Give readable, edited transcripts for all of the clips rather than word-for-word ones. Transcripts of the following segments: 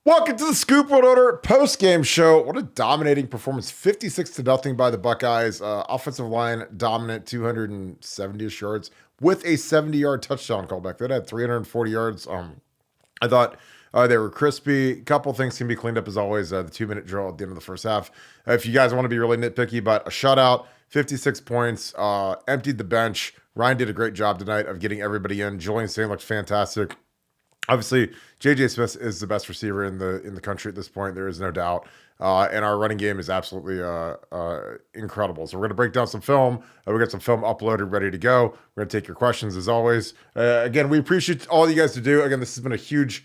Welcome to the Scoop World Order post-game show. What a dominating performance. 56-0 by the Buckeyes. Offensive line dominant, 270-ish yards with a 70-yard touchdown callback. That had 340 yards. I thought they were crispy. A couple things can be cleaned up as always. The 2-minute drill at the end of the first half. If you guys want to be really nitpicky, but a shutout, 56 points, emptied the bench. Ryan did a great job tonight of getting everybody in. Julian Saint looked fantastic. Obviously, J.J. Smith is the best receiver in the country at this point. There is no doubt. And our running game is absolutely incredible. So we're going to break down some film. We got some film uploaded, ready to go. We're going to take your questions as always. Again, we appreciate all you guys to do. Again, this has been a huge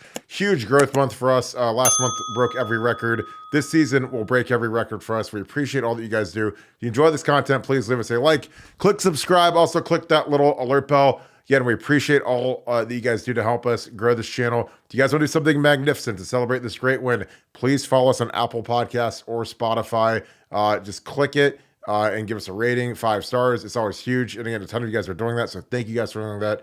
growth month for us. Last month broke every record. This season will break every record for us. We appreciate all that you guys do. If you enjoy this content, please leave us a like. Click subscribe. Also, click that little alert bell. Again, we appreciate all that you guys do to help us grow this channel. If you guys want to do something magnificent to celebrate this great win, please follow us on Apple Podcasts or Spotify. Just click it and give us a rating, 5 stars. It's always huge. And again, a ton of you guys are doing that, so thank you guys for doing that.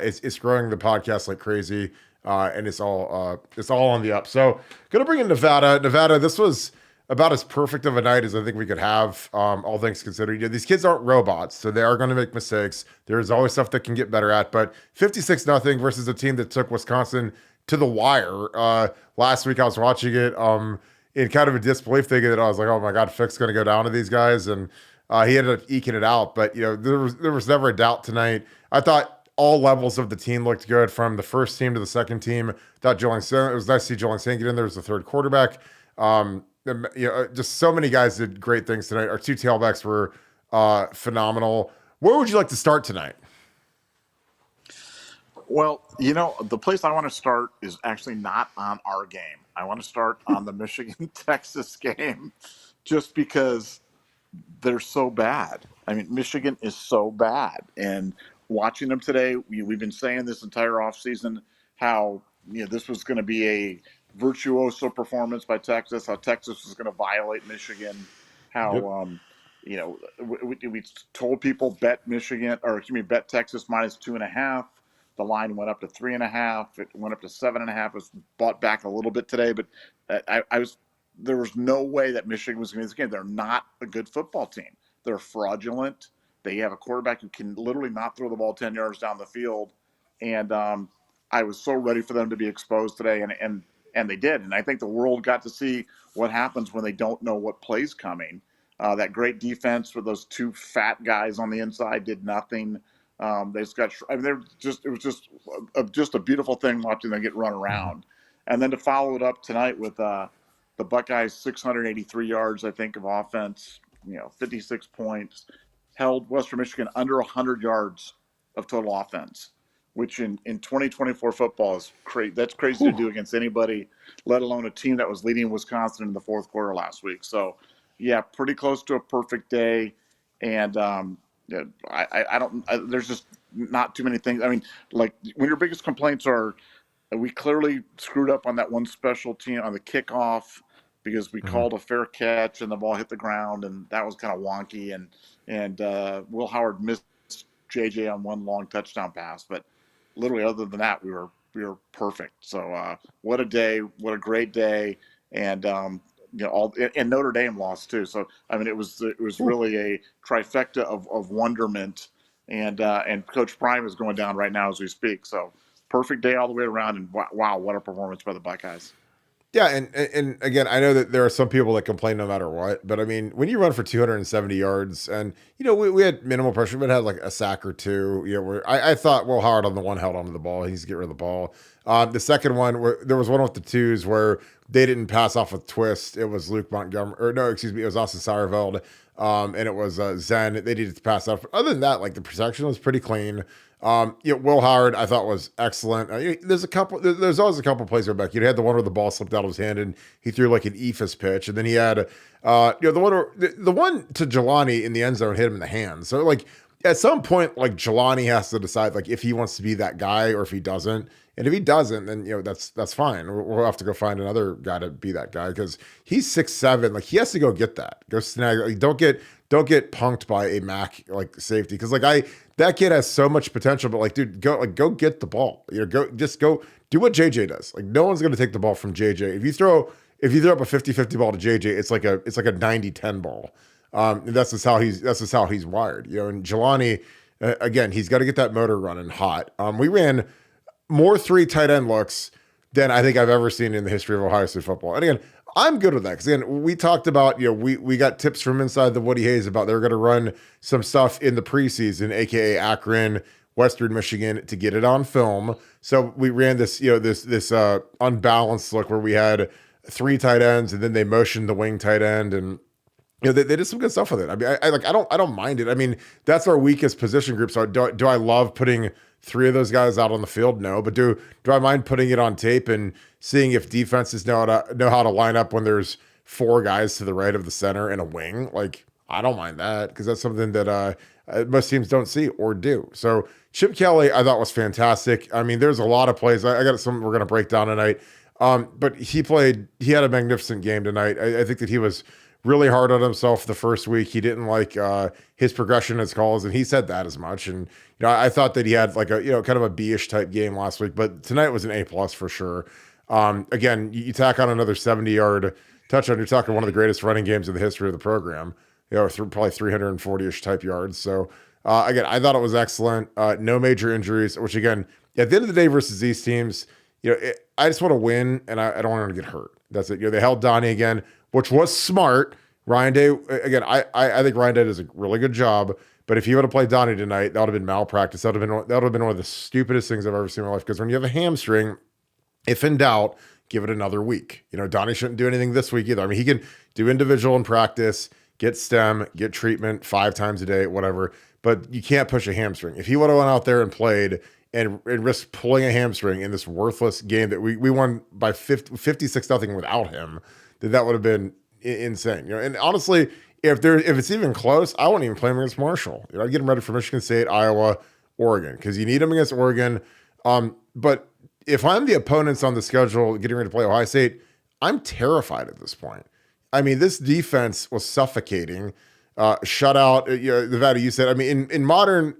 It's growing the podcast like crazy, and it's all on the up. So, gonna bring in Nevada. Nevada, this was about as perfect of a night as I think we could have, all things considered. You know, these kids aren't robots, so they are going to make mistakes. There's always stuff that can get better at, but 56-0 versus a team that took Wisconsin to the wire. Last week I was watching it in kind of a disbelief, thinking that I was like, oh my God, Fick's going to go down to these guys, and he ended up eking it out. But, you know, there was never a doubt tonight. I thought all levels of the team looked good, from the first team to the second team. Thought it was nice to see Julian Saint get in there as the third quarterback. You know, just so many guys did great things tonight. Our 2 tailbacks were phenomenal. Where would you like to start tonight? Well, you know, the place I want to start is actually not on our game. I want to start on the Michigan-Texas game, just because they're so bad. I mean, Michigan is so bad. And watching them today, we've been saying this entire offseason how, you know, this was going to be a virtuoso performance by Texas, how Texas was going to violate Michigan, how, you know, we told people bet Michigan, or excuse me, bet Texas -2.5. The line went up to 3.5. It went up to 7.5. It was bought back a little bit today, but there was no way that Michigan was going to win this game. They're not a good football team. They're fraudulent. They have a quarterback who can literally not throw the ball 10 yards down the field. And I was so ready for them to be exposed today, and they did. And I think the world got to see what happens when they don't know what play's coming. That great defense with those 2 fat guys on the inside did nothing. They just got. I mean, it was just a beautiful thing watching them get run around. And then to follow it up tonight with the Buckeyes 683 yards, I think, of offense. You know, 56 points, held Western Michigan under 100 yards of total offense, which in 2024 football is crazy. That's crazy to do against anybody, let alone a team that was leading Wisconsin in the fourth quarter last week. So, yeah, pretty close to a perfect day. And there's just not too many things. I mean, like, when your biggest complaints are, we clearly screwed up on that one special team on the kickoff because we called a fair catch and the ball hit the ground, and that was kind of wonky. And Will Howard missed JJ on one long touchdown pass, but literally, other than that, we were perfect. So what a day! What a great day! And you know, and Notre Dame lost too. So I mean, it was really a trifecta of wonderment. And Coach Prime is going down right now as we speak. So perfect day all the way around. And wow, what a performance by the Buckeyes! Yeah, and again, I know that there are some people that complain no matter what, but I mean, when you run for 270 yards, and you know, we had minimal pressure, but had like a sack or 2. You know, where I thought Will Howard on the one held onto the ball, he needs to get rid of the ball. The second one, there was one with the 2s where they didn't pass off with twist. It was Luke Montgomery, or no, excuse me, it was Austin Sauerveld, and it was Zen. They needed to pass off. Other than that, like, the protection was pretty clean. You know, Will Howard, I thought, was excellent. There's always a couple plays where back. You had the one where the ball slipped out of his hand and he threw like an eephus pitch, and then he had, you know, the one to Jelani in the end zone hit him in the hand. So like, at some point, like, Jelani has to decide like if he wants to be that guy or if he doesn't. And if he doesn't, then, you know, that's fine. We'll have to go find another guy to be that guy, because he's 6'7". Like, he has to go get that. Go snag. Like, don't get don't get punked by a Mac like safety. Cause like that kid has so much potential, but like, dude, go get the ball. Go do what JJ does. Like no one's going to take the ball from JJ. If you throw up a 50-50 ball to JJ, it's like a 90-10 ball. That's just how he's wired, and Jelani, again, he's got to get that motor running hot. We ran more 3 tight end looks than I think I've ever seen in the history of Ohio State football. And again, I'm good with that. Cause again, we talked about, we got tips from inside the Woody Hayes about they're going to run some stuff in the preseason, AKA Akron, Western Michigan, to get it on film. So we ran this, this unbalanced look where we had 3 tight ends and then they motioned the wing tight end, and they did some good stuff with it. I mean, I don't mind it. I mean, that's our weakest position group. So do I love putting 3 of those guys out on the field? No, but do I mind putting it on tape and seeing if defenses know how to line up when there's 4 guys to the right of the center and a wing? Like, I don't mind that, because that's something that most teams don't see or do. So Chip Kelly, I thought was fantastic. I mean, there's a lot of plays. I got some we're going to break down tonight. But he had a magnificent game tonight. I think that he was really hard on himself the first week. He didn't like his progression as calls, and he said that as much. And I thought that he had like a kind of a B-ish type game last week, but tonight was an A+ for sure. Again, you tack on another 70-yard touchdown, you're talking one of the greatest running games in the history of the program. Probably 340-ish type yards. So again, I thought it was excellent. No major injuries, which again, at the end of the day versus these teams, I just want to win, and I don't want to get hurt. That's it. They held Donnie again, which was smart. Ryan Day, again, I think Ryan Day does a really good job, but if he would have played Donnie tonight, that would have been malpractice. That would have been one of the stupidest things I've ever seen in my life, because when you have a hamstring, if in doubt, give it another week. Donnie shouldn't do anything this week either. I mean, he can do individual in practice, get stem, get treatment 5 times a day, whatever, but you can't push a hamstring. If he would have went out there and played and risked pulling a hamstring in this worthless game that we won by 56-0 without him, that would have been insane. And honestly, if it's even close, I wouldn't even play him against Marshall. I'd get him ready for Michigan State, Iowa, Oregon, because you need him against Oregon. But if I'm the opponents on the schedule getting ready to play Ohio State, I'm terrified at this point. I mean, this defense was suffocating. Shutout, Nevada, you said, I mean, in modern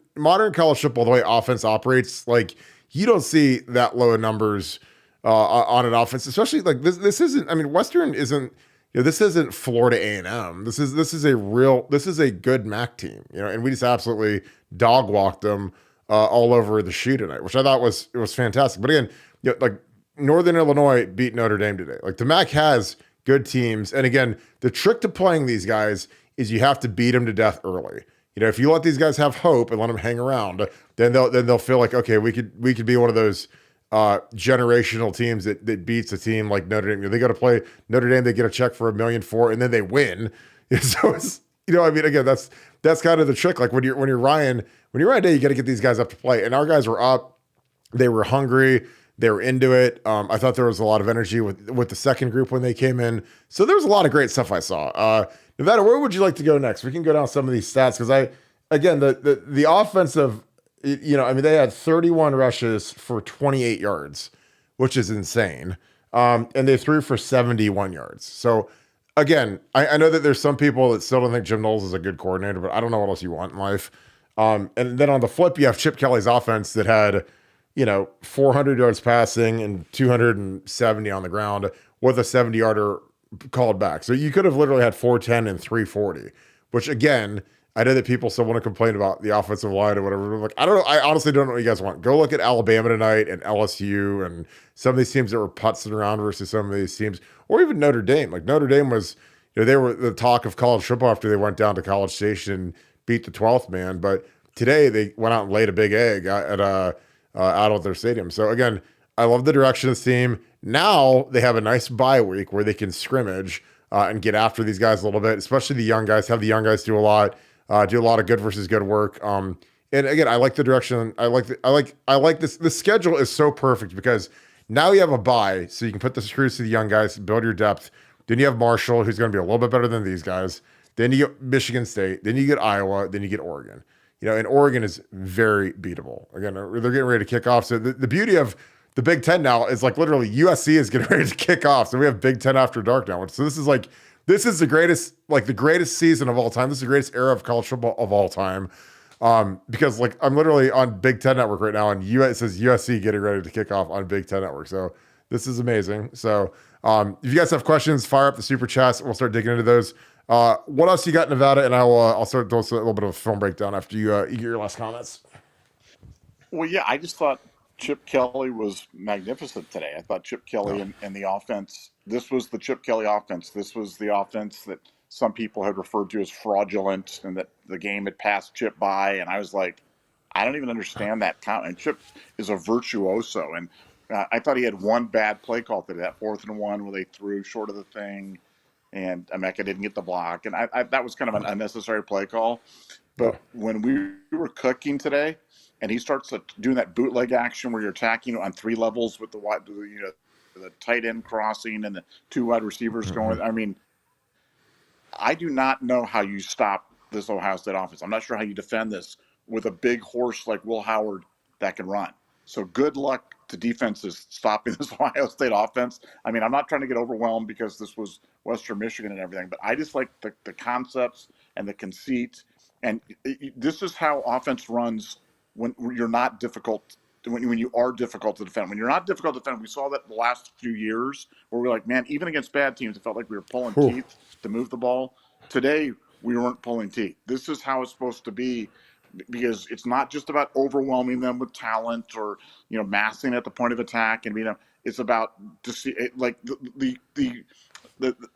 college football, the way offense operates, like, you don't see that low of numbers on an offense, especially like this isn't, I mean, Western isn't, this isn't Florida A&M. This is a good MAC team, and we just absolutely dog walked them all over the shoe tonight, which I thought was fantastic. But again, like, Northern Illinois beat Notre Dame today. Like, the MAC has good teams. And again, the trick to playing these guys is you have to beat them to death early. If you let these guys have hope and let them hang around, then they'll feel like, okay, we could be one of those generational teams that beats a team like Notre Dame. They got to play Notre Dame, they get a check for $1.4 million, and then they win. So it's, I mean, again, that's kind of the trick. Like when you're Ryan Day, you got to get these guys up to play. And our guys were up, they were hungry, they were into it. I thought there was a lot of energy with the second group when they came in. So there was a lot of great stuff I saw. Nevada, where would you like to go next? We can go down some of these stats, because the offensive, I mean, they had 31 rushes for 28 yards, which is insane. And they threw for 71 yards. So again, I know that there's some people that still don't think Jim Knowles is a good coordinator, but I don't know what else you want in life. And then on the flip, you have Chip Kelly's offense that had, 400 yards passing and 270 on the ground with a 70-yarder called back. So you could have literally had 410 and 340, which again, I know that people still want to complain about the offensive line or whatever. Like, I don't know. I honestly don't know what you guys want. Go look at Alabama tonight and LSU and some of these teams that were putzing around versus some of these teams, or even Notre Dame. Like, Notre Dame was, they were the talk of college football after they went down to College Station and beat the 12th man. But today they went out and laid a big egg out of their stadium. So again, I love the direction of this team. Now they have a nice bye week where they can scrimmage and get after these guys a little bit, especially the young guys. Have the young guys do a lot of good versus good work. And again, I like the direction. I like this. The schedule is so perfect because now you have a bye, so you can put the screws to the young guys, build your depth. Then you have Marshall, who's going to be a little bit better than these guys. Then you get Michigan State. Then you get Iowa. Then you get Oregon. And Oregon is very beatable. Again, they're getting ready to kick off. So the beauty of the Big Ten now is, like, literally USC is getting ready to kick off. So we have Big Ten after dark now. So this is like This is the greatest season of all time. This is the greatest era of college football of all time. Because like I'm literally on Big Ten Network right now, and it says USC getting ready to kick off on Big Ten Network. So this is amazing. So if you guys have questions, fire up the super chats. We'll start digging into those. What else you got in Nevada? And I'll start doing a little bit of a film breakdown after you get your last comments. Well, yeah, I just thought Chip Kelly was magnificent today. I thought Chip Kelly and the offense, this was the Chip Kelly offense. This was the offense that some people had referred to as fraudulent and that the game had passed Chip by. And I was like, I don't even understand that count. And Chip is a virtuoso. And I thought he had one bad play call today, that 4th and 1 where they threw short of the thing and Emeka didn't get the block. And I that was kind of an unnecessary play call. But when we were cooking today, and he starts doing that bootleg action where you're attacking on 3 levels with the tight end crossing and the 2 wide receivers going. I mean, I do not know how you stop this Ohio State offense. I'm not sure how you defend this with a big horse like Will Howard that can run. So good luck to defenses stopping this Ohio State offense. I mean, I'm not trying to get overwhelmed because this was Western Michigan and everything, but I just like the concepts and the conceit. And this is how offense runs when you're not difficult, when you are difficult to defend. When you're not difficult to defend, we saw that the last few years where we're like, man, even against bad teams, it felt like we were pulling teeth to move the ball. Today, we weren't pulling teeth. This is how it's supposed to be, because it's not just about overwhelming them with talent or, massing at the point of attack. And, it's about like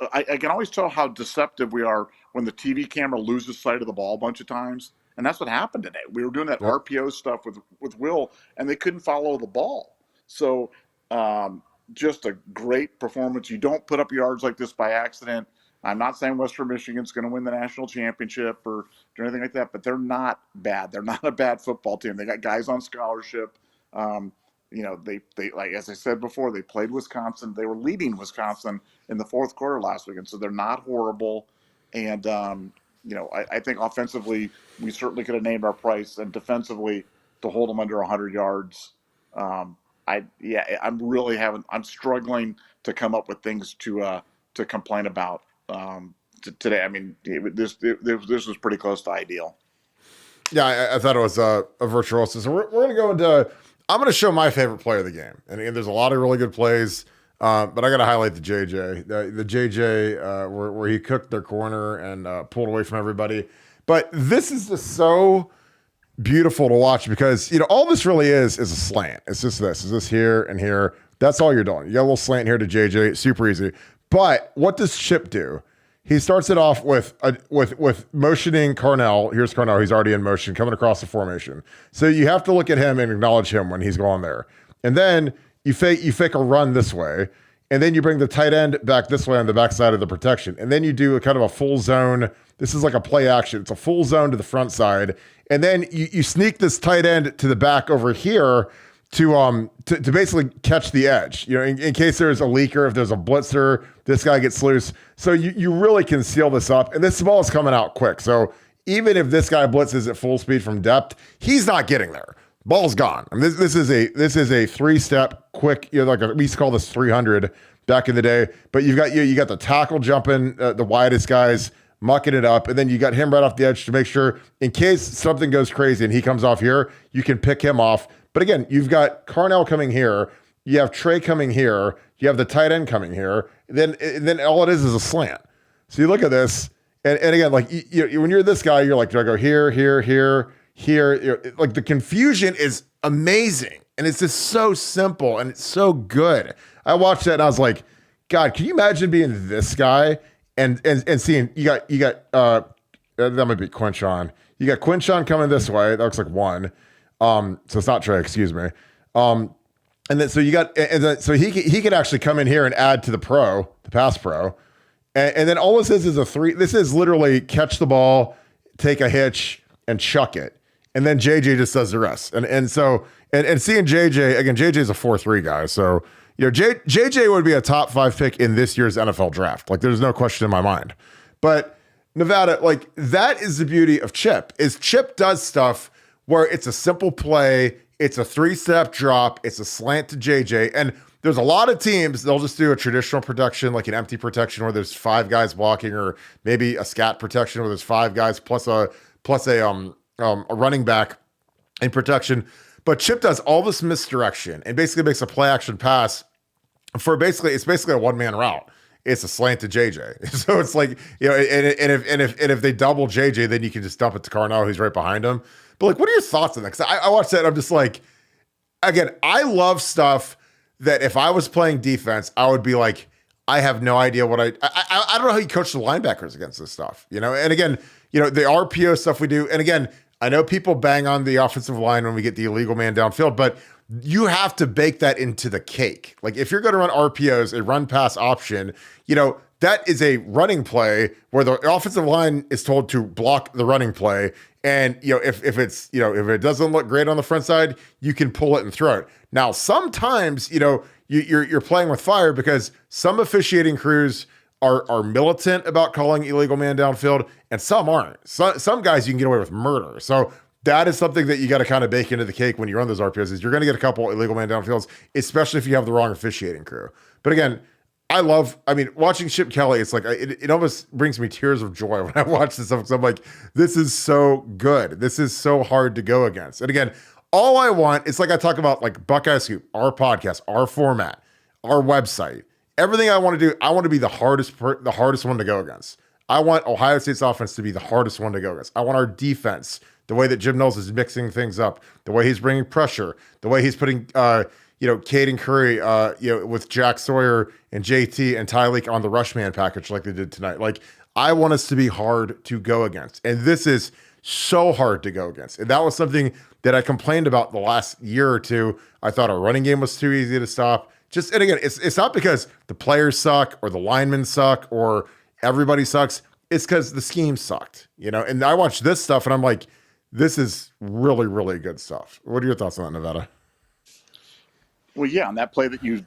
I can always tell how deceptive we are when the TV camera loses sight of the ball a bunch of times. And that's what happened today. We were doing that RPO stuff with Will, and they couldn't follow the ball. So just a great performance. You don't put up yards like this by accident. I'm not saying Western Michigan's going to win the national championship or anything like that, but they're not bad. They're not a bad football team. They got guys on scholarship. They like, as I said before, they played Wisconsin. They were leading Wisconsin in the 4th quarter last week, and so they're not horrible. And I think offensively, we certainly could have named our price, and defensively, to hold them under 100 yards. I'm struggling to come up with things to complain about today. I mean, this was pretty close to ideal. Yeah, I thought it was a virtuoso. So we're going to go into. I'm going to show my favorite play of the game, and there's a lot of really good plays. But I got to highlight the JJ, the JJ where he cooked their corner and pulled away from everybody. But this is just so beautiful to watch because, all this really is a slant. It's just this. Is this here and here? That's all you're doing. You got a little slant here to JJ. Super easy. But what does Chip do? He starts it off with motioning Carnell. Here's Carnell. He's already in motion, coming across the formation. So you have to look at him and acknowledge him when he's going there. And then you fake a run this way, and then you bring the tight end back this way on the backside of the protection. And then you do a kind of a full zone. This is like a play action. It's a full zone to the front side. And then you sneak this tight end to the back over here to basically catch the edge. In case there's a leaker, if there's a blitzer, this guy gets loose. So you really can seal this up. And this ball is coming out quick. So even if this guy blitzes at full speed from depth, he's not getting there. Ball's gone. I mean, this is a 3-step quick. We used to call this 300 back in the day. But you got the tackle jumping, the widest guys mucking it up, and then you got him right off the edge to make sure in case something goes crazy and he comes off here, you can pick him off. But again, you've got Carnell coming here, you have Trey coming here, you have the tight end coming here. Then all it is a slant. So you look at this, and again, like when you're this guy, you're like, do I go here, here, here? Here, like the confusion is amazing, and it's just so simple and it's so good. I watched that and I was like, God, can you imagine being this guy and seeing you got that might be Quinshon. You got Quinshon coming this way. That looks like 1. So it's not Trey, excuse me. And then so you got so he could actually come in here and add to the pass pro, and then all this is a 3. This is literally catch the ball, take a hitch, and chuck it. And then JJ just does the rest. And so seeing JJ, again, JJ is a 4-3 guy. So, JJ would be a top 5 pick in this year's NFL draft. Like, there's no question in my mind. But Nevada, like, that is the beauty of Chip, is Chip does stuff where it's a simple play. It's a 3-step drop. It's a slant to JJ. And there's a lot of teams, they'll just do a traditional protection, like an empty protection where there's 5 guys blocking, or maybe a scat protection where there's 5 guys plus a running back in protection. But Chip does all this misdirection and basically makes a play action pass for it's basically a 1-man route. It's a slant to JJ. So it's like, and if they double JJ, then you can just dump it to Carnell, who's right behind him. But like, what are your thoughts on that? Because I watched that and I'm just like, again, I love stuff that if I was playing defense, I would be like, I have no idea what I don't know how you coach the linebackers against this stuff, And again, the RPO stuff we do. And again, I know people bang on the offensive line when we get the illegal man downfield, but you have to bake that into the cake. Like if you're going to run RPOs, a run pass option, that is a running play where the offensive line is told to block the running play. And, if it doesn't look great on the front side, you can pull it and throw it. Now, sometimes, you're playing with fire because some officiating crews are militant about calling illegal man downfield, and some aren't. Some guys you can get away with murder. So that is something that you got to kind of bake into the cake when you run those RPOs, is you're going to get a couple illegal man downfields, especially if you have the wrong officiating crew. But again, watching Chip Kelly, it's like, it almost brings me tears of joy when I watch this stuff, because I'm like, this is so good. This is so hard to go against. And again, all I want, it's like I talk about like Buckeye Scoop, our podcast, our format, our website, everything I want to do, I want to be the hardest one to go against. I want Ohio State's offense to be the hardest one to go against. I want our defense, the way that Jim Knowles is mixing things up, the way he's bringing pressure, the way he's putting, Caden Curry, with Jack Sawyer and JT and Tyleek on the rush man package like they did tonight. Like, I want us to be hard to go against. And this is so hard to go against. And that was something that I complained about the last year or two. I thought our running game was too easy to stop. And again, it's not because the players suck or the linemen suck or everybody sucks. It's because the scheme sucked, And I watched this stuff and I'm like, this is really, really good stuff. What are your thoughts on that, Nevada? Well, yeah, on that play that you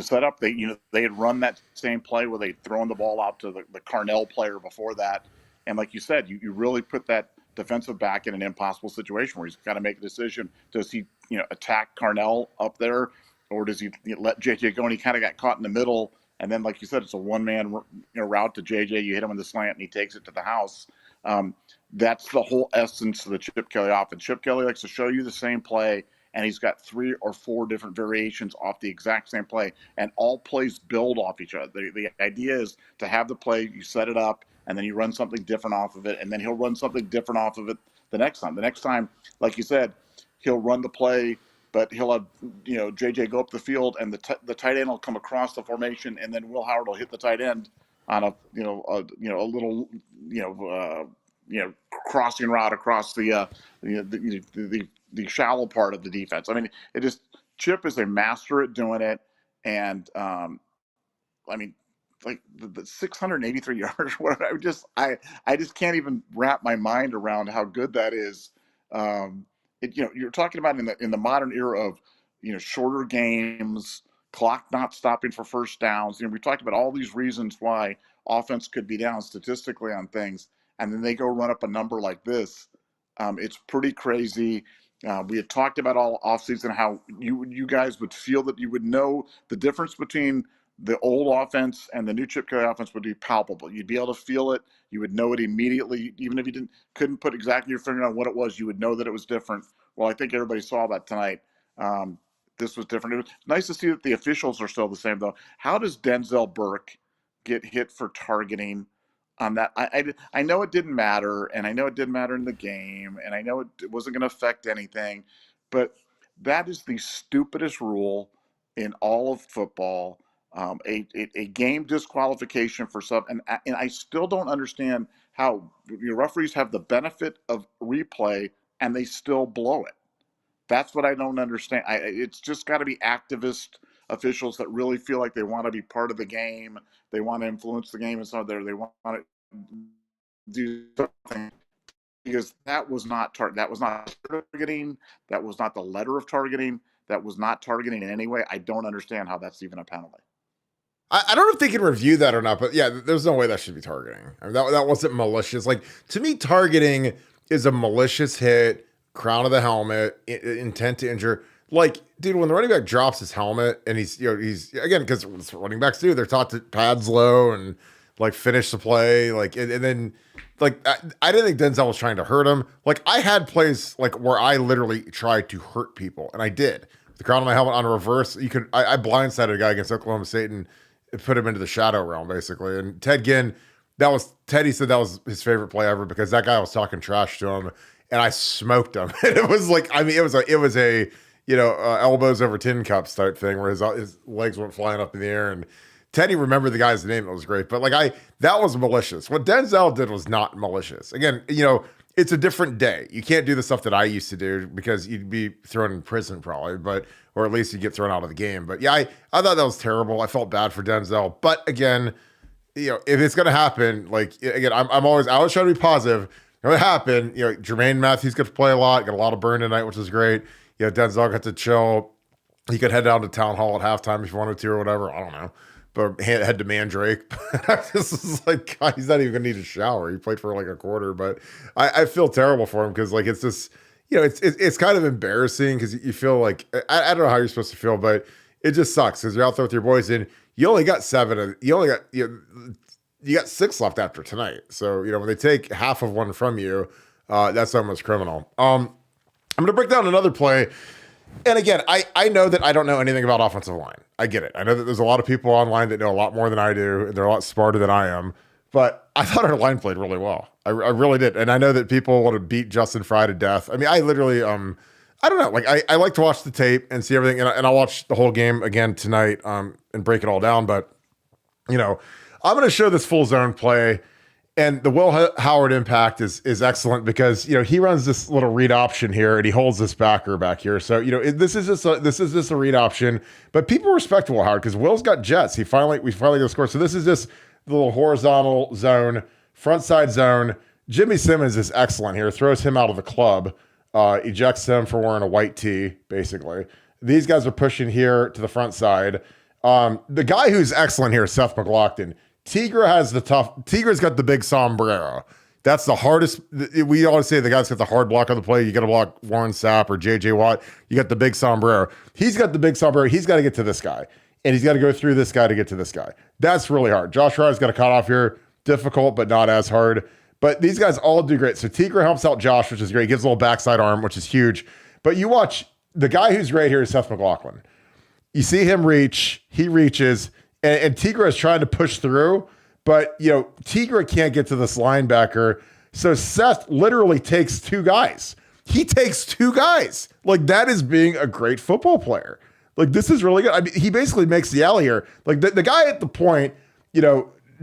set up, they had run that same play where they'd thrown the ball out to the Carnell player before that, and like you said, you really put that defensive back in an impossible situation where he's got to make a decision. Does he attack Carnell up there, or does he let JJ go? And he kind of got caught in the middle, and then like you said, it's a 1-man route to JJ. You hit him in the slant, and he takes it to the house. That's the whole essence of the Chip Kelly offense. Chip Kelly likes to show you the same play, and he's got 3 or 4 different variations off the exact same play, and all plays build off each other. The idea is to have the play, you set it up, and then you run something different off of it, and then he'll run something different off of it the next time. The next time, like you said, he'll run the play, but he'll have JJ go up the field, and the tight end will come across the formation, and then Will Howard will hit the tight end on a little crossing route across the shallow part of the defense. I mean, Chip is a master at doing it, and like the 683 yards, whatever. I just can't even wrap my mind around how good that is. You're talking about in the modern era of shorter games, clock not stopping for first downs. We talked about all these reasons why offense could be down statistically on things, and then they go run up a number like this. It's pretty crazy. We had talked about all offseason how you guys would feel that you would know the difference between the old offense and the new Chip Kelly offense would be palpable. You'd be able to feel it. You would know it immediately, even if you couldn't put exactly your finger on what it was. You would know that it was different. Well, I think everybody saw that tonight. This was different. It was nice to see that the officials are still the same, though. How does Denzel Burke get hit for targeting on that? I know it didn't matter, and I know it didn't matter in the game, and I know it wasn't going to affect anything, but that is the stupidest rule in all of football. A game disqualification for and I still don't understand how your referees have the benefit of replay and they still blow it. That's what I don't understand. It's just got to be activist officials that really feel like they want to be part of the game. They want to influence the game and so they want to do something, because that was not targeting. That was not the letter of targeting. That was not targeting in any way. I don't understand how that's even a penalty. I don't know if they can review that or not, but yeah, there's no way that should be targeting. I mean, that wasn't malicious. Like, to me, targeting is a malicious hit, crown of the helmet, intent to injure. Like, dude, when the running back drops his helmet and he's again, because running backs do, they're taught to pads low and like finish the play. Like, and then like, I didn't think Denzel was trying to hurt him. Like, I had plays like where I literally tried to hurt people, and I did. The crown of my helmet on a reverse, I blindsided a guy against Oklahoma State and it put him into the shadow realm, basically. And Ted Ginn, Teddy said that was his favorite play ever because that guy was talking trash to him and I smoked him. And it was like, I mean, it was a elbows over tin cups type thing where his legs went flying up in the air. And Teddy remembered the guy's name. It was great. But like that was malicious. What Denzel did was not malicious. Again, it's a different day. You can't do the stuff that I used to do because you'd be thrown in prison probably, or at least you get thrown out of the game. But yeah, I thought that was terrible. I felt bad for Denzel. But again, if it's going to happen, like, again, I always try to be positive. It would happen. Jermaine Matthews got to play a lot, got a lot of burn tonight, which is great. Denzel got to chill. He could head down to town hall at halftime if he wanted to or whatever. I don't know. But head to Mandrake. This is like, God, he's not even going to need a shower. He played for like a quarter. But I feel terrible for him because, like, it's just, it's kind of embarrassing because you feel like, I don't know how you're supposed to feel, but it just sucks because you're out there with your boys and you only got you got 6 left after tonight. So, when they take half of one from you, that's almost criminal. I'm going to break down another play. And again, I know that I don't know anything about offensive line. I get it. I know that there's a lot of people online that know a lot more than I do. And they're a lot smarter than I am. But I thought our line played really well. I really did. And I know that people want to beat Justin Fry to death. I mean, I literally, I don't know. Like, I like to watch the tape and see everything. And I'll watch the whole game again tonight and break it all down. But, I'm going to show this full zone play. And the Will Howard impact is excellent because, he runs this little read option here and he holds this backer back here. So, this is just a read option, but people respect Will Howard because Will's got jets. We finally got a score. So this is just the little horizontal zone, front side zone. Jimmy Simmons is excellent here. Throws him out of the club, ejects him for wearing a white tee, basically. These guys are pushing here to the front side. The guy who's excellent here is Seth McLaughlin. Tigra's got the big sombrero. That's the hardest. We always say the guy's got the hard block on the play. You got to block Warren Sapp or JJ Watt. You got the big sombrero. He's got the big sombrero. He's got to get to this guy. And he's got to go through this guy to get to this guy. That's really hard. Josh Ryer's got a cut off here. Difficult, but not as hard. But these guys all do great. So Tigra helps out Josh, which is great. He gives a little backside arm, which is huge. But you watch, the guy who's right here is Seth McLaughlin. You see him reach. He reaches. And Tigra is trying to push through, but, Tigra can't get to this linebacker. So Seth literally takes 2 guys. He takes 2 guys. Like, that is being a great football player. Like, this is really good. I mean, he basically makes the alley here. Like, the guy at the point,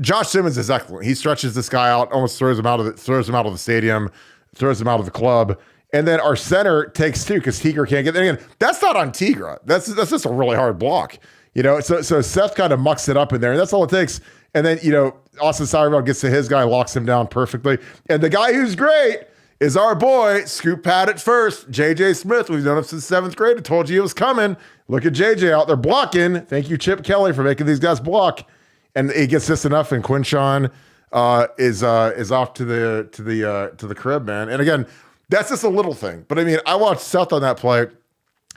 Josh Simmons is excellent. He stretches this guy out, almost throws him out of the stadium, throws him out of the club. And then our center takes 2 because Tigra can't get there. Again, that's not on Tigra. That's just a really hard block. So Seth kind of mucks it up in there, and that's all it takes. And then, Austin Syreville gets to his guy, locks him down perfectly. And the guy who's great is our boy, Scoop Pad at first, JJ Smith. We've known him since 7th grade. I told you he was coming. Look at JJ out there blocking. Thank you, Chip Kelly, for making these guys block. And he gets just enough, and Quinshawn is off to the crib, man. And again, that's just a little thing. But I mean, I watched Seth on that play,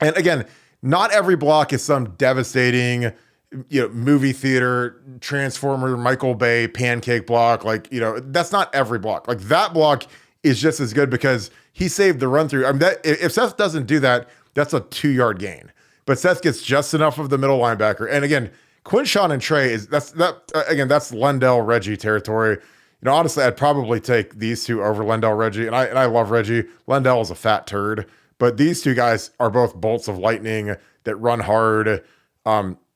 and again, not every block is some devastating, movie theater, Transformer, Michael Bay, pancake block. Like, that's not every block. Like, that block is just as good because he saved the run through. I mean, if Seth doesn't do that, that's a 2-yard gain. But Seth gets just enough of the middle linebacker. And again, Quinshawn and Trey that's Lendell Reggie territory. Honestly, I'd probably take these 2 over Lendell Reggie. And I love Reggie. Lendell is a fat turd. But these 2 guys are both bolts of lightning that run hard.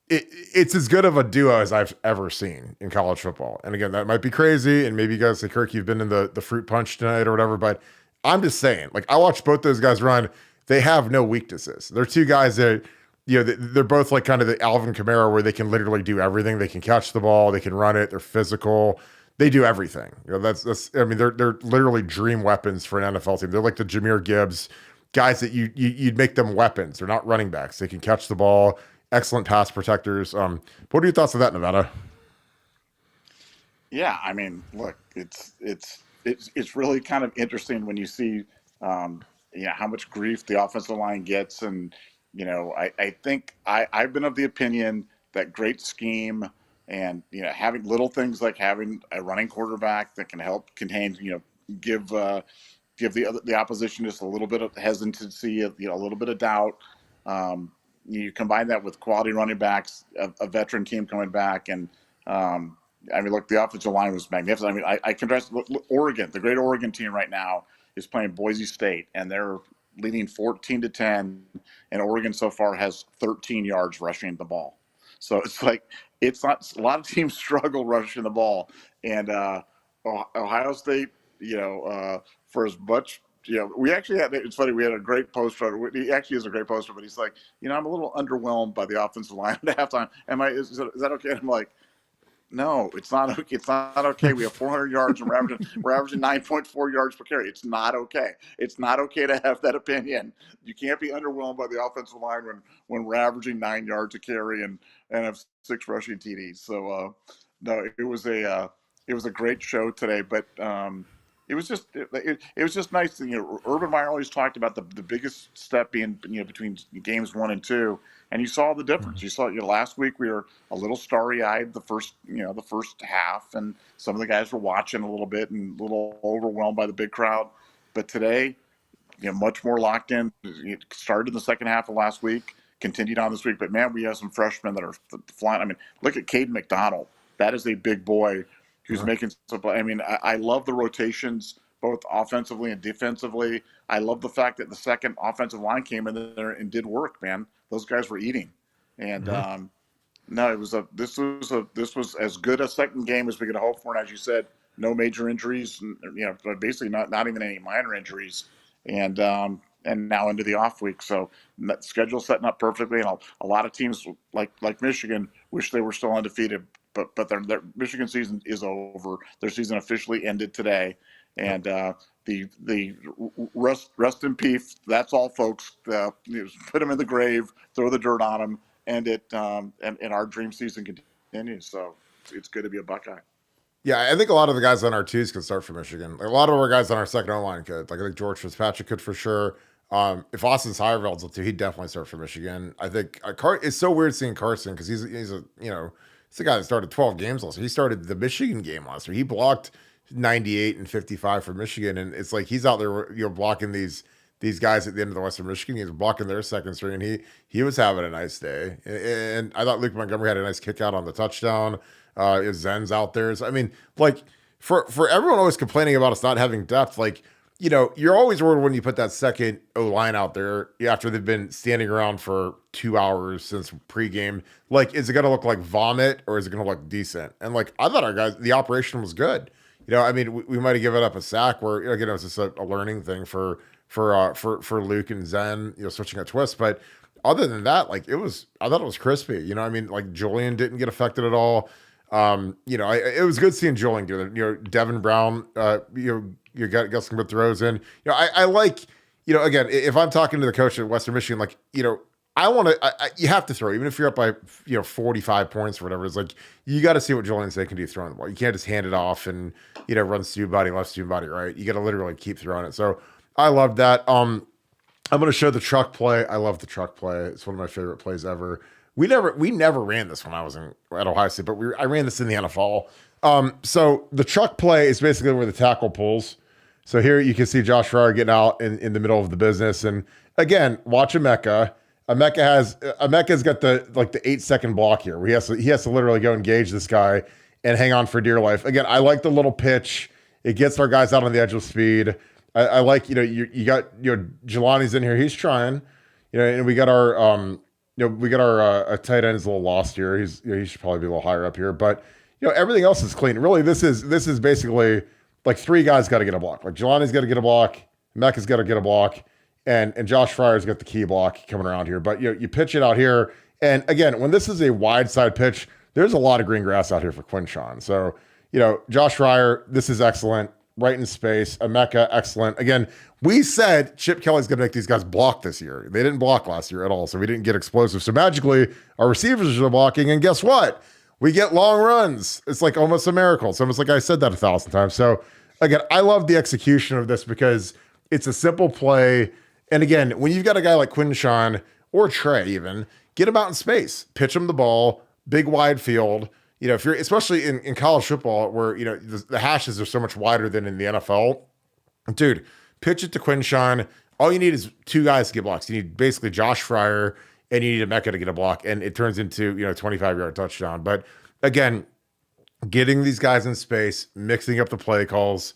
It's as good of a duo as I've ever seen in college football. And again, that might be crazy. And maybe you guys say, Kirk, you've been in the fruit punch tonight or whatever. But I'm just saying, like, I watched both those guys run. They have no weaknesses. They're 2 guys that, they're both like kind of the Alvin Kamara where they can literally do everything. They can catch the ball. They can run it. They're physical. They do everything. I mean, they're literally dream weapons for an NFL team. They're like the Jahmyr Gibbs guys that you'd make them weapons. They're not running backs. They can catch the ball. Excellent pass protectors. What are your thoughts on that, Nevada? Yeah, I mean, look, it's really kind of interesting when you see how much grief the offensive line gets. And, I think I've been of the opinion that great scheme and, having little things like having a running quarterback that can help contain, give, give the opposition just a little bit of hesitancy, a little bit of doubt. You combine that with quality running backs, a veteran team coming back, and look, the offensive line was magnificent. I contrast Oregon, the great Oregon team right now is playing Boise State, and they're leading 14-10, and Oregon so far has 13 yards rushing the ball. So it's not a lot of teams struggle rushing the ball, and Ohio State, for as much. We actually had, it's funny, we had a great poster. He actually is a great poster, but he's like, I'm a little underwhelmed by the offensive line at halftime. Is that okay? And I'm like, no, it's not okay. It's not okay. We have 400 yards and we're averaging 9.4 yards per carry. It's not okay. It's not okay to have that opinion. You can't be underwhelmed by the offensive line when we're averaging 9 yards a carry and have 6 rushing TDs. So no, it was a great show today, but it was just nice. Urban Meyer always talked about the biggest step being between games 1 and 2, and you saw the difference. You saw last week we were a little starry-eyed the first half, and some of the guys were watching a little bit and a little overwhelmed by the big crowd. But today, much more locked in. It started in the second half of last week, continued on this week. But man, we have some freshmen that are flying. Look at Caden McDonald. That is a big boy who's making some play. I love the rotations, both offensively and defensively. I love the fact that the second offensive line came in there and did work, man. Those guys were eating. And no, this was as good a second game as we could hope for. And as you said, no major injuries, basically not even any minor injuries. And now into the off week. So that schedule setting up perfectly. And a lot of teams like Michigan wish they were still undefeated. But their Michigan season is over. Their season officially ended today, and the rest in peace. That's all, folks. Put them in the grave, throw the dirt on them, and our dream season continues. So it's good to be a Buckeye. Yeah, I think a lot of the guys on our twos could start for Michigan. A lot of our guys on our second O-line could. I think George Fitzpatrick could for sure. If Austin Hierveld's up to, he'd definitely start for Michigan. I think it's so weird seeing Carson because he's it's the guy that started 12 games last year. He started the Michigan game last year. He blocked 98 and 55 for Michigan, and it's like he's out there, blocking these guys at the end of the Western Michigan games, blocking their second string, and he was having a nice day. And I thought Luke Montgomery had a nice kick out on the touchdown. Zen's out there. So, for everyone always complaining about us not having depth, you're always worried when you put that second O-line out there after they've been standing around for 2 hours since pregame. Is it going to look like vomit or is it going to look decent? And I thought our guys, the operation was good. We might have given up a sack where, again, it was just a learning thing for Luke and Zen, switching a twist. But other than that, I thought it was crispy. Julian didn't get affected at all. It was good seeing Julian do that. Devin Brown, you got some good throws in. I like, again, if I'm talking to the coach at Western Michigan, I want to, you have to throw, even if you're up by, 45 points or whatever. It's you got to see what Julian Say can do throwing the ball. You can't just hand it off and, run student body, left student body, right? You got to literally keep throwing it. So I love that. I'm going to show the truck play. I love the truck play. It's one of my favorite plays ever. We never ran this when I was at Ohio State, but I ran this in the NFL. So the truck play is basically where the tackle pulls. So here you can see Josh Fryer getting out in the middle of the business. And again, watch Emeka. Emeka's got the 8-second block here where he has to literally go engage this guy and hang on for dear life. Again, I like the little pitch. It gets our guys out on the edge of speed. I like, you got, Jelani's in here. He's trying, and we got our, tight end is a little lost here. He should probably be a little higher up here, but everything else is clean. Really, this is basically 3 guys got to get a block. Jelani's got to get a block, Mecca's got to get a block, and Josh Fryer's got the key block coming around here. But you pitch it out here, and again, when this is a wide side pitch, there's a lot of green grass out here for Quinshawn. So Josh Fryer, this is excellent, right in space. Emeka, excellent. Again, we said Chip Kelly's going to make these guys block this year. They didn't block last year at all, so we didn't get explosive. So magically, our receivers are blocking, and guess what? We get long runs. It's almost a miracle. It's almost I said that 1,000 times. So again, I love the execution of this because it's a simple play. And again, when you've got a guy like Quinshawn or Trey, even get him out in space, pitch him the ball, big wide field. If you're especially in college football where the hashes are so much wider than in the NFL, dude, pitch it to Quinshawn. All you need is two guys to get blocks. You need basically Josh Fryer and you need a Mecca to get a block, and it turns into 25-yard touchdown. But again, getting these guys in space, mixing up the play calls.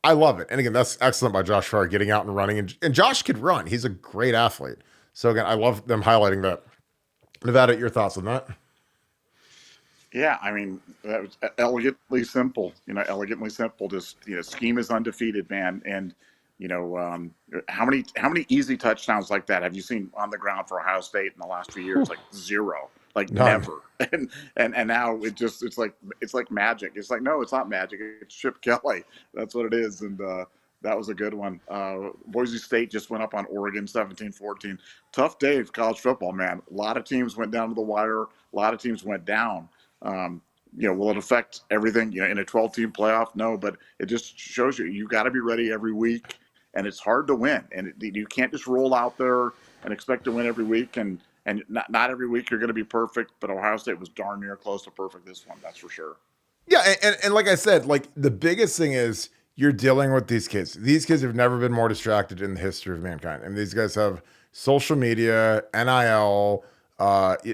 I love it. And again, that's excellent by Josh Farr getting out and running. And Josh could run. He's a great athlete. So again, I love them highlighting that. Nevada, your thoughts on that? Yeah, I mean, that was elegantly simple. Elegantly simple. Just scheme is undefeated, man. And how many easy touchdowns like that have you seen on the ground for Ohio State in the last few years? Like zero. Like None. never. And now it's like magic. It's like, no, it's not magic. It's Chip Kelly. That's what it is. And that was a good one. Boise State just went up on Oregon 17-14. Tough day for college football, man. A lot of teams went down to the wire. A lot of teams went down. Will it affect everything in a 12-team playoff? No, but it just shows you got to be ready every week, and it's hard to win. And you can't just roll out there and expect to win every week. And not every week you're going to be perfect, but Ohio State was darn near close to perfect this one, that's for sure. Yeah, and like I said, like the biggest thing is you're dealing with these kids. These kids have never been more distracted in the history of mankind. And these guys have social media, NIL.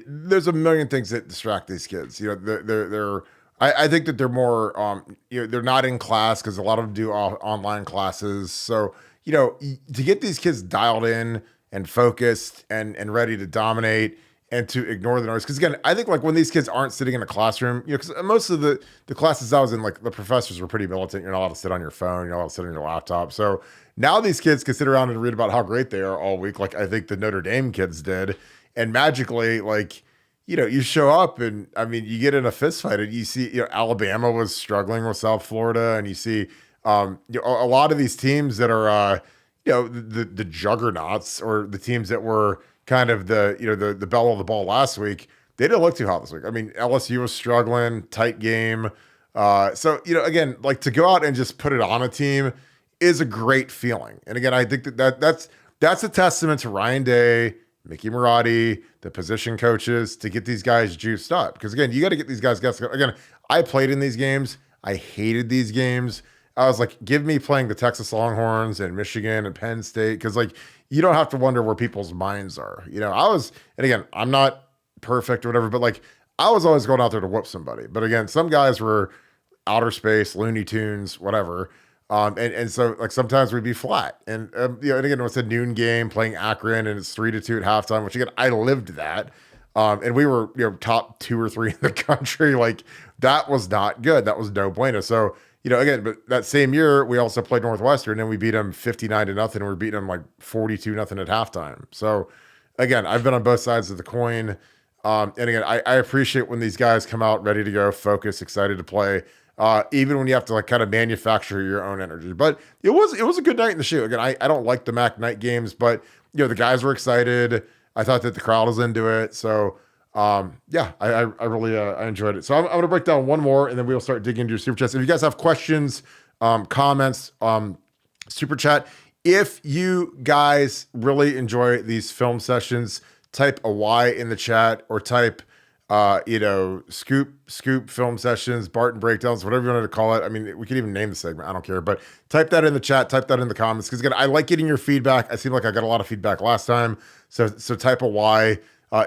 There's a million things that distract these kids. I think that they're more, they're not in class because a lot of them do online classes. So, to get these kids dialed in and focused and ready to dominate and to ignore the noise. Because again, I think like when these kids aren't sitting in a classroom, because most of the classes I was in, like the professors were pretty militant. You're not allowed to sit on your phone. You're not allowed to sit on your laptop. So now these kids can sit around and read about how great they are all week. Like I think the Notre Dame kids did. And magically, like, you show up and I mean, you get in a fist fight and you see, Alabama was struggling with South Florida, and you see, a lot of these teams that are, the juggernauts or the teams that were kind of the bell of the ball last week, they didn't look too hot this week. I mean, LSU was struggling, tight game. So, again, like to go out and just put it on a team is a great feeling. And again, I think that's a testament to Ryan Day, Mickey Marotti, the position coaches to get these guys juiced up. Because again, you got to get these guys. Again, I played in these games. I hated these games. I was like, give me playing the Texas Longhorns and Michigan and Penn State. Because like, you don't have to wonder where people's minds are. And again, I'm not perfect or whatever, but like, I was always going out there to whoop somebody. But again, some guys were outer space, Looney Tunes, whatever. And so like sometimes we'd be flat, and and again, it's a noon game playing Akron and it's 3-2 at halftime, which again, I lived that. And we were, top 2 or 3 in the country. Like that was not good. That was no bueno. So, again, but that same year we also played Northwestern and we beat them 59-0. We're beating them like 42-0 at halftime. So again, I've been on both sides of the coin. And again, I appreciate when these guys come out ready to go, focused, excited to play. Even when you have to like kind of manufacture your own energy. But it was a good night in the shoe. Again, I don't like the MAC night games, but the guys were excited. I thought that the crowd was into it. So I really I enjoyed it. So I'm going to break down one more and then we'll start digging into your super chats. If you guys have questions, comments, super chat. If you guys really enjoy these film sessions, type a Y in the chat or type scoop film sessions, Barton breakdowns, whatever you wanted to call it. I mean, we could even name the segment. I don't care, but type that in the chat, type that in the comments. Cause again, I like getting your feedback. I seem like I got a lot of feedback last time. So type a Y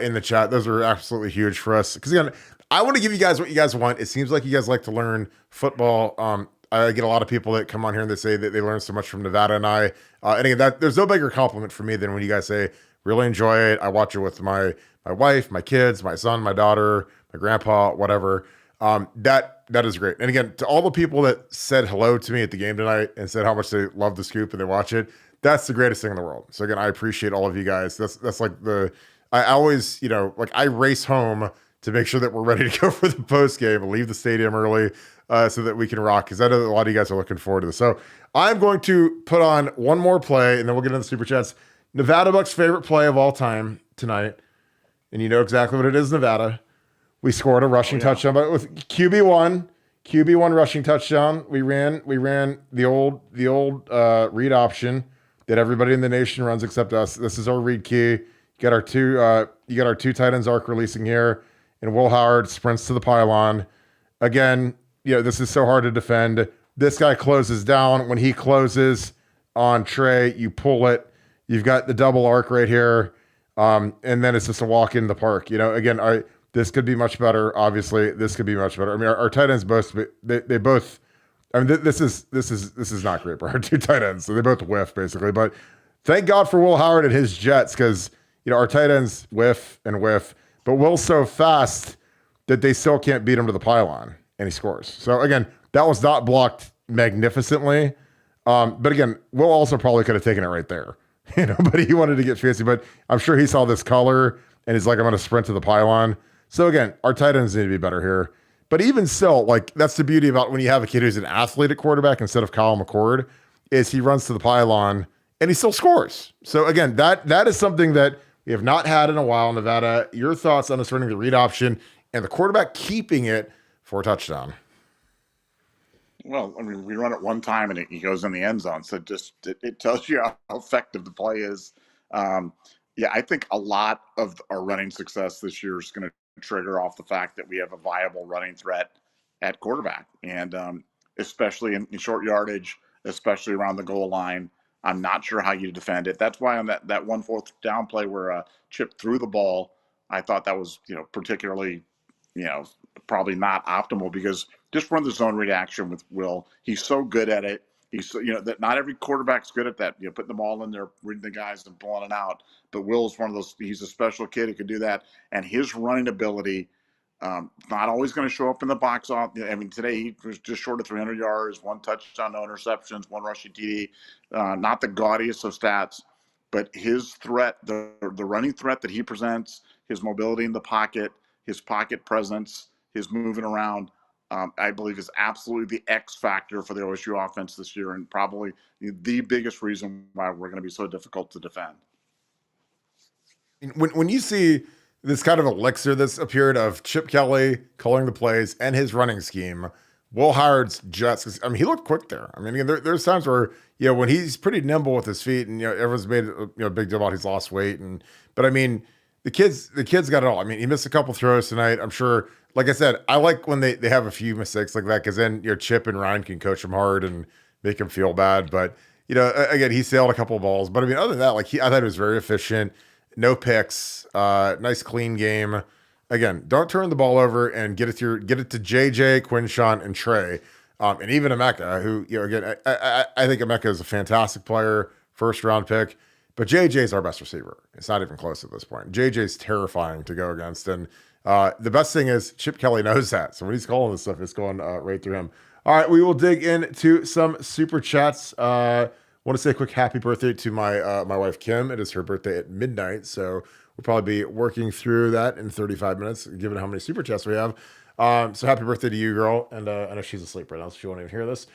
in the chat. Those are absolutely huge for us. Cause again, I want to give you guys what you guys want. It seems like you guys like to learn football. I get a lot of people that come on here and they say that they learn so much from Nevada and I, and again, there's no bigger compliment for me than when you guys say, really enjoy it. I watch it with my wife, my kids, my son, my daughter, my grandpa, whatever. That is great. And again, to all the people that said hello to me at the game tonight and said how much they love the scoop and they watch it, that's the greatest thing in the world. So again, I appreciate all of you guys. That's like I always, like I race home to make sure that we're ready to go for the post game, leave the stadium early so that we can rock. Cause I know a lot of you guys are looking forward to this. So I'm going to put on one more play and then we'll get into the super chats. Nevadabuck's favorite play of all time tonight. And you know exactly what it is, Nevada. We scored a rushing touchdown, but with QB1 rushing touchdown. We ran the old read option, that everybody in the nation runs except us. This is our read key. You got our two tight ends arc releasing here, and Will Howard sprints to the pylon. Again, this is so hard to defend. This guy closes down. When he closes on Trey, you pull it. You've got the double arc right here. And then it's just a walk in the park. Again, this could be much better. Obviously, this could be much better. I mean, our tight ends both, they both, I mean, this is not great for our two tight ends. So they both whiff basically, but thank God for Will Howard and his Jets. Cause our tight ends whiff and whiff, but Will's so fast that they still can't beat him to the pylon and he scores. So again, that was not blocked magnificently. But again, Will also probably could have taken it right there, but he wanted to get fancy, but I'm sure he saw this color and he's like, I'm going to sprint to the pylon. So again, our tight ends need to be better here. But even still, like that's the beauty about when you have a kid who's an athlete at quarterback instead of Kyle McCord, is he runs to the pylon and he still scores. So again, that is something that we have not had in a while, Nevada. Your thoughts on us running the read option and the quarterback keeping it for a touchdown? Well, I mean, we run it one time and he goes in the end zone. So it tells you how effective the play is. Yeah, I think a lot of our running success this year is going to trigger off the fact that we have a viable running threat at quarterback. And especially in short yardage, especially around the goal line, I'm not sure how you defend it. That's why on that 1/4 down play where Chip threw the ball, I thought that was, particularly, probably not optimal, because just run the zone read action with Will. He's so good at it. He's so, that not every quarterback's good at that, putting the ball in there, reading the guys and pulling it out. But Will's one of those, he's a special kid who can do that. And his running ability, not always going to show up in the box off. I mean, today he was just short of 300 yards, one touchdown, no interceptions, one rushing TD. Not the gaudiest of stats, but his threat, the running threat that he presents, his mobility in the pocket, his pocket presence, his moving around, I believe is absolutely the X factor for the OSU offense this year, and probably the biggest reason why we're going to be so difficult to defend. When you see this kind of elixir that's appeared of Chip Kelly calling the plays and his running scheme, Will Howard's Jets, I mean, he looked quick there. I mean, again, there's times where, when he's pretty nimble with his feet, and, everyone's made a big deal about he's lost weight. But I mean, the kid's got it all. I mean, he missed a couple throws tonight. I'm sure, like I said, I like when they have a few mistakes like that, because then, Chip and Ryan can coach him hard and make him feel bad. But, again, he sailed a couple of balls. But I mean, other than that, I thought he was very efficient. No picks, nice clean game. Again, don't turn the ball over and get it to JJ, Quinshawn, and Trey, and even Emeka, who again, I think Emeka is a fantastic player, first round pick, but JJ is our best receiver. It's not even close at this point. JJ is terrifying to go against, and the best thing is Chip Kelly knows that. So when he's calling this stuff, it's going right through him. All right, we will dig into some super chats. Want to say a quick happy birthday to my wife Kim. It is her birthday at midnight, so we'll probably be working through that in 35 minutes, given how many super chats we have. So happy birthday to you, girl. And I know she's asleep right now, so she won't even hear this.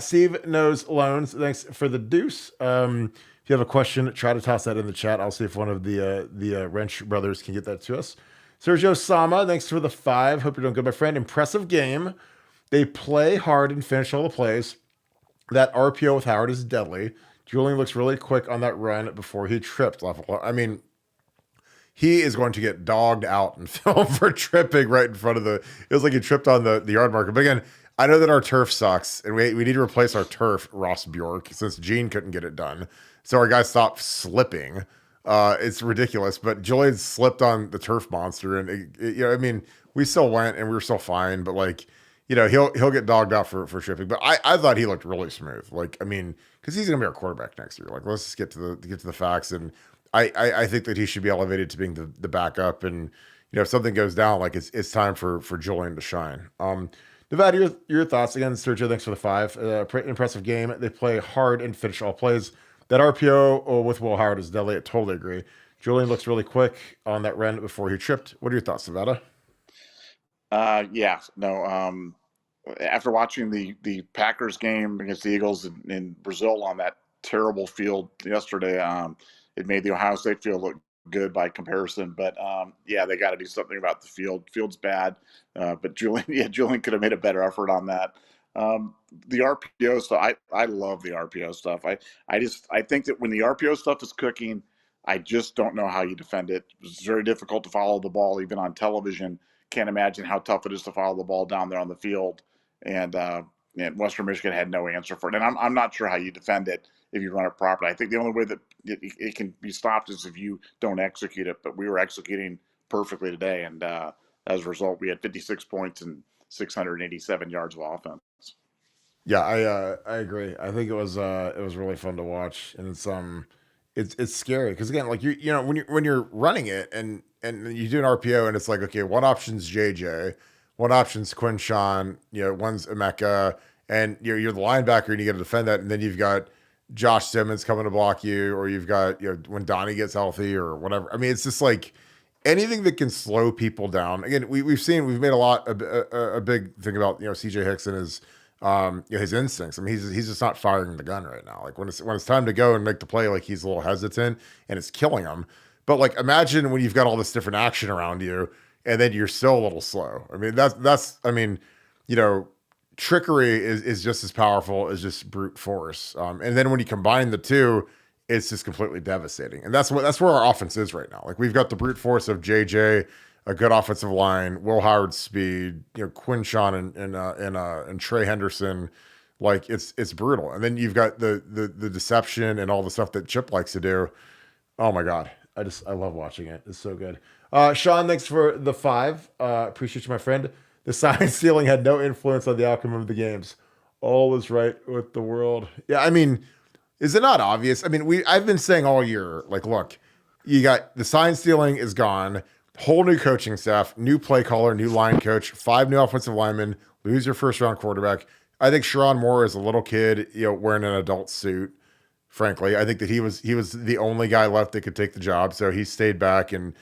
Steve Knows Loans, thanks for the deuce. If you have a question, try to toss that in the chat. I'll see if one of the Wrench brothers can get that to us. Sergio Sama, thanks for the 5. Hope you're doing good, my friend. Impressive game. They play hard and finish all the plays. That RPO with Howard is deadly. Julian looks really quick on that run before he tripped. I mean, he is going to get dogged out in film for tripping right in front of it was like he tripped on the yard marker. But again, I know that our turf sucks, and we need to replace our turf, Ross Bjork, since Gene couldn't get it done. So our guys stopped slipping. It's ridiculous, but Julian slipped on the turf monster, and I mean, we still went and we were still fine, but he'll get dogged out for tripping. But I thought he looked really smooth. I mean, because he's gonna be our quarterback next year. Let's just get to the facts. And I think that he should be elevated to being the backup. And if something goes down, it's time for Julian to shine. Nevada, your thoughts again, Sergio? Thanks for the 5. Impressive game. They play hard and finish all plays. That RPO with Will Howard is deadly. I totally agree. Julian looks really quick on that run before he tripped. What are your thoughts, Nevada? Yeah, no. After watching the Packers game against the Eagles in Brazil on that terrible field yesterday, it made the Ohio State field look good by comparison. But yeah, they got to do something about the field. Field's bad, but Julian could have made a better effort on that. The RPO stuff, I love the RPO stuff. I think that when the RPO stuff is cooking, I just don't know how you defend it. It's very difficult to follow the ball even on television. Can't imagine how tough it is to follow the ball down there on the field. And Western Michigan had no answer for it. And I'm not sure how you defend it if you run it properly. I think the only way that it can be stopped is if you don't execute it. But we were executing perfectly today, and as a result, we had 56 points and 687 yards of offense. Yeah, I agree. I think it was really fun to watch, and it's scary because again, like you know when you're running it and you do an RPO and it's like, okay, one option's JJ, one option's Quinshawn, you know, one's Emeka, and you're the linebacker and you got to defend that, and then you've got Josh Simmons coming to block you, or you've got, you know, when Donnie gets healthy or whatever. I mean, it's just like anything that can slow people down. Again, we've made a big thing about, you know, CJ Hicks and his you know, his instincts. I mean, he's just not firing the gun right now. Like when it's time to go and make the play, like he's a little hesitant and it's killing him. But like imagine when you've got all this different action around you and then you're still a little slow. I mean, that's I mean, you know, trickery is just as powerful as just brute force. And then when you combine the two, it's just completely devastating. And that's where our offense is right now. Like we've got the brute force of JJ, a good offensive line, Will Howard's speed, you know, Quinshawn and Trey Henderson. Like it's brutal. And then you've got the deception and all the stuff that Chip likes to do. Oh my God. I love watching it. It's so good. Sean, thanks for the 5. Appreciate you, my friend. The sign stealing had no influence on the outcome of the games. All is right with the world. Yeah, I mean, is it not obvious? I mean, I've been saying all year, like, look, you got the sign stealing is gone, whole new coaching staff, new play caller, new line coach, 5 new offensive linemen, lose your first round quarterback. I think Sharon Moore is a little kid, you know, wearing an adult suit. Frankly, I think that he was the only guy left that could take the job, so he stayed back. And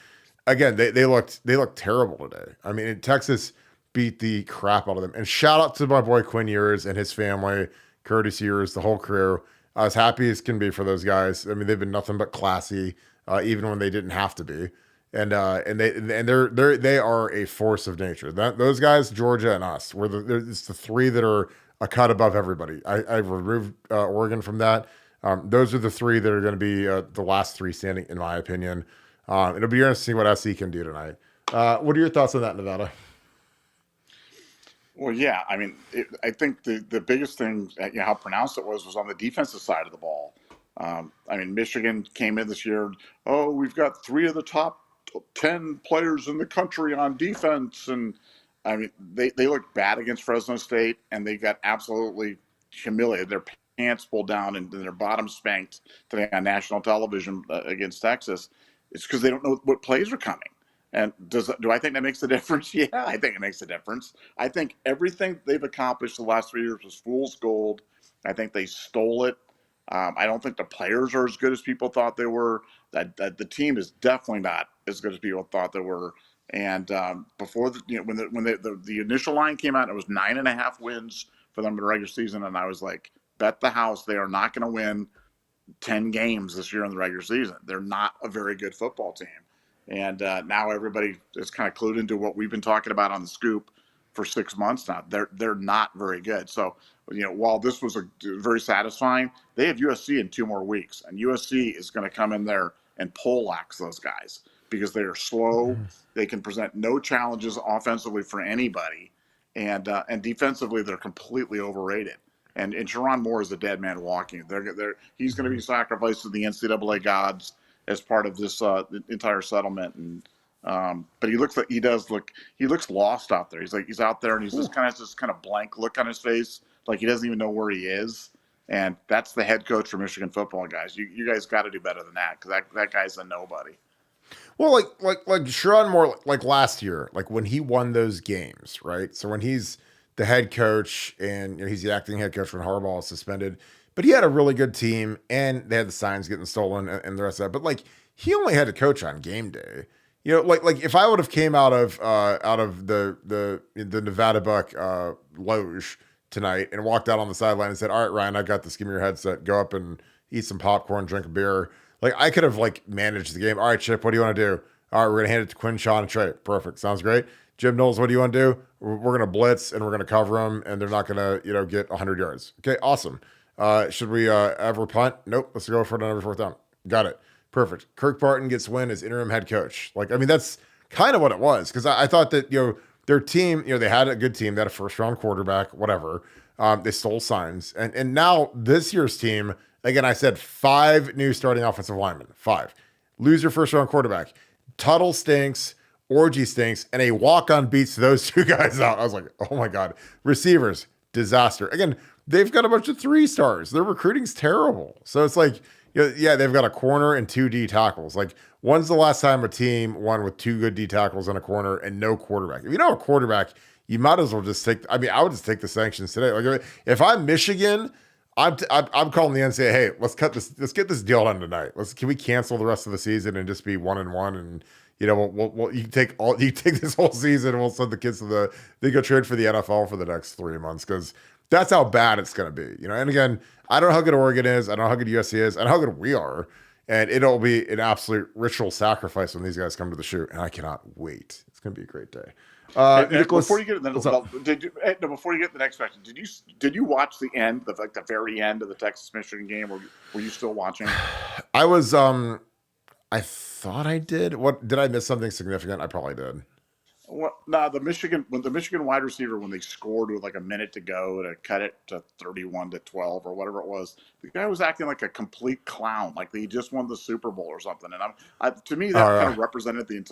again, they looked terrible today. I mean, Texas beat the crap out of them. And shout out to my boy Quinn Ewers and his family, Curtis Ewers, the whole crew. As happy as can be for those guys. I mean, they've been nothing but classy, even when they didn't have to be. And they are a force of nature. Those guys, Georgia and us, it's the 3 that are a cut above everybody. I've removed Oregon from that. Those are the 3 that are going to be the last 3 standing, in my opinion. It'll be interesting to see what SC can do tonight. What are your thoughts on that, Nevada? Well, yeah, I mean, I think the biggest thing, you know, how pronounced it was on the defensive side of the ball. I mean, Michigan came in this year. Oh, we've got 3 of the top 10 players in the country on defense, and I mean, they looked bad against Fresno State, and they got absolutely humiliated. Their pants pulled down and their bottom spanked today on national television against Texas. It's because they don't know what plays are coming. And do I think that makes a difference? Yeah, I think it makes a difference. I think everything they've accomplished the last 3 years was fool's gold. I think they stole it. I don't think the players are as good as people thought they were. That the team is definitely not as good as people thought they were. And before when the initial line came out, it was 9.5 wins for them in the regular season, and I was like, bet the house they are not going to win 10 games this year in the regular season. They're not a very good football team. And now everybody is kind of clued into what we've been talking about on the Scoop for 6 months now. They're not very good. So, you know, while this was very satisfying, they have USC in 2 more weeks, and USC is going to come in there and poleaxe those guys because they are slow. They can present no challenges offensively for anybody, and defensively they're completely overrated. And Sharon Moore is a dead man walking. He's going to be sacrificed to the NCAA gods as part of this entire settlement. And but he looks lost out there. He's out there and he's just kind of blank look on his face, like he doesn't even know where he is. And that's the head coach for Michigan football, guys. You guys got to do better than that, because that guy's a nobody. Well, like Sharon Moore, like last year, like when he won those games, right? So when he's the head coach and, you know, he's the acting head coach when Harbaugh is suspended, but he had a really good team and they had the signs getting stolen and the rest of that. But like he only had to coach on game day. You know, like if I would have came out of the Nevadabuck Loge tonight and walked out on the sideline and said, "All right, Ryan, I got this. Give me your headset. Go up and eat some popcorn, drink a beer." Like I could have like managed the game. All right, Chip, what do you want to do? All right, we're gonna hand it to Quinshawn and Trey. Perfect. Sounds great. Jim Knowles, what do you want to do? We're going to blitz and we're going to cover them, and they're not going to, get 100 yards. Okay, awesome. Should we ever punt? Nope. Let's go for another fourth down. Got it. Perfect. Kirk Barton gets win as interim head coach. Like, I mean, that's kind of what it was, because I thought that, their team, they had a good team. They had a first-round quarterback, whatever. They stole signs. And now this year's team, again, I said 5 new starting offensive linemen. 5. Lose your first-round quarterback. Tuttle stinks. Orgy stinks. And a walk-on beats those 2 guys out. I was like, oh, my God. Receivers, disaster. Again, they've got a bunch of 3-stars. Their recruiting's terrible. So it's like, yeah, they've got a corner and 2 D tackles. Like, when's the last time a team won with 2 good D tackles and a corner and no quarterback? If you don't have a quarterback, you might as well just I would just take the sanctions today. Like, if I'm Michigan, I'm calling the NCAA, hey, let's get this deal done tonight. Can we cancel the rest of the season and just be 1-1? And you take this whole season and we'll send the kids to they go trade for the NFL for the next 3 months, because that's how bad it's going to be. And again, I don't know how good Oregon is. I don't know how good USC is. I don't know how good we are. And it'll be an absolute ritual sacrifice when these guys come to the shoot. And I cannot wait. It's going to be a great day. Nicholas, before you get to before you get to the next question, did you watch the end, the very end of the Texas Michigan game? Or were you still watching? I was. I thought I did. What did I miss something significant? I probably did. The Michigan wide receiver, when they scored with like a minute to go to cut it to 31-12 or whatever it was, the guy was acting like a complete clown, like he just won the Super Bowl or something. And to me, that kind of represented the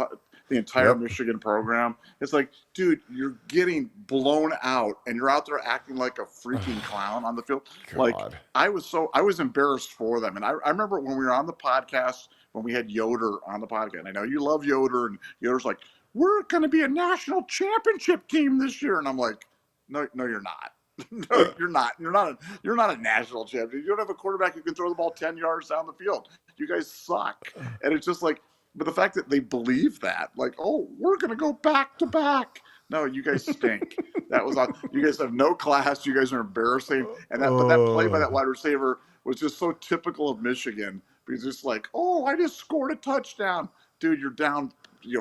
entire Michigan program. It's like, dude, you're getting blown out and you're out there acting like a freaking clown on the field. God. Like, I was embarrassed for them. And I remember when we were on the podcast, when we had Yoder on the podcast, and I know you love Yoder, and Yoder's like, we're going to be a national championship team this year. And I'm like, no, you're not. No, you're not. You're not a national champion. You don't have a quarterback who can throw the ball 10 yards down the field. You guys suck. And it's just like, but the fact that they believe that, like, oh, we're going to go back to back. No, you guys stink. That was on. You guys have no class. You guys are embarrassing. And but that play by that wide receiver was just so typical of Michigan, because it's like, oh, I just scored a touchdown. Dude, you're down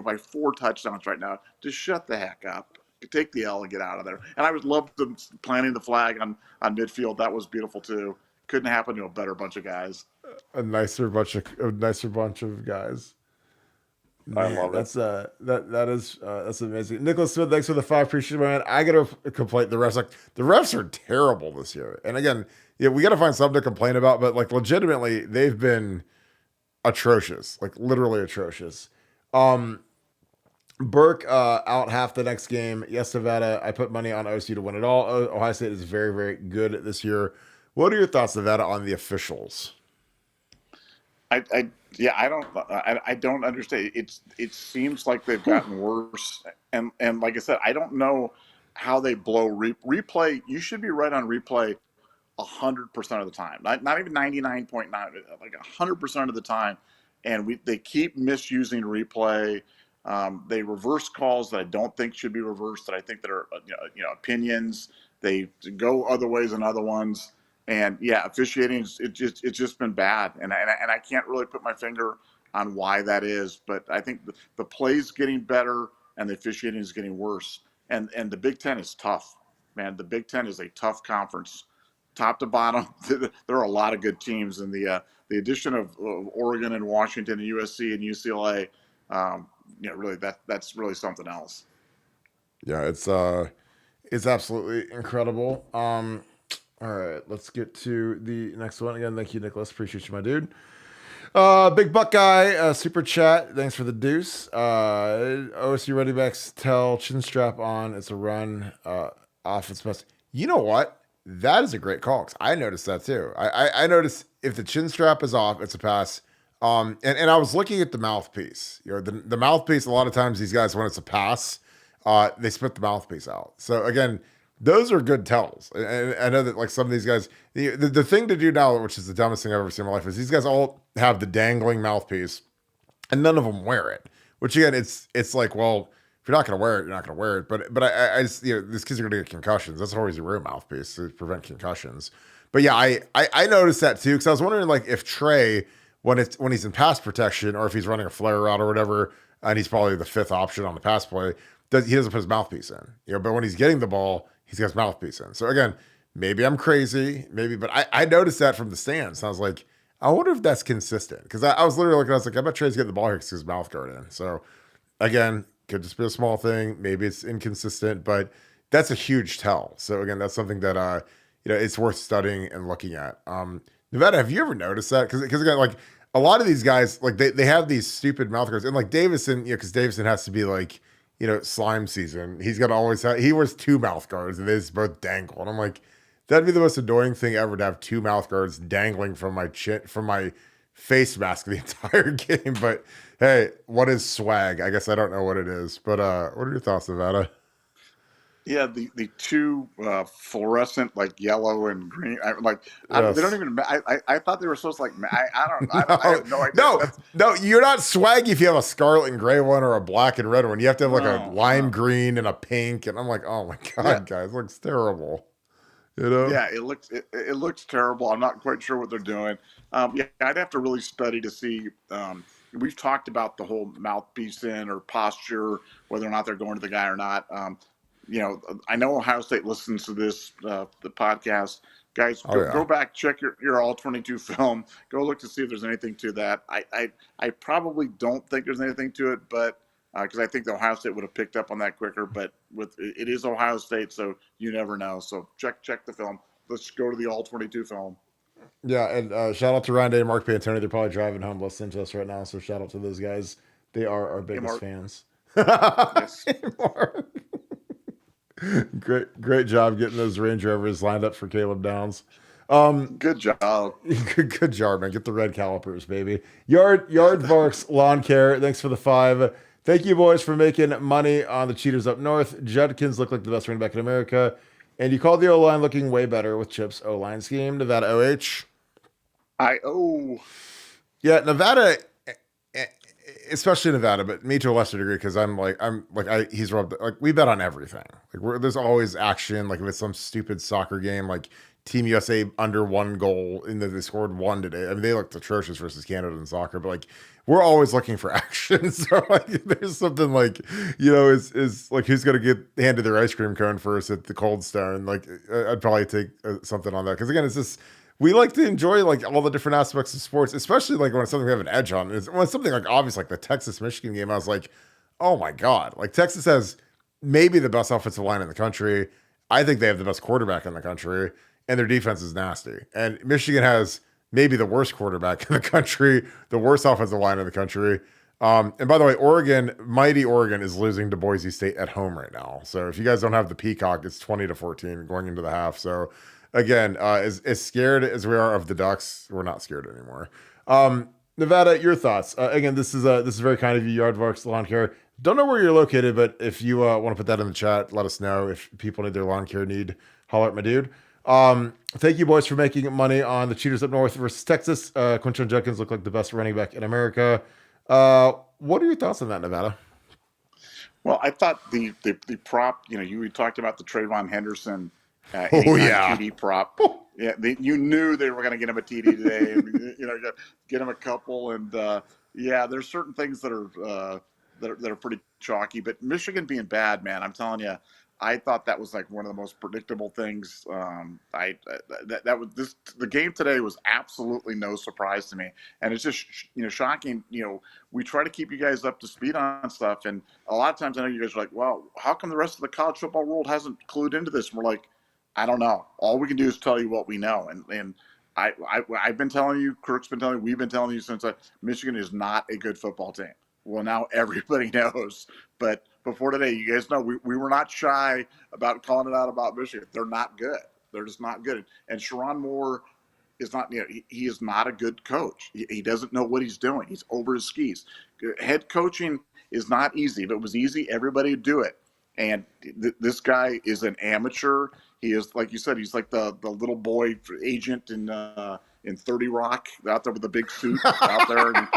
by 4 touchdowns right now. Just shut the heck up. Take the L and get out of there. And I would love them planting the flag on midfield. That was beautiful too. Couldn't happen to a better bunch of guys. A nicer bunch of guys. Man, I love it. That's amazing. Nicholas Smith, thanks for the 5. Appreciate it, man. I gotta complain. The refs are terrible this year. And again, we gotta find something to complain about, but like legitimately, they've been atrocious. Like literally atrocious. Burke out half the next game. Yes, Nevada. I put money on OSU to win it all. Ohio State is very, very good this year. What are your thoughts, Nevada, on the officials? I don't understand. It seems like they've gotten worse, and like I said, I don't know how they blow replay. You should be right on replay 100% of the time, not even 99.9, like 100% of the time, and they keep misusing replay. They reverse calls that I don't think should be reversed, that I think that are opinions. They go other ways than other ones. And officiating, it's just been bad, and I can't really put my finger on why that is, but I think the play's getting better and the officiating is getting worse. And the Big Ten is tough, man. The Big Ten is a tough conference, top to bottom. There are a lot of good teams, and the addition of Oregon and Washington and USC and UCLA, really that's really something else. Yeah, it's absolutely incredible. All right, let's get to the next one. Again, thank you, Nicholas. Appreciate you, my dude. Big Buckeye, super chat. Thanks for the deuce. OSU running backs tell chin strap on. It's a run. Offense must. You know what? That is a great call. 'Cause I noticed that too. I noticed if the chin strap is off, it's a pass. And I was looking at the mouthpiece. The mouthpiece. A lot of times, these guys, when it's a pass, they spit the mouthpiece out. So again, those are good tells. And I know that like some of these guys, the thing to do now, which is the dumbest thing I've ever seen in my life, is these guys all have the dangling mouthpiece and none of them wear it, which again, it's like, well, if you're not going to wear it, you're not going to wear it. But I just, these kids are going to get concussions. That's always a real mouthpiece to prevent concussions. But yeah, I noticed that too. Cause I was wondering like if Trey, when he's in pass protection or if he's running a flare route or whatever, and he's probably the 5th option on the pass play, he doesn't put his mouthpiece in. But when he's getting the ball, he's got his mouthpiece in. So again, maybe I'm crazy, maybe, but I noticed that from the stands. I was like, I wonder if that's consistent because I was literally looking. I was like, I bet Trey's getting the ball here because his mouth guard in. So again, could just be a small thing. Maybe it's inconsistent, but that's a huge tell. So again, that's something that it's worth studying and looking at. Nevada, have you ever noticed that? Because again, like a lot of these guys, like they have these stupid mouth guards, and like Davison, because Davison has to be like slime season. He's got to always have. He wears two mouth guards, and they just both dangle. And I'm like, that'd be the most annoying thing ever to have two mouth guards dangling from my chin, from my face mask the entire game. But hey, what is swag? I guess I don't know what it is. But what are your thoughts, Nevada? Yeah, the two fluorescent like yellow and green. They don't Yes. even. I thought they were supposed to like. I No, have no idea. no, That's no. You're not swaggy if you have a scarlet and gray one or a black and red one. You have to have like a no, lime no. green and a pink. And I'm like, oh my Yeah, god, guys, it looks terrible. You know? yeah. It looks terrible. I'm not quite sure what they're doing. Yeah, I'd have to really study to see. We've talked about the whole mouthpiece in or posture, whether or not they're going to the guy or not. I know Ohio State listens to this the podcast. Guys, Oh go yeah. back, check your All-22 film. Go look to see if there's anything to that. I probably don't think there's anything to it, but because I think the Ohio State would have picked up on that quicker. But it is Ohio State, so you never know. So check the film. Let's go to the All-22 film. Yeah, and shout out to Ryan Day and Mark Pantoni. They're probably driving home listening to us right now. So shout out to those guys. They are our Hey, biggest Mark. fans. Yes. Hey, Mark. Great job getting those Range Rovers lined up for Caleb Downs. Good job. Good job, man. Get the red calipers, baby. Yardvarks Lawn Care. Thanks for the 5. Thank you, boys, for making money on the cheaters up north. Judkins look like the best running back in America. And you called the O line looking way better with Chip's O line scheme. Nevada OH. Oh, Yeah, Nevada, eh, especially Nevada, but me to a lesser degree because he's rubbed like we bet on everything. Like there's always action. Like if it's some stupid soccer game, like Team USA under 1 goal, and then they scored one today. I mean, they looked atrocious versus Canada in soccer, but like we're always looking for action. So like there's something like is like who's gonna get handed their ice cream cone first at the Cold Stone? Like I'd probably take something on that because again, it's just we like to enjoy like all the different aspects of sports, especially like when it's something we have an edge on. When it's something like obvious like the Texas Michigan game, I was like, oh my god, like Texas has maybe the best offensive line in the country. I think they have the best quarterback in the country, and their defense is nasty. And Michigan has maybe the worst quarterback in the country, the worst offensive line in the country. And by the way, mighty Oregon, is losing to Boise State at home right now. So if you guys don't have the Peacock, it's 20-14 going into the half. So again, as scared as we are of the Ducks, we're not scared anymore. Nevada, your thoughts? Again, this is very kind of you, Yardvarks Lawn Care. Don't know where you're located, but if you want to put that in the chat, let us know. If people need their lawn care need, holler at my dude. Thank you, boys, for making money on the Cheaters up north versus Texas. Quinton Judkins looked like the best running back in America. What are your thoughts on that, Nevada? well, I thought the prop. You talked about the Trayvon Henderson Oh anytime yeah. TD prop. Yeah, you knew they were going to get him a TD today, and get him a couple. And yeah, there's certain things that are pretty chalky. But Michigan being bad, man, I'm telling you, I thought that was like one of the most predictable things. I that was this the game today was absolutely no surprise to me, and it's just shocking. We try to keep you guys up to speed on stuff, and a lot of times I know you guys are like, well, how come the rest of the college football world hasn't clued into this? And we're like, I don't know. All we can do is tell you what we know, and I've been telling you, Kirk's been telling you, we've been telling you since Michigan is not a good football team. Well, now everybody knows. But before today, you guys know we were not shy about calling it out about Michigan. They're not good. They're just not good. And Sharon Moore is not, he is not a good coach. He doesn't know what he's doing. He's over his skis. Head coaching is not easy. If it was easy, everybody would do it. And this guy is an amateur. He is, like you said, he's like the little boy agent in 30 Rock out there with the big suit out there. And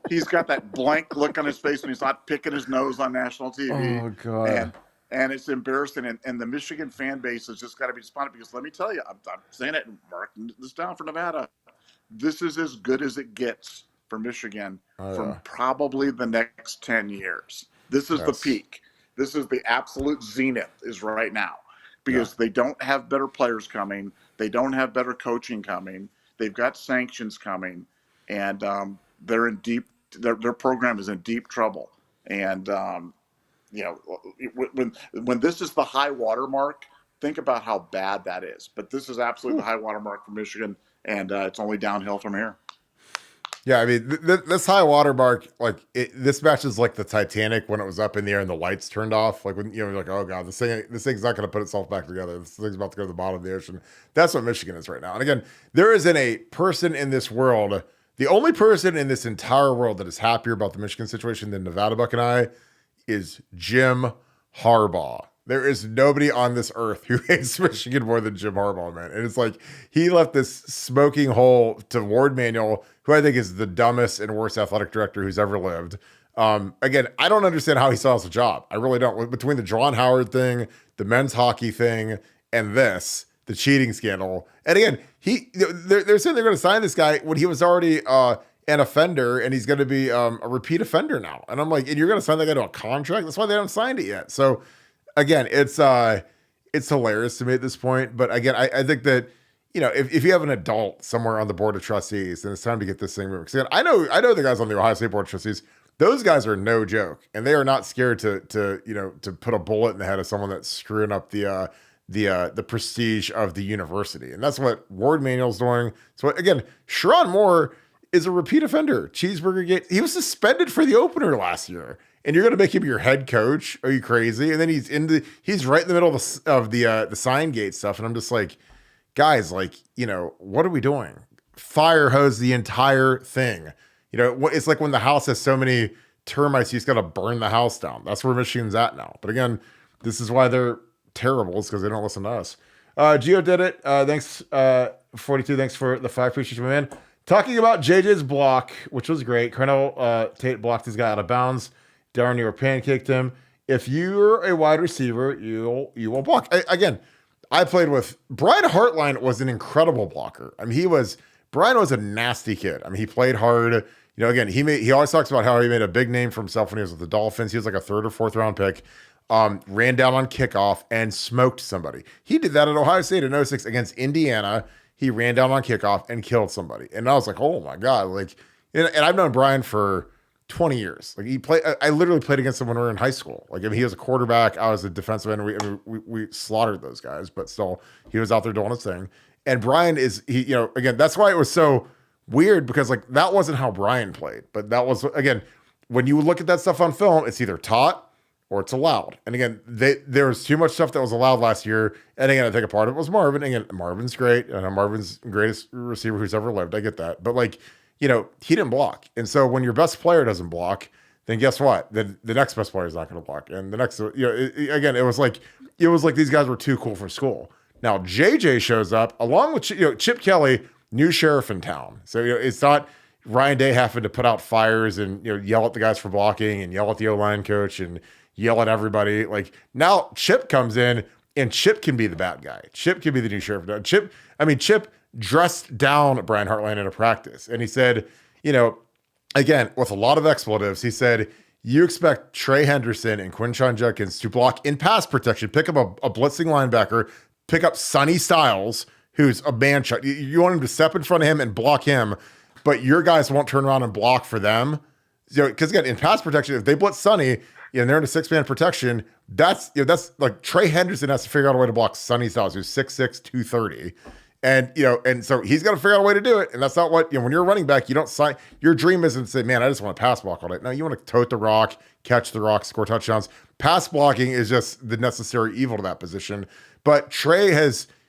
he's got that blank look on his face when he's not picking his nose on national TV. Oh god. And it's embarrassing. And the Michigan fan base has just got to be responded because let me tell you, I'm saying it and marking this down for Nevada. This is as good as it gets for Michigan Oh from yeah. probably the next 10 years. This is the Yes. peak. This is the absolute zenith is right now because they don't have better players coming. They don't have better coaching coming. They've got sanctions coming, and they're in deep. Their program is in deep trouble. And when this is the high water mark, think about how bad that is. But this is absolutely the high water mark for Michigan, and it's only downhill from here. Yeah, I mean, this high water mark, this match is like the Titanic when it was up in the air and the lights turned off. Like when you're like, oh god, this thing's not going to put itself back together. This thing's about to go to the bottom of the ocean. That's what Michigan is right now. And again, there isn't a person in this world, the only person in this entire world that is happier about the Michigan situation than Nevadabuck and I is Jim Harbaugh. There is nobody on this earth who hates Michigan more than Jim Harbaugh, man. And it's like he left this smoking hole to Ward Manuel, who I think is the dumbest and worst athletic director who's ever lived. Again, I don't understand how he still has a job. I really don't. Between the John Howard thing, the men's hockey thing, and the cheating scandal. And again, they're saying they're going to sign this guy when he was already an offender, and he's going to be a repeat offender now. And I'm like, and you're going to sign that guy to a contract? That's why they haven't signed it yet. So again, it's hilarious to me at this point. But again, I think that, if you have an adult somewhere on the board of trustees, then it's time to get this thing moving. Because again, I know the guys on the Ohio State board of trustees. Those guys are no joke, and they are not scared to put a bullet in the head of someone that's screwing up the prestige of the university. And that's what Ward Manuel's doing. So again, Sharon Moore is a repeat offender. Cheeseburger Gate. He was suspended for the opener last year. And you're going to make him your head coach? Are you crazy? And then he's right in the middle of the sign gate stuff. And I'm just like, guys, what are we doing? Fire hose the entire thing. It's like when the house has so many termites, you just got to burn the house down. That's where Michigan's at now. But again, this is why they're terrible. It's because they don't listen to us. Gio did it. Thanks, 42. Thanks for the 5. Appreciate you, my man. Talking about JJ's block, which was great. Colonel Tate blocked his guy out of bounds. Darren, you pancaked him. If you're a wide receiver, you will block. I played with Brian Hartline. Was an incredible blocker. I mean, Brian was a nasty kid. I mean, he played hard. Again, he always talks about how he made a big name for himself when he was with the Dolphins. He was like a 3rd or 4th round pick. Ran down on kickoff and smoked somebody. He did that at Ohio State in 06 against Indiana. He ran down on kickoff and killed somebody. And I was like, oh my God. And I've known Brian for 20 years. I literally played against him when we were in high school. He was a quarterback. I was a defensive end. We slaughtered those guys, but still he was out there doing his thing. And Brian again, that's why it was so weird, because that wasn't how Brian played, but that was, again, when you look at that stuff on film, it's either taught or it's allowed. And again, there was too much stuff that was allowed last year. And again, I think a part of it was Marvin. Again, Marvin's great. And Marvin's the greatest receiver who's ever lived. I get that. But he didn't block. And so when your best player doesn't block, then guess what? The next best player is not going to block. And the next, again, it was like these guys were too cool for school. Now, JJ shows up along with, Chip Kelly, new sheriff in town. So, it's not Ryan Day having to put out fires and, yell at the guys for blocking and yell at the O-line coach and yell at everybody. Now Chip comes in and Chip can be the bad guy. Chip can be the new sheriff. Chip dressed down Brian Hartline in a practice. And he said, again, with a lot of expletives, he said, you expect Trey Henderson and Quinshon Judkins to block in pass protection, pick up a blitzing linebacker, pick up Sonny Styles, who's a man shot. You want him to step in front of him and block him, but your guys won't turn around and block for them. Because again, in pass protection, if they blitz Sonny, and they're in a 6-man protection, that's like Trey Henderson has to figure out a way to block Sonny Styles, who's 6'6", 230. And so he's got to figure out a way to do it. And that's not what, when you're a running back, you don't sign, your dream isn't to say, man, I just want to pass block all day. No, you want to tote the rock, catch the rock, score touchdowns. Pass blocking is just the necessary evil to that position. But Trey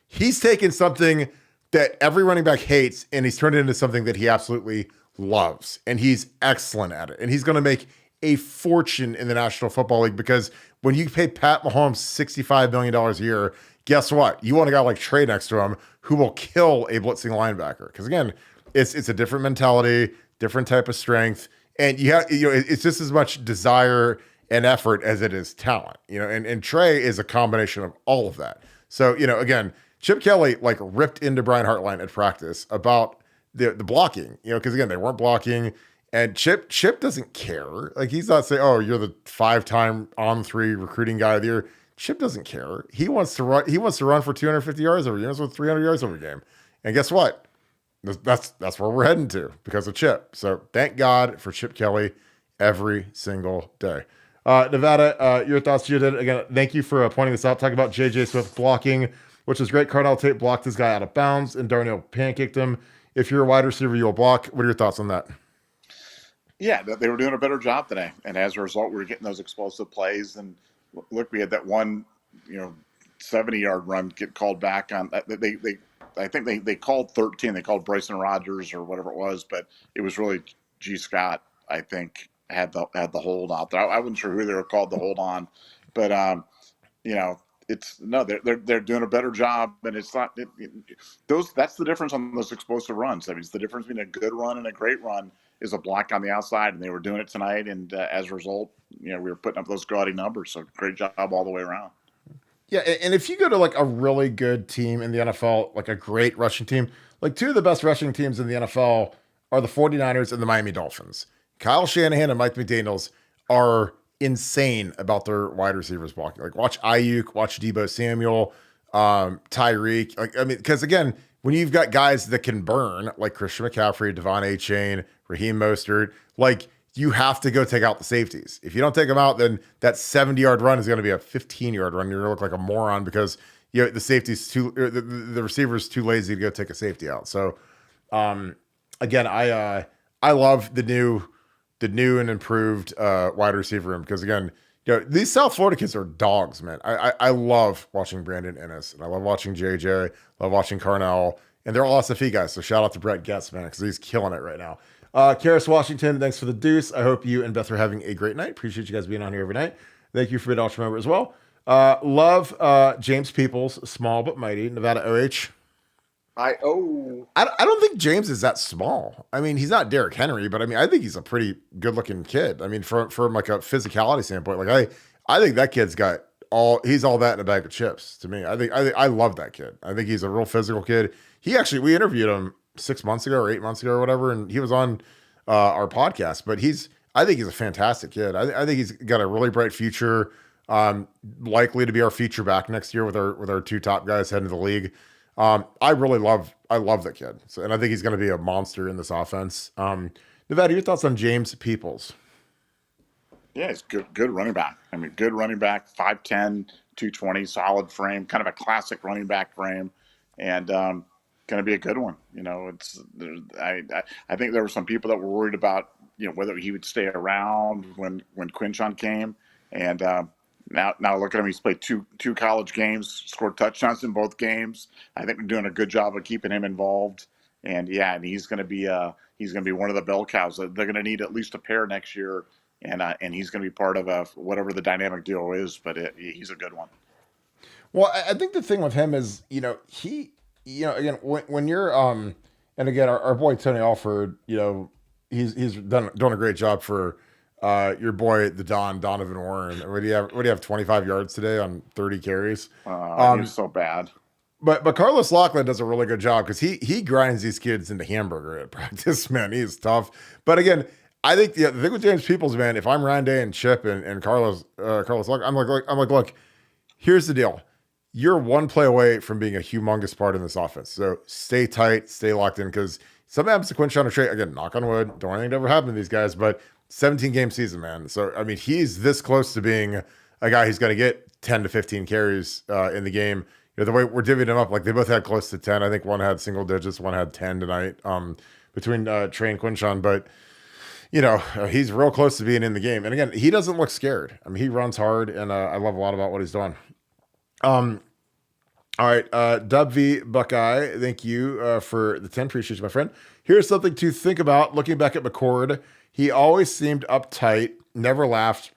he's taken something that every running back hates, and he's turned it into something that he absolutely loves. And he's excellent at it. And he's going to make a fortune in the National Football League, because when you pay Pat Mahomes $65 million a year, guess what? You want a guy like Trey next to him who will kill a blitzing linebacker. Because again, it's a different mentality, different type of strength, and it's just as much desire and effort as it is talent. And Trey is a combination of all of that. So again, Chip Kelly ripped into Brian Hartline at practice about the blocking. Because again, they weren't blocking. And Chip doesn't care. Like he's not saying, "Oh, you're the 5-time on-3 recruiting guy of the year." Chip doesn't care. He wants to run. He wants to run for 250 yards every game, with 300 yards every game. And guess what? That's where we're heading to because of Chip. So thank God for Chip Kelly every single day. Nevada, your thoughts? You did again. Thank you for pointing this out. Talking about J.J. Swift blocking, which is great. Cardell Tate blocked this guy out of bounds, and Darnell pancaked him. If you're a wide receiver, you'll block. What are your thoughts on that? Yeah, they were doing a better job today, and as a result, we were getting those explosive plays. And look, we had that one, 70-yard run get called back on. I think they called 13. They called Bryson Rogers or whatever it was, but it was really G. Scott. I think had the hold out there. I wasn't sure who they were called the hold on, but they're doing a better job, and it's not that's the difference on those explosive runs. I mean, it's the difference between a good run and a great run is a block on the outside, and they were doing it tonight. And as a result, we were putting up those gaudy numbers. So great job all the way around. Yeah, and if you go to like a really good team in the NFL, like a great rushing team, like two of the best rushing teams in the NFL are the 49ers and the Miami Dolphins. Kyle Shanahan and Mike McDaniels are insane about their wide receivers blocking. Like watch Ayuk, watch Deebo Samuel, Tyreek. Like, I mean, because again, when you've got guys that can burn, like Christian McCaffrey, Devon Achane, Raheem Mostert, like you have to go take out the safeties. If you don't take them out, then that 70-yard run is going to be a 15-yard run. You're going to look like a moron because the safety's the receiver's too lazy to go take a safety out. So, again, I love the new and improved wide receiver room because again, these South Florida kids are dogs, man. I love watching Brandon Ennis and I love watching JJ, love watching Carnell, and they're all SFE guys. So shout out to Brett Getz, man, because he's killing it right now. Karis Washington, thanks for the deuce. I hope you and Beth are having a great night. Appreciate you guys being on here every night. Thank you for being an ultra member as well. Love James Peoples, small but mighty, Nevada OH. I don't think James is that small. I mean, he's not Derrick Henry, but I mean, I think he's a pretty good looking kid. I mean, from like a physicality standpoint, like I think that kid's got he's all that in a bag of chips to me. I love that kid. I think he's a real physical kid. We interviewed him 6 months ago or 8 months ago or whatever, and he was on our podcast. But I think he's a fantastic kid. I think he's got a really bright future. Likely to be our feature back next year with our two top guys heading to the league. I love that kid. So, and I think he's going to be a monster in this offense. Nevada, your thoughts on James Peoples? Yeah, he's good running back. I mean, good running back, 5'10", 220, solid frame, kind of a classic running back frame, and going to be a good one. I think there were some people that were worried about whether he would stay around when Quinshon came, and now look at him. He's played two college games, scored touchdowns in both games. I think we're doing a good job of keeping him involved. And he's going to be one of the bell cows. They're going to need at least a pair next year, and he's going to be part of whatever the dynamic duo is. But he's a good one. Well, I think the thing with him is again when you're and again our boy Tony Alford, he's done a great job for. Your boy, the Donovan Warren. What do you have? 25 yards today on 30 carries. He was so bad. But Carlos Loughlin does a really good job because he grinds these kids into hamburger at practice. Man, he's tough. But again, I think the thing with James Peoples, man, if I'm Ryan Day and Chip and Carlos Loughlin, I'm like, look, here's the deal. You're one play away from being a humongous part in this offense. So stay tight, stay locked in because something happens to Quinshon or Trey. Again, knock on wood, don't want anything to ever happen to these guys, but 17-game season, man. So, I mean, he's this close to being a guy who's going to get 10 to 15 carries in the game. The way we're divvying them up, like they both had close to 10. I think one had single digits, one had 10 tonight between Trey and Quinshon. But, he's real close to being in the game. And again, he doesn't look scared. I mean, he runs hard, and I love a lot about what he's doing. All right, Dub V Buckeye, thank you for the 10. Appreciate you, my friend. Here's something to think about. Looking back at McCord, he always seemed uptight, never laughed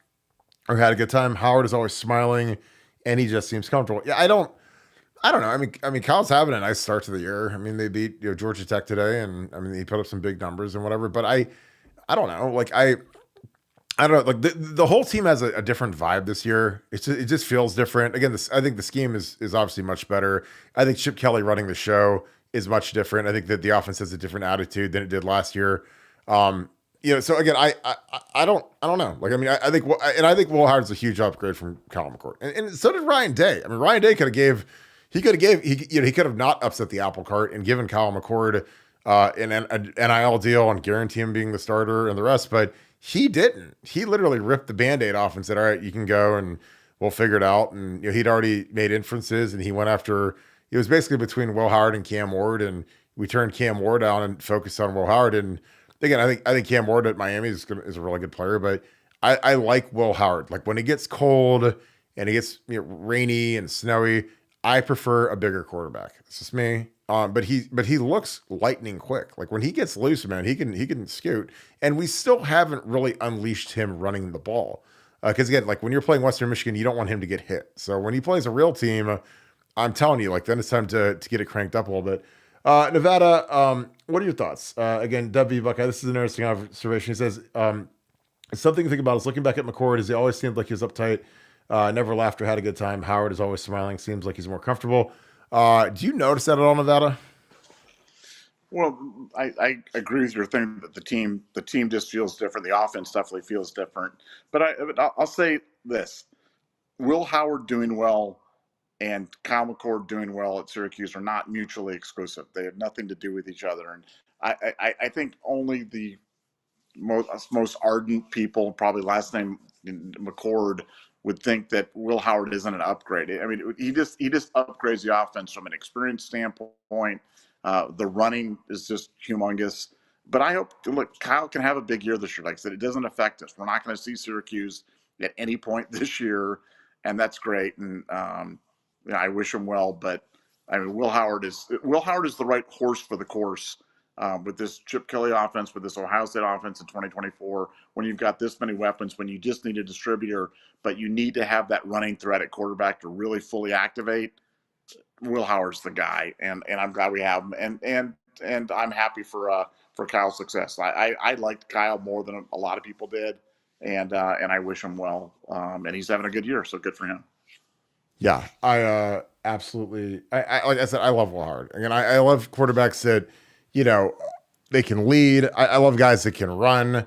or had a good time. Howard is always smiling, and he just seems comfortable. Yeah, I don't know. I mean, Kyle's having a nice start to the year. I mean, they beat Georgia Tech today, and I mean, he put up some big numbers and whatever. But I don't know. Like I don't know. Like the whole team has a different vibe this year. It just feels different. Again, I think the scheme is obviously much better. I think Chip Kelly running the show is much different. I think that the offense has a different attitude than it did last year. So again, I don't know. Like, I mean, I think Will Howard's a huge upgrade from Kyle McCord, and so did Ryan Day. I mean, Ryan Day he could have not upset the apple cart and given Kyle McCord an NIL deal and guarantee him being the starter and the rest, but he didn't. He literally ripped the Band-Aid off and said, "All right, you can go and we'll figure it out." And he'd already made inferences, and he went after. It was basically between Will Howard and Cam Ward, and we turned Cam Ward down and focused on Will Howard. And again, I think Cam Ward at Miami is a really good player, but I like Will Howard. Like when it gets cold and it gets rainy and snowy, I prefer a bigger quarterback. It's just me. But he looks lightning quick. Like when he gets loose, man, he can scoot. And we still haven't really unleashed him running the ball. Because again, like when you're playing Western Michigan, you don't want him to get hit. So when he plays a real team, I'm telling you, like then it's time to get it cranked up a little bit. Nevada, what are your thoughts? Again, W Buckeye, this is an interesting observation. He says, something to think about is looking back at McCord, as he always seemed like he was uptight, never laughed or had a good time. Howard is always smiling, seems like he's more comfortable. Do you notice that at all, Nevada? Well, I agree with your thing that the team just feels different. The offense definitely feels different. But I'll say this: Will Howard doing well and Kyle McCord doing well at Syracuse are not mutually exclusive. They have nothing to do with each other. And I think only the most ardent people, probably last name McCord, would think that Will Howard isn't an upgrade. I mean, he just upgrades the offense from an experience standpoint. The running is just humongous. But I hope, look, Kyle can have a big year this year. Like I said, it doesn't affect us. We're not going to see Syracuse at any point this year, and that's great. And I wish him well. But I mean, Will Howard is the right horse for the course with this Chip Kelly offense, with this Ohio State offense in 2024, when you've got this many weapons, when you just need a distributor, but you need to have that running threat at quarterback to really fully activate. Will Howard's the guy, and I'm glad we have him, and I'm happy for Kyle's success. I liked Kyle more than a lot of people did, and I wish him well. And he's having a good year, so good for him. Yeah, I absolutely. I like I said, I love Will Howard. Again, I love quarterbacks that you know they can lead. I love guys that can run.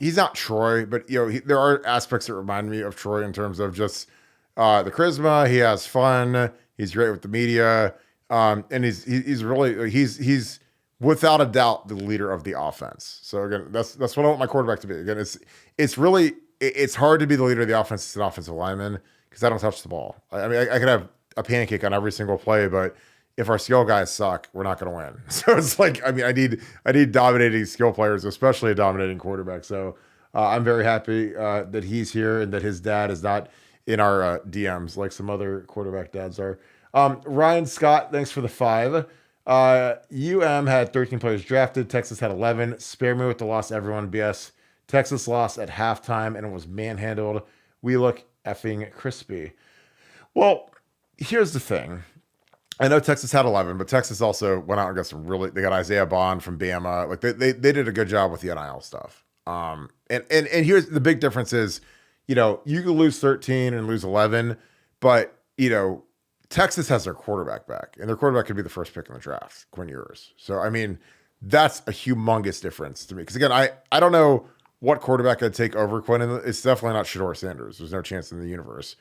He's not Troy, but there are aspects that remind me of Troy in terms of just the charisma. He has fun. He's great with the media, and he's really he's without a doubt the leader of the offense. So again, that's what I want my quarterback to be. Again, it's hard to be the leader of the offense as an offensive lineman because I don't touch the ball. I mean, I could have a pancake on every single play, but if our skill guys suck, we're not going to win. So it's like, I mean, I need dominating skill players, especially a dominating quarterback. So I'm very happy that he's here and that his dad is not in our DMs like some other quarterback dads are. Ryan Scott, thanks for the 5. Had 13 players drafted. Texas had 11. Spare me with the loss, everyone. BS. Texas lost at halftime and it was manhandled. We look effing crispy. Well, here's the thing. I know Texas had 11, but Texas also went out and got they got Isaiah Bond from Bama. Like they did a good job with the NIL stuff. And here's the big difference is, you can lose 13 and lose 11, but Texas has their quarterback back, and their quarterback could be the first pick in the draft, Quinn Ewers. So, I mean, that's a humongous difference to me. Because, again, I don't know what quarterback I'd take over Quinn. And it's definitely not Shedeur Sanders. There's no chance in the universe.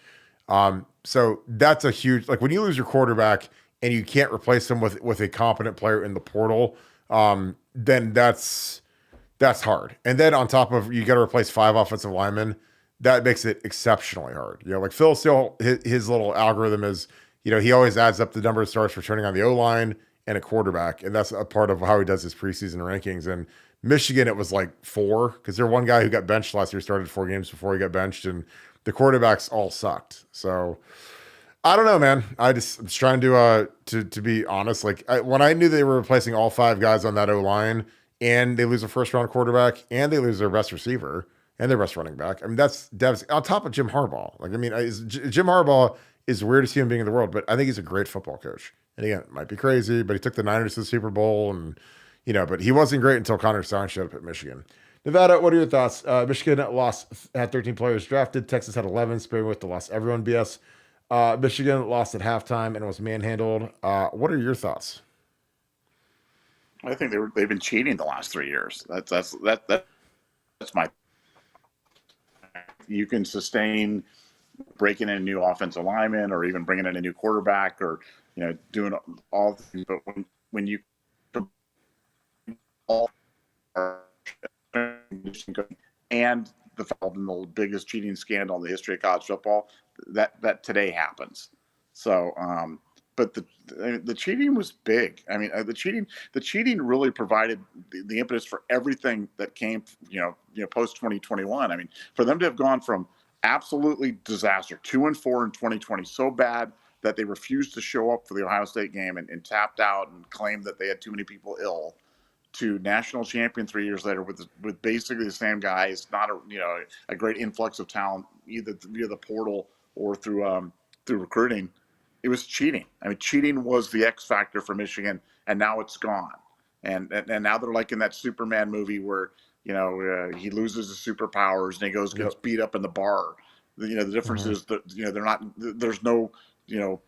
So that's a huge – like, when you lose your quarterback and you can't replace him with a competent player in the portal, then that's hard. And then on top of – you got to replace 5 offensive linemen. That makes it exceptionally hard. Like Phil Steele, his little algorithm is – he always adds up the number of starts returning on the O-line and a quarterback, and that's a part of how he does his preseason rankings. And Michigan, it was like 4, because there's one guy who got benched last year, started 4 games before he got benched, and the quarterbacks all sucked. So I don't know, man. I'm just trying to be honest. Like when I knew they were replacing all 5 guys on that O-line, and they lose a first-round quarterback, and they lose their best receiver and their best running back. I mean, that's devastating. On top of Jim Harbaugh. Like, I mean, Jim Harbaugh is weird to see him being in the world, but I think he's a great football coach. And again, it might be crazy, but he took the Niners to the Super Bowl, and but he wasn't great until Connor Stein showed up at Michigan. Nevada, what are your thoughts? Michigan had 13 players drafted. Texas had 11. Spare me with the loss, everyone. BS. Michigan lost at halftime and was manhandled. What are your thoughts? I think they've been cheating the last 3 years. That's that's my. You can sustain breaking in a new offensive lineman, or even bringing in a new quarterback, or doing all the things. But when you all and the biggest cheating scandal in the history of college football, that today happens. So, but the cheating was big. I mean, the cheating really provided the impetus for everything that came, post 2021. I mean, for them to have gone from absolutely disaster, 2-4 in 2020, so bad that they refused to show up for the Ohio State game and tapped out and claimed that they had too many people ill, to national champion 3 years later with basically the same guys, not a great influx of talent either via the portal or through recruiting. It was cheating. I mean, cheating was the X factor for Michigan, and now it's gone. And now they're like in that Superman movie where he loses his superpowers and he gets beat up in the bar. The difference is that they're not. There's no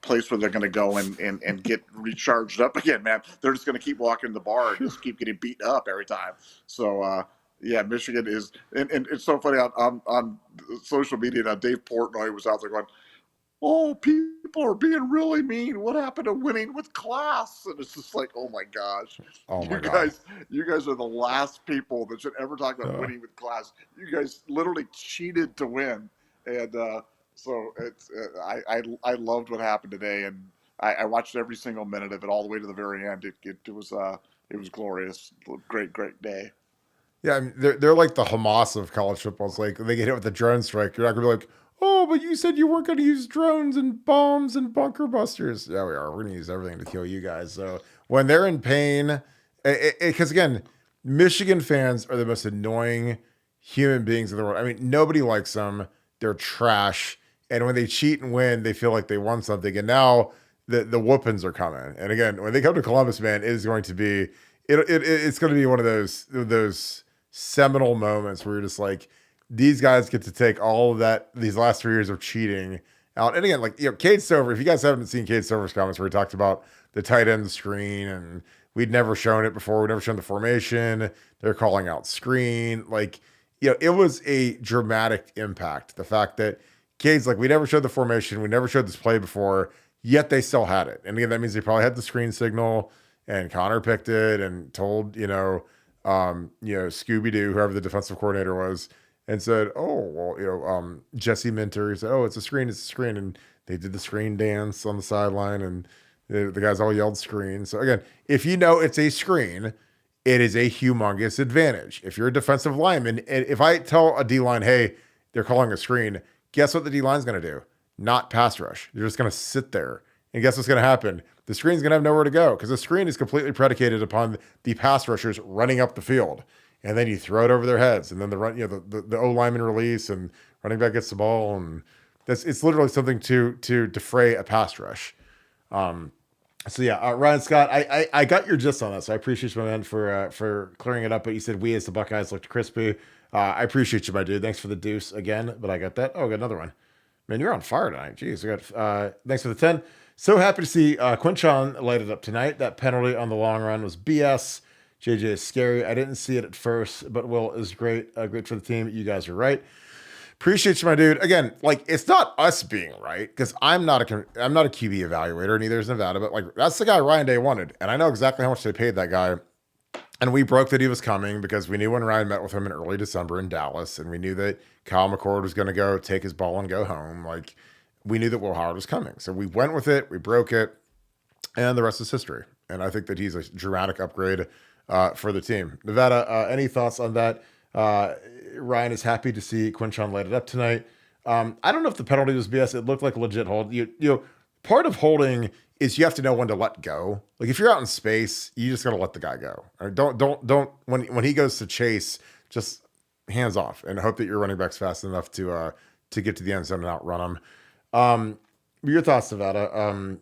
place where they're going to go and get recharged up again, man. They're just going to keep walking the bar and just keep getting beaten up every time. So, Michigan is, and it's so funny on social media now, Dave Portnoy was out there going, "Oh, people are being really mean. What happened to winning with class?" And it's just like, oh my gosh, you guys are the last people that should ever talk about winning with class. You guys literally cheated to win, and so it's I loved what happened today, and I watched every single minute of it all the way to the very end. It was glorious, great day. Yeah, I mean, they're like the Hamas of college football. It's like they get hit with the drone strike. You're not gonna be like, oh, but you said you weren't gonna use drones and bombs and bunker busters. Yeah, we are. We're gonna use everything to kill you guys. So when they're in pain, because again, Michigan fans are the most annoying human beings in the world. I mean, nobody likes them. They're trash. And when they cheat and win, they feel like they won something. And now the whoopings are coming. And again, when they come to Columbus, man, it is going to be it's going to be one of those seminal moments where you're just like, these guys get to take all of these last 3 years of cheating out. And again, like, Cade Stover, if you guys haven't seen Cade Stover's comments where he talked about the tight end screen and we'd never shown it before, we'd never shown the formation, they're calling out screen. Like, it was a dramatic impact. The fact that Cade's like, we never showed the formation, we never showed this play before, yet they still had it. And again, that means they probably had the screen signal and Connor picked it and told, Scooby-Doo, whoever the defensive coordinator was, and said, oh, well, Jesse Minter, he said, oh, it's a screen. And they did the screen dance on the sideline, and the guys all yelled screen. So again, if you know it's a screen, it is a humongous advantage. If you're a defensive lineman, and if I tell a D-line, hey, they're calling a screen, guess what the D-line's going to do? Not pass rush. They're just going to sit there. And guess what's going to happen? The screen's going to have nowhere to go because the screen is completely predicated upon the pass rushers running up the field. And then you throw it over their heads, and then the O lineman release, and running back gets the ball, and it's literally something to defray a pass rush. Ryan Scott, I got your gist on that, so I appreciate you, my man, for clearing it up. But you said we as the Buckeyes looked crispy. I appreciate you, my dude. Thanks for the deuce again, but I got that. Oh, I got another one. Man, you're on fire tonight. Jeez, we got thanks for the 10. So happy to see Quinchon light it up tonight. That penalty on the long run was BS. JJ is scary. I didn't see it at first, but Will is great. Great for the team. You guys are right. Appreciate you, my dude. Again, like, it's not us being right, because I'm not a QB evaluator, neither is Nevada, but like, that's the guy Ryan Day wanted, and I know exactly how much they paid that guy. And we broke that he was coming because we knew when Ryan met with him in early December in Dallas, and we knew that Kyle McCord was going to go take his ball and go home. Like, we knew that Will Howard was coming. So we went with it, we broke it, and the rest is history. And I think that he's a dramatic upgrade for the team. Nevada, any thoughts on that? Ryan is happy to see Quinchon light it up tonight. I don't know if the penalty was BS. It looked like a legit hold. Part of holding is you have to know when to let go. Like, if you're out in space, you just got to let the guy go. Or don't when he goes to chase, just hands off and hope that your running back's fast enough to get to the end zone and outrun him. Your thoughts, Nevada?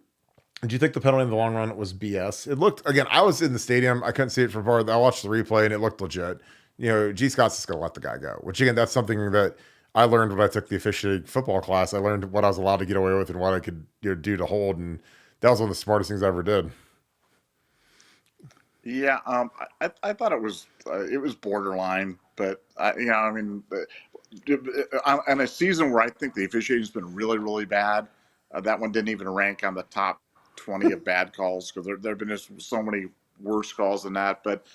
Do you think the penalty in the long run was BS? It looked, again, I was in the stadium. I couldn't see it from far. I watched the replay and it looked legit. G. Scott's just going to let the guy go, which again, that's something that I learned when I took the officiating football class. I learned what I was allowed to get away with and what I could do to hold. And that was one of the smartest things I ever did. Yeah, I thought it was borderline, but I mean, on a season where I think the officiating's been really really bad, that one didn't even rank on the top 20 of bad calls because there have been just so many worse calls than that. But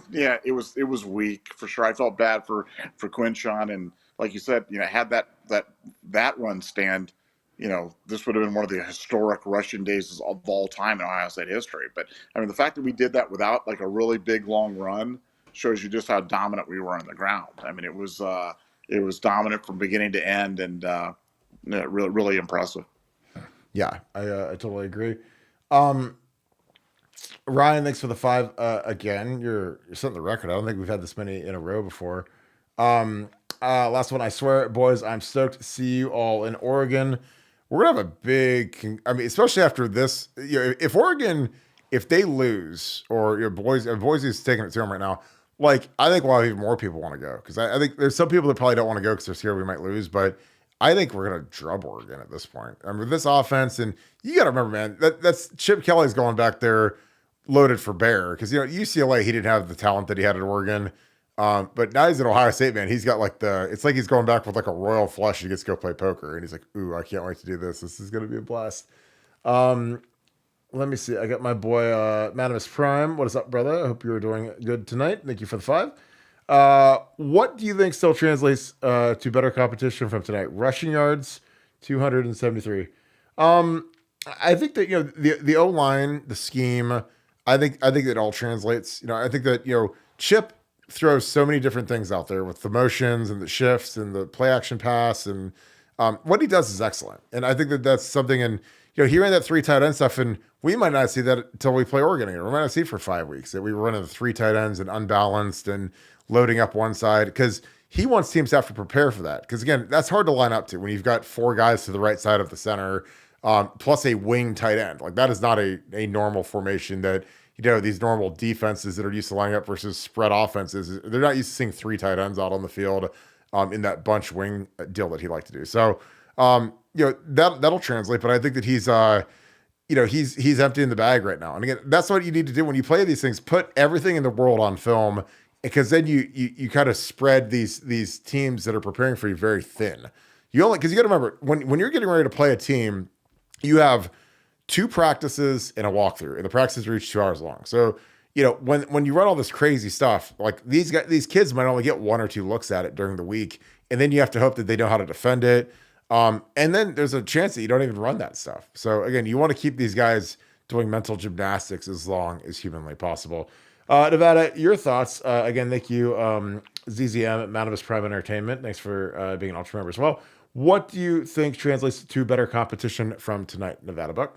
yeah, it was weak for sure. I felt bad for Quinshawn, and like you said, had that run stand, this would have been one of the historic rushing days of all time in Ohio State history. But I mean, the fact that we did that without like a really big long run shows you just how dominant we were on the ground. I mean, it was dominant from beginning to end, and really really impressive. Yeah, I totally agree. Um, Ryan, thanks for the five. Again, you're setting the record. I don't think we've had this many in a row before. Last one, I swear, boys, I'm stoked to see you all in Oregon. We're gonna have a big. I mean, especially after this. If Oregon, if they lose, or Boise's taking it to them right now. Like, I think we'll have even more people want to go because I think there's some people that probably don't want to go because they're scared we might lose, but I think we're gonna drub Oregon at this point. I mean, this offense, and you got to remember, man, that's Chip Kelly's going back there loaded for bear because at UCLA he didn't have the talent that he had at Oregon. But now he's at Ohio State, man. He's got like it's like he's going back with like a royal flush. He gets to go play poker, and he's like, "Ooh, I can't wait to do this. This is gonna be a blast." Um, Let me see. I got my boy Madamus Prime. What is up, brother? I hope you are doing good tonight. Thank you for the five. What do you think still translates to better competition from tonight? Rushing yards, 273. Um, I think that the O line, the scheme. I think it all translates. I think that Chip throws so many different things out there with the motions and the shifts and the play action pass and what he does is excellent. And I think that that's something. And he ran that three tight end stuff, and we might not see that until we play Oregon again. We might not see it for 5 weeks that we were running the three tight ends and unbalanced and loading up one side because he wants teams to have to prepare for that. Because again, that's hard to line up to when you've got four guys to the right side of the center, plus a wing tight end. Like that is not a normal formation that these normal defenses that are used to lining up versus spread offenses. They're not used to seeing three tight ends out on the field in that bunch wing deal that he liked to do. So that'll translate. But I think that he's emptying the bag right now. And again, that's what you need to do when you play these things. Put everything in the world on film, because then you kind of spread these teams that are preparing for you very thin. Because you got to remember when you're getting ready to play a team, you have two practices and a walkthrough, and the practices are each 2 hours long. So when you run all this crazy stuff, like these kids might only get one or two looks at it during the week, and then you have to hope that they know how to defend it. And then there's a chance that you don't even run that stuff. So again, you want to keep these guys doing mental gymnastics as long as humanly possible. Nevada, your thoughts? Again, thank you, ZZM at Madamus Prime Entertainment. Thanks for being an ultra member as well. What do you think translates to better competition from tonight, Nevadabuck?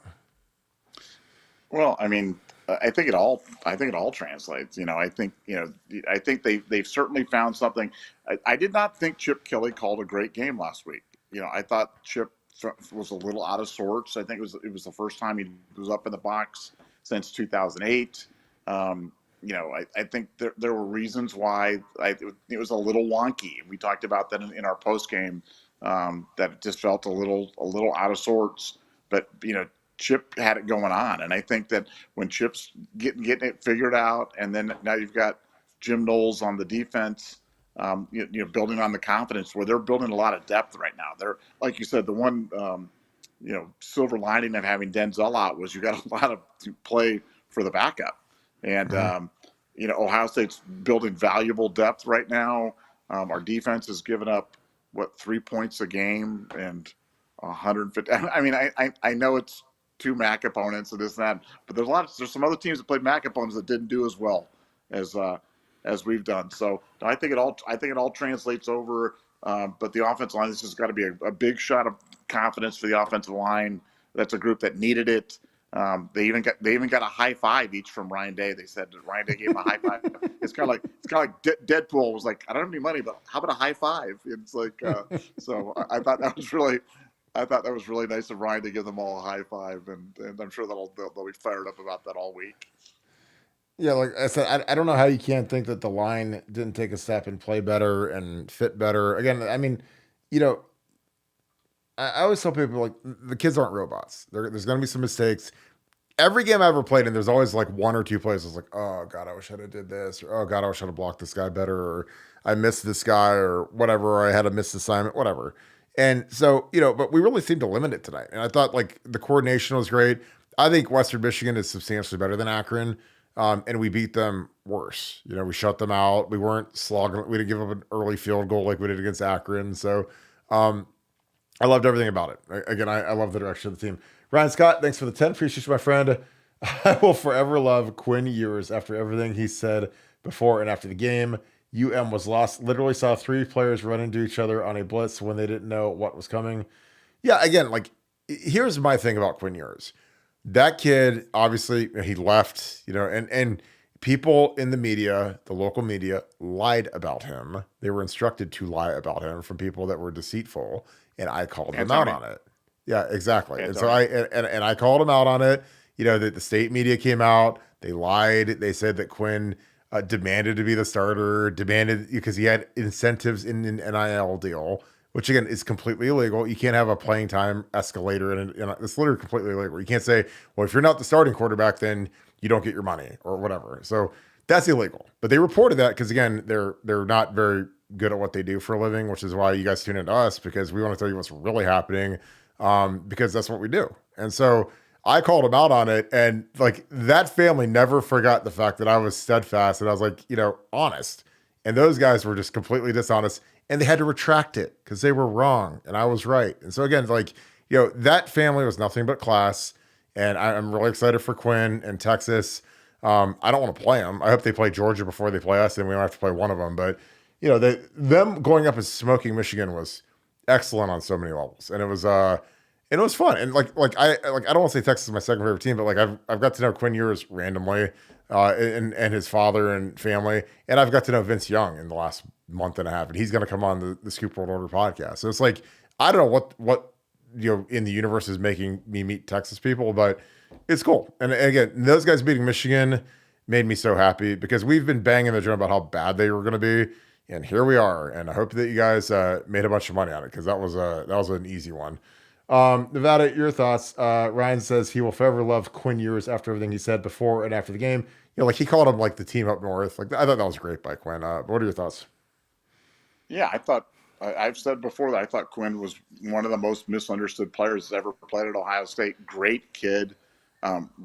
Well, I mean, I think it all translates. I think they've certainly found something. I did not think Chip Kelly called a great game last week. I thought Chip was a little out of sorts. I think it was the first time he was up in the box since 2008. I think there were reasons why it was a little wonky. We talked about that in our post game, that it just felt a little out of sorts. But Chip had it going on, and I think that when Chip's getting it figured out, and then now you've got Jim Knowles on the defense, building on the confidence where they're building a lot of depth right now. They're, like you said, the one silver lining of having Denzel out was you got a lot of play for the backup, and Ohio State's building valuable depth right now. Our defense has given up 3 points a game and 150. I mean, I know it's two MAC opponents and this and that, but there's some other teams that played MAC opponents that didn't do as well as we've done. So I think it all translates over. But the offensive line, this has got to be a big shot of confidence for the offensive line. That's a group that needed it. They even got a high five each from Ryan Day. They said that Ryan Day gave him a high five. It's kind of like Deadpool was like, I don't have any money, but how about a high five? It's like so. I thought that was really nice of Ryan to give them all a high five, and I'm sure they'll be fired up about that all week. Yeah, like I said, I don't know how you can't think that the line didn't take a step and play better and fit better. Again, I mean, you know, I always tell people like the kids aren't robots. There's going to be some mistakes. every game I ever played in, there's always like one or two plays. I was like, oh God, I wish I'd have did this, or oh God, I wish I'd have blocked this guy better, or I missed this guy, or whatever, or I had a missed assignment, whatever. And so, but we really seemed to limit it tonight. And I thought like the coordination was great. I think Western Michigan is substantially better than Akron. And we beat them worse. We shut them out. We weren't slogging. We didn't give up an early field goal like we did against Akron. So I loved everything about it. Again, I love the direction of the team. Ryan Scott, thanks for the 10. Appreciate you, my friend. I will forever love Quinn Ewers after everything he said before and after the game. Was lost. Literally saw three players run into each other on a blitz when they didn't know what was coming. Yeah, again, like here's my thing about Quinn Ewers. That kid, obviously, he left, and people in the media, the local media, lied about him. They were instructed to lie about him from people that were deceitful, and I called them out on it. Yeah, exactly. And so I called him out on it. That the state media came out. They lied. They said that Quinn demanded to be the starter, because he had incentives in an NIL deal, which again is completely illegal. You can't have a playing time escalator, and it's literally completely illegal. You can't say, well, if you're not the starting quarterback, then you don't get your money or whatever. So that's illegal. But they reported that because again, they're not very good at what they do for a living, which is why you guys tune into us, because we want to tell you what's really happening, because that's what we do. And so I called him out on it, and like that family never forgot the fact that I was steadfast and I was like, honest. And those guys were just completely dishonest. And they had to retract it because they were wrong and I was right. And so again, like, that family was nothing but class. And I'm really excited for Quinn and Texas. I don't want to play them. I hope they play Georgia before they play us, and we don't have to play one of them. But them going up and smoking Michigan was excellent on so many levels, and it was fun. And like I don't want to say Texas is my second favorite team, but like I've got to know Quinn Ewers randomly, and his father and family, and I've got to know Vince Young in the last month and a half, and he's going to come on the Scoop World Order podcast. So it's like I don't know what in the universe is making me meet Texas people, but it's cool. And again, those guys beating Michigan made me so happy because we've been banging the drum about how bad they were going to be, and here we are. And I hope that you guys made a bunch of money on it because that was an easy one. Nevada, your thoughts? Ryan says he will forever love Quinn Ewers after everything he said before and after the game. Like he called him like the team up north. Like I thought that was great by Quinn. What are your thoughts? Yeah, I've said before that I thought Quinn was one of the most misunderstood players that's ever played at Ohio State. Great kid.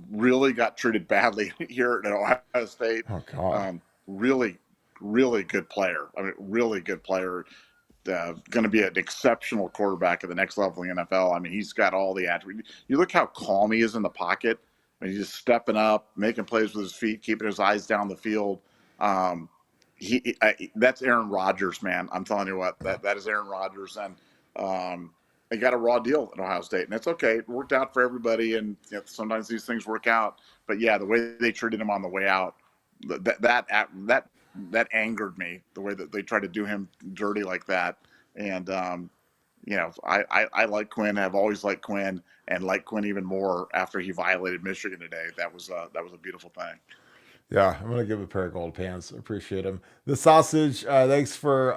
Really got treated badly here at Ohio State. Oh, God. Really, really good player. I mean, really good player. Going to be an exceptional quarterback at the next level in the NFL. I mean, he's got all the attributes. You look how calm he is in the pocket. I mean, he's just stepping up, making plays with his feet, keeping his eyes down the field. That's Aaron Rodgers, man. I'm telling you what, that is Aaron Rodgers, and they got a raw deal at Ohio State, and it's okay. It worked out for everybody, and sometimes these things work out. But yeah, the way they treated him on the way out, that angered me. The way that they tried to do him dirty like that, and I like Quinn. I've always liked Quinn, and like Quinn even more after he violated Michigan today. That was a beautiful thing. Yeah, I'm gonna give a pair of gold pants. Appreciate him. The sausage. Thanks for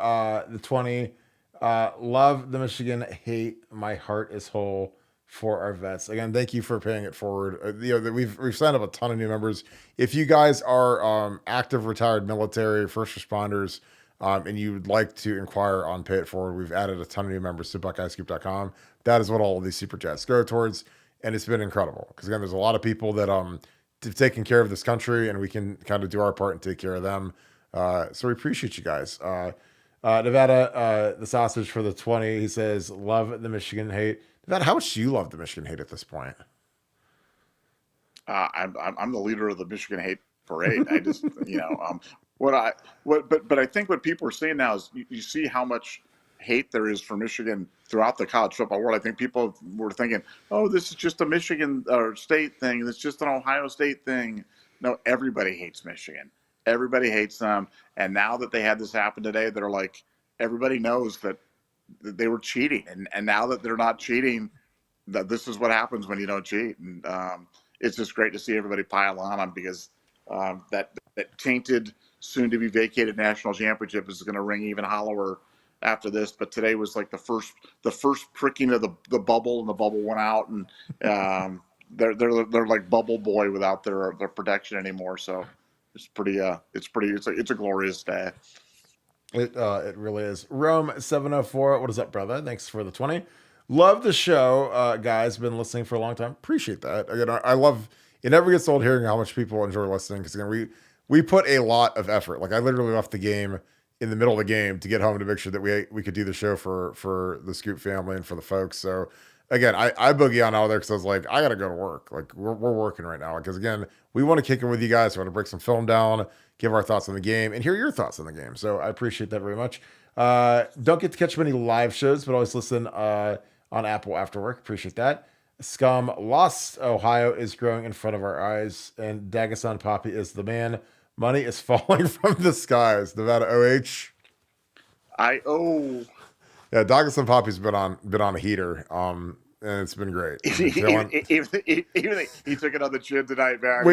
the 20. Love the Michigan. Hate my heart is whole for our vets. Again, thank you for paying it forward. We've signed up a ton of new members. If you guys are active retired military, first responders, and you would like to inquire on Pay It Forward, we've added a ton of new members to BuckeyeScoop.com. That is what all of these super chats go towards, and it's been incredible. Because again, there's a lot of people that have taken care of this country, and we can kind of do our part and take care of them. So we appreciate you guys. Nevada, the sausage for the 20. He says, love the Michigan hate. Nevada, how much do you love the Michigan hate at this point? I'm the leader of the Michigan hate parade. I just, but I think what people are saying now is you see how much hate there is for Michigan throughout the college football world. I think people were thinking, oh, this is just a Michigan or state thing. It's just an Ohio State thing. No, everybody hates Michigan. Everybody hates them. And now that they had this happen today, they're like, everybody knows that they were cheating. And now that they're not cheating, that this is what happens when you don't cheat. And it's just great to see everybody pile on them because that tainted, soon to be vacated national championship is going to ring even hollower after this. But today was like the first pricking of the bubble, and the bubble went out, and they're like Bubble Boy without their protection anymore. So it's a glorious day. It really is. Rome 704. What is up, brother? Thanks for the 20. Love the show, guys. Been listening for a long time. Appreciate that. Again, I love it. Never gets old hearing how much people enjoy listening because again, we put a lot of effort. Like I literally left the game in the middle of the game to get home to make sure that we could do the show for the Scoop family and for the folks. So again, I boogie on out of there because I was like, I got to go to work. Like we're working right now because again, we want to kick in with you guys. We want to break some film down, give our thoughts on the game, and hear your thoughts on the game. So I appreciate that very much. Don't get to catch many live shows, but always listen on Apple after work. Appreciate that. Scum Lost Ohio is growing in front of our eyes, and Dagasan Poppy is the man. Money is falling from the skies. Nevada OH. Yeah, Dagasan Poppy's been on a heater. And it's been great. Even he took it on the chin tonight, man.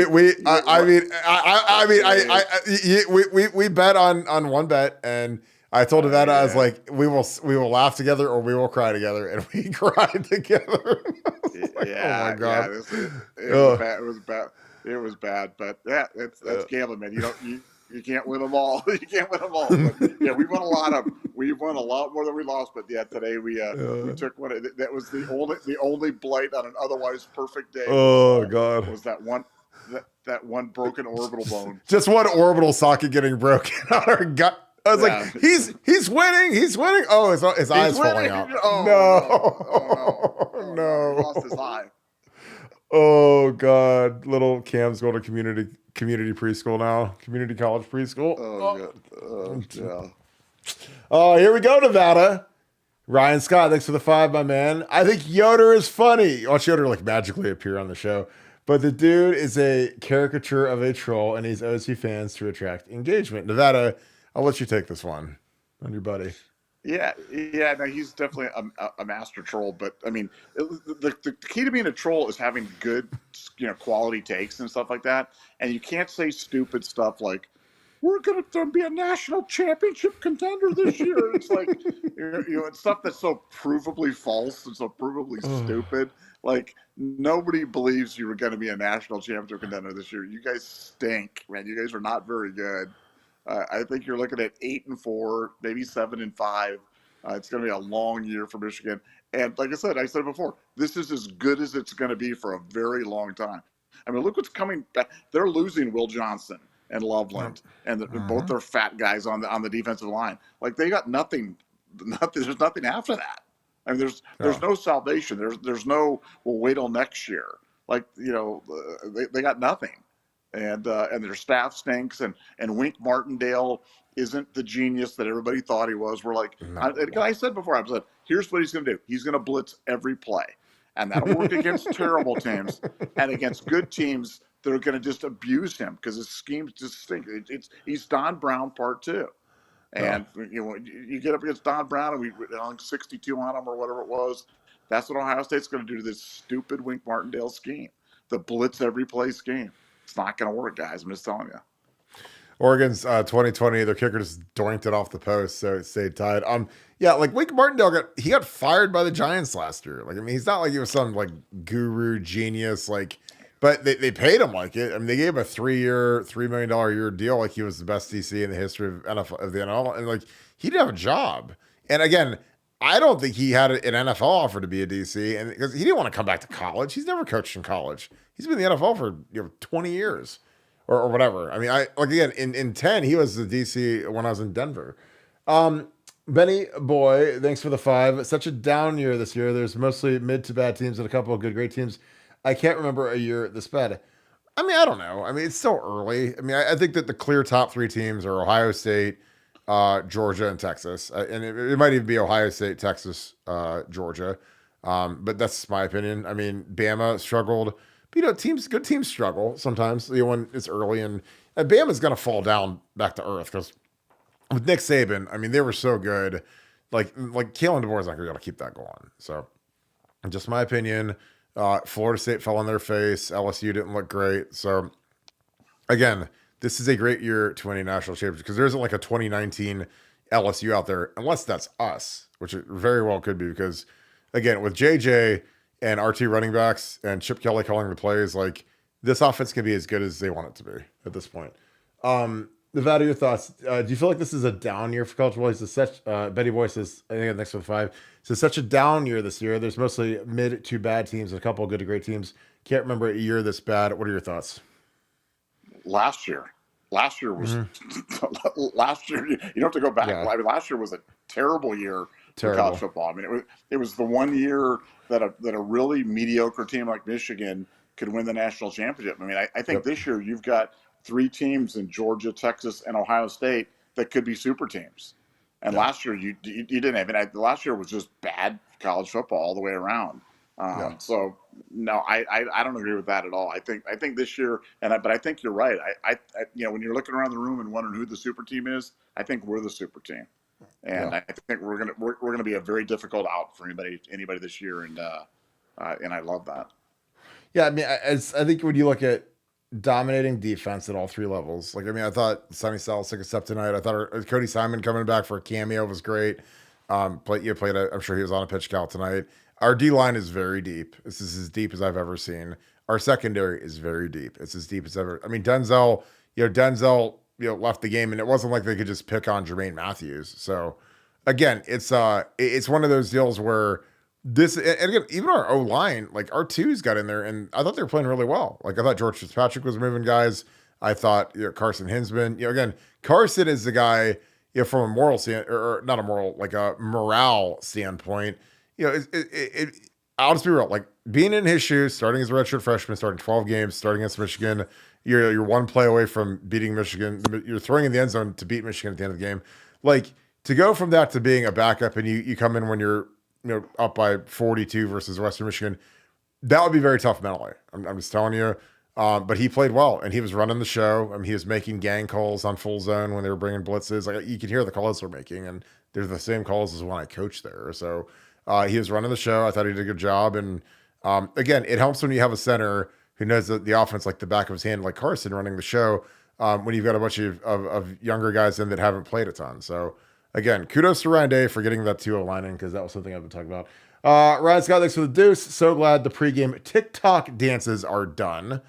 We bet on one bet, and I told Nevada, I was like, we will laugh together or we will cry together, and we cried together. Like, oh my god, it was bad, but yeah, that's gambling, man. You can't win them all. You can't win them all. But, yeah, we won a lot more than we lost. But yeah, today we took one. That was the only blight on an otherwise perfect day. Oh god, was that one broken orbital bone? Just one orbital socket getting broken on our gut. I was like, he's winning. He's winning. Oh, his eye's falling out. Oh, no. He lost his eye. Oh god, little Cam's going to community preschool now. Community college preschool. Yeah. Oh, here we go, Nevada. Ryan Scott, thanks for the 5, my man. I think Yoder is funny. Watch Yoder like magically appear on the show. But the dude is a caricature of a troll, and he's OSU fans to attract engagement. Nevada, I'll let you take this one on your buddy. Yeah. No, he's definitely a master troll. But I mean, the key to being a troll is having good, quality takes and stuff like that. And you can't say stupid stuff like, "We're going to be a national championship contender this year." It's like, it's stuff that's so provably false and so provably stupid. Like nobody believes you were going to be a national championship contender this year. You guys stink, man. You guys are not very good. I think you're looking at 8-4, maybe 7-5. It's going to be a long year for Michigan. And like I said it before, this is as good as it's going to be for a very long time. I mean, look what's coming back. They're losing Will Johnson and Loveland, and both their fat guys on the defensive line. Like they got nothing. There's nothing after that. I mean, there's no salvation. There's no we'll wait till next year. Like they got nothing. And their staff stinks, and Wink Martindale isn't the genius that everybody thought he was. We're like, I said before, I said, here's what he's going to do. He's going to blitz every play, and that'll work against terrible teams, and against good teams that are going to just abuse him because his schemes just stink. He's Don Brown part 2, and you get up against Don Brown, and we hung 62 on him or whatever it was. That's what Ohio State's going to do to this stupid Wink Martindale scheme, the blitz every play scheme. It's not going to work, guys. I'm just telling you. Oregon's 2020, their kicker just doinked it off the post, so it stayed tied. Like Wink Martindale got fired by the Giants last year. Like, I mean, he's not like he was some like guru genius, like, but they paid him like it. I mean, they gave him a 3-year, $3 million a year deal, like he was the best DC in the history of the NFL, and like he didn't have a job. And again, I don't think he had an NFL offer to be a DC, and because he didn't want to come back to college. He's never coached in college. He's been in the NFL for 20 years or whatever. I mean, in 10, he was the DC when I was in Denver. Benny Boy, thanks for the 5. Such a down year this year. There's mostly mid to bad teams and a couple of good, great teams. I can't remember a year this bad. I mean, I don't know. I mean, it's still early. I mean, I think that the clear top 3 teams are Ohio State, Georgia, and Texas. And it might even be Ohio State, Texas, Georgia. But that's my opinion. I mean, Bama struggled. But, good teams struggle sometimes when it's early. And Bama's going to fall down back to earth because with Nick Saban, I mean, they were so good. Like Kalen DeBoer's not going to be able to keep that going. So, just my opinion. Florida State fell on their face. LSU didn't look great. So, again, this is a great year to win a national championship because there isn't like a 2019 LSU out there, unless that's us, which it very well could be because, again, with JJ and our two running backs and Chip Kelly calling the plays, like this offense can be as good as they want it to be at this point. Nevada, your thoughts? Do you feel like this is a down year for college football? Is such Betty Boy says, I think next with 5. It's such a down year this year. There's mostly mid to bad teams, a couple of good to great teams. Can't remember a year this bad. What are your thoughts? Last year was last year. You don't have to go back. Yeah. I mean, last year was a terrible year Terrible. for college football. I mean, it was the one year that a really mediocre team like Michigan could win the national championship. I mean, I think this year you've got 3 teams in Georgia, Texas, and Ohio State that could be super teams. And last year you didn't have it. Last year was just bad college football all the way around. So no, I don't agree with that at all. I think this year, but I think you're right. I when you're looking around the room and wondering who the super team is, I think we're the super team, and I think we're gonna be a very difficult out for anybody this year, and I love that. Yeah, I mean, I think when you look at dominating defense at all 3 levels, like I mean, I thought Sonny Styles took a step tonight. I thought Cody Simon coming back for a cameo was great. I'm sure he was on a pitch count tonight. Our D line is very deep. This is as deep as I've ever seen. Our secondary is very deep. It's as deep as ever. I mean, Denzel left the game, and it wasn't like they could just pick on Jermaine Matthews. So again, it's one of those deals where this, and again, even our O line, like our 2s got in there, and I thought they were playing really well. Like I thought George Fitzpatrick was moving guys. I thought Carson Hinsman. Again, Carson is the guy. From a moral or not a moral, like a morale standpoint. I'll just be real. Like being in his shoes, starting as a redshirt freshman, starting 12 games, starting against Michigan, you're one play away from beating Michigan. You're throwing in the end zone to beat Michigan at the end of the game. Like to go from that to being a backup, and you come in when you're up by 42 versus Western Michigan, that would be very tough mentally. I'm just telling you. But he played well, and he was running the show. I mean, he was making gang calls on full zone when they were bringing blitzes. Like you could hear the calls they're making, and they're the same calls as when I coached there. So he was running the show. I thought he did a good job. And again, it helps when you have a center who knows the offense like the back of his hand, like Carson running the show, when you've got a bunch of younger guys in that haven't played a ton. So again, kudos to Ryan Day for getting that 2-0 line in, because that was something I've been talking about. Ryan Scott, thanks for the deuce. So glad the pregame TikTok dances are done.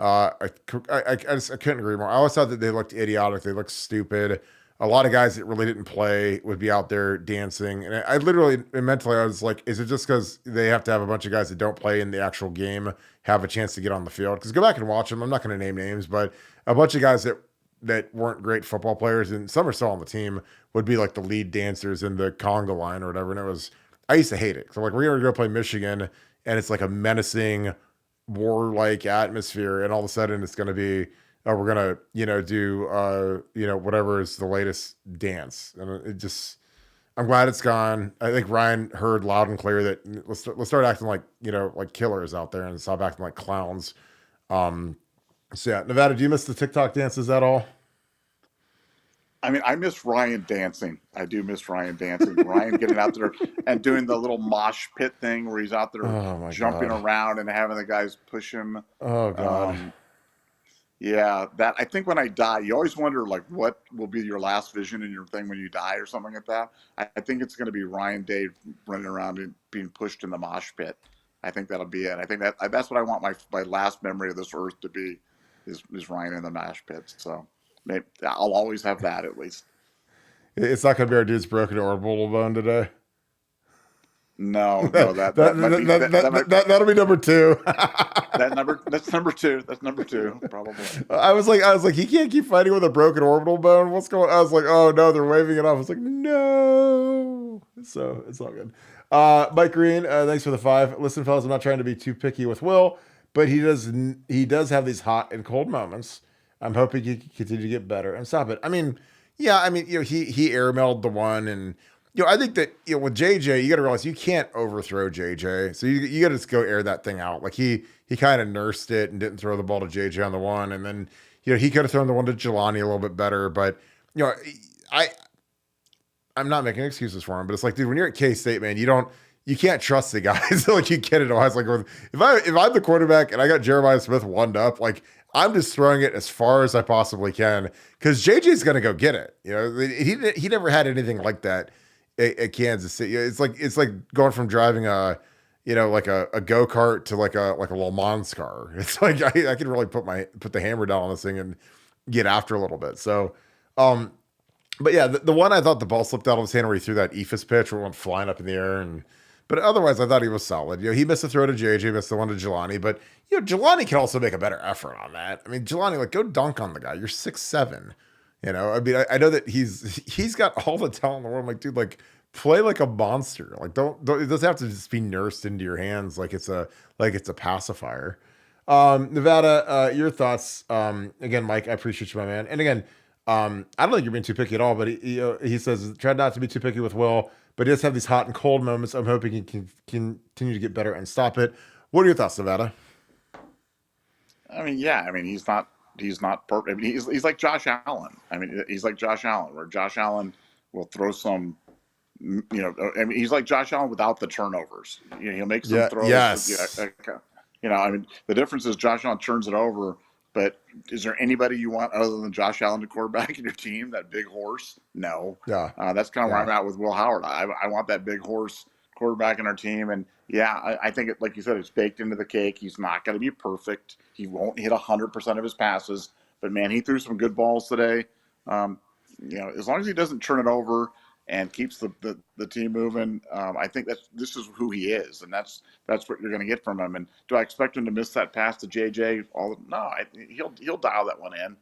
I couldn't agree more. I always thought that they looked idiotic. They looked stupid. A lot of guys that really didn't play would be out there dancing. And I literally, mentally, I was like, is it just because they have to have a bunch of guys that don't play in the actual game have a chance to get on the field? Because go back and watch them. I'm not going to name names, but a bunch of guys that weren't great football players, and some are still on the team, would be like the lead dancers in the conga line or whatever. And I used to hate it. So like, we're going to go play Michigan, and it's like a menacing, war-like atmosphere, and all of a sudden it's going to be, we're going to, do, whatever is the latest dance. And it just, I'm glad it's gone. I think Ryan heard loud and clear that let's start acting like, like killers out there and stop acting like clowns. So yeah, Nevada, do you miss the TikTok dances at all? I mean, I miss Ryan dancing. I do miss Ryan dancing. Ryan getting out there and doing the little mosh pit thing where he's out there jumping around and having the guys push him. Oh God. Yeah, that I think when I die, you always wonder like what will be your last vision in your thing when you die or something like that. I think it's going to be Ryan Day running around and being pushed in the mosh pit. I think that'll be it. I think that's what I want my last memory of this earth to be is Ryan in the mosh pit. So maybe I'll always have that at least. It's not going to be our dude's broken orbital bone today. No, that'll be number 2. That's number 2. That's number 2, probably. I was like, he can't keep fighting with a broken orbital bone. What's going on? I was like, oh no, they're waving it off. I was like, no. So it's all good. Mike Greene, thanks for the 5. Listen, fellas, I'm not trying to be too picky with Will, but he does have these hot and cold moments. I'm hoping he can continue to get better and stop it. I mean, he airmailed the one, and I think that with JJ, you got to realize you can't overthrow JJ, so you got to just go air that thing out. Like he kind of nursed it and didn't throw the ball to JJ on the one, and then he could have thrown the one to Jelani a little bit better, but I'm not making excuses for him, but it's like, dude, when you're at K-State, man, you can't trust the guys like you get it. It's like if I'm the quarterback and I got Jeremiah Smith one up, like I'm just throwing it as far as I possibly can because JJ's gonna go get it. He never had anything like that at Kansas City. It's like going from driving a like a go-kart to like a Le Mans car. It's like I can really put the hammer down on this thing and get after a little bit. So, um, but yeah, the one I thought the ball slipped out of his hand where he threw that eephus pitch where it went flying up in the air, but otherwise I thought he was solid. He missed the throw to JJ, missed the one to Jelani, but Jelani can also make a better effort on that. I mean, Jelani, like, go dunk on the guy. You're 6'7". I mean, I know that he's got all the talent in the world. I'm like, dude, like, play like a monster. Like, don't it doesn't have to just be nursed into your hands like it's a pacifier. Nevada, your thoughts? Again, Mike, I appreciate you, my man. And again, I don't think you're being too picky at all, but he says try not to be too picky with Will, but he does have these hot and cold moments. I'm hoping he can continue to get better and stop it. What are your thoughts, Nevada? I mean, yeah. I mean, he's not perfect. I mean, he's like Josh Allen. I mean, he's like Josh Allen, where Josh Allen will throw some. I mean, he's like Josh Allen without the turnovers. He'll make some Yeah. throws. Yes. I mean, the difference is Josh Allen turns it over. But is there anybody you want other than Josh Allen to quarterback in your team? That big horse? No. Yeah. That's kind of where Yeah. I'm at with Will Howard. I want that big horse quarterback in our team. And yeah, I think like you said, it's baked into the cake. He's not going to be perfect. He won't hit 100% of his passes. But man, he threw some good balls today. Um, as long as he doesn't turn it over and keeps the team moving, I think this is who he is, and that's what you're going to get from him. And do I expect him to miss that pass to JJ? No, he'll dial that one in.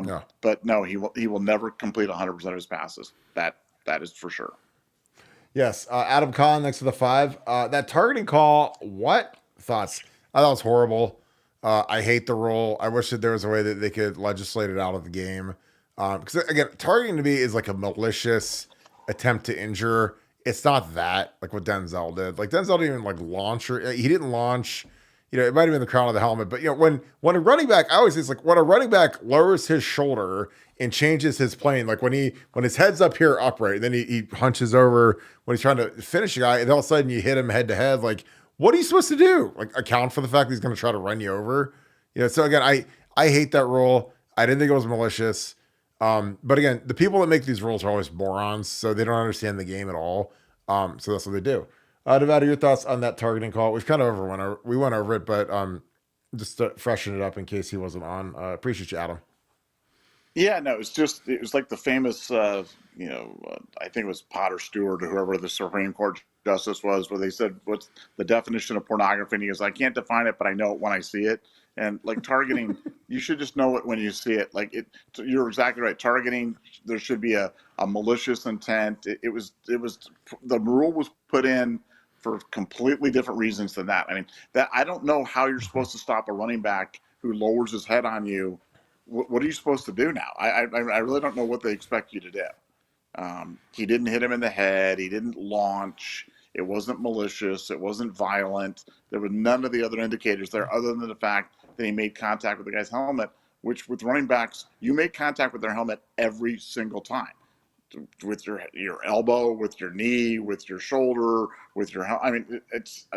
Yeah. But no, he will never complete 100% of his passes. That is for sure. Yes. Adam Kahn next to the 5. That targeting call. What thoughts? I thought it was horrible. I hate the rule. I wish that there was a way that they could legislate it out of the game. Because again, targeting to me is like a malicious attempt to injure. It's not that like what Denzel did. Like Denzel didn't even like launch or he didn't launch. It might have been the crown of the helmet, but when a running back, I always say it's like when a running back lowers his shoulder and changes his plane, like when his head's up here upright, then he hunches over when he's trying to finish a guy, and all of a sudden you hit him head to head. Like, what are you supposed to do? Like account for the fact that he's going to try to run you over? So again, I hate that rule. I didn't think it was malicious. But again, the people that make these rules are always morons, so they don't understand the game at all. So that's what they do. Nevada, your thoughts on that targeting call? We've kind of we went over it, but just to freshen it up in case he wasn't on. Appreciate you, Adam. Yeah, no, it was like the famous, I think it was Potter Stewart or whoever the Supreme Court justice was, where they said, "What's the definition of pornography?" And he goes, "I can't define it, but I know it when I see it." And like targeting, you should just know it when you see it. Like you're exactly right. Targeting, there should be a malicious intent. It was the rule was put in for completely different reasons than that. I mean, that I don't know how you're supposed to stop a running back who lowers his head on you. What are you supposed to do now? I really don't know what they expect you to do. He didn't hit him in the head. He didn't launch. It wasn't malicious. It wasn't violent. There were none of the other indicators there other than the fact that he made contact with the guy's helmet, which with running backs, you make contact with their helmet every single time. With your elbow, with your knee, with your shoulder, with your I mean,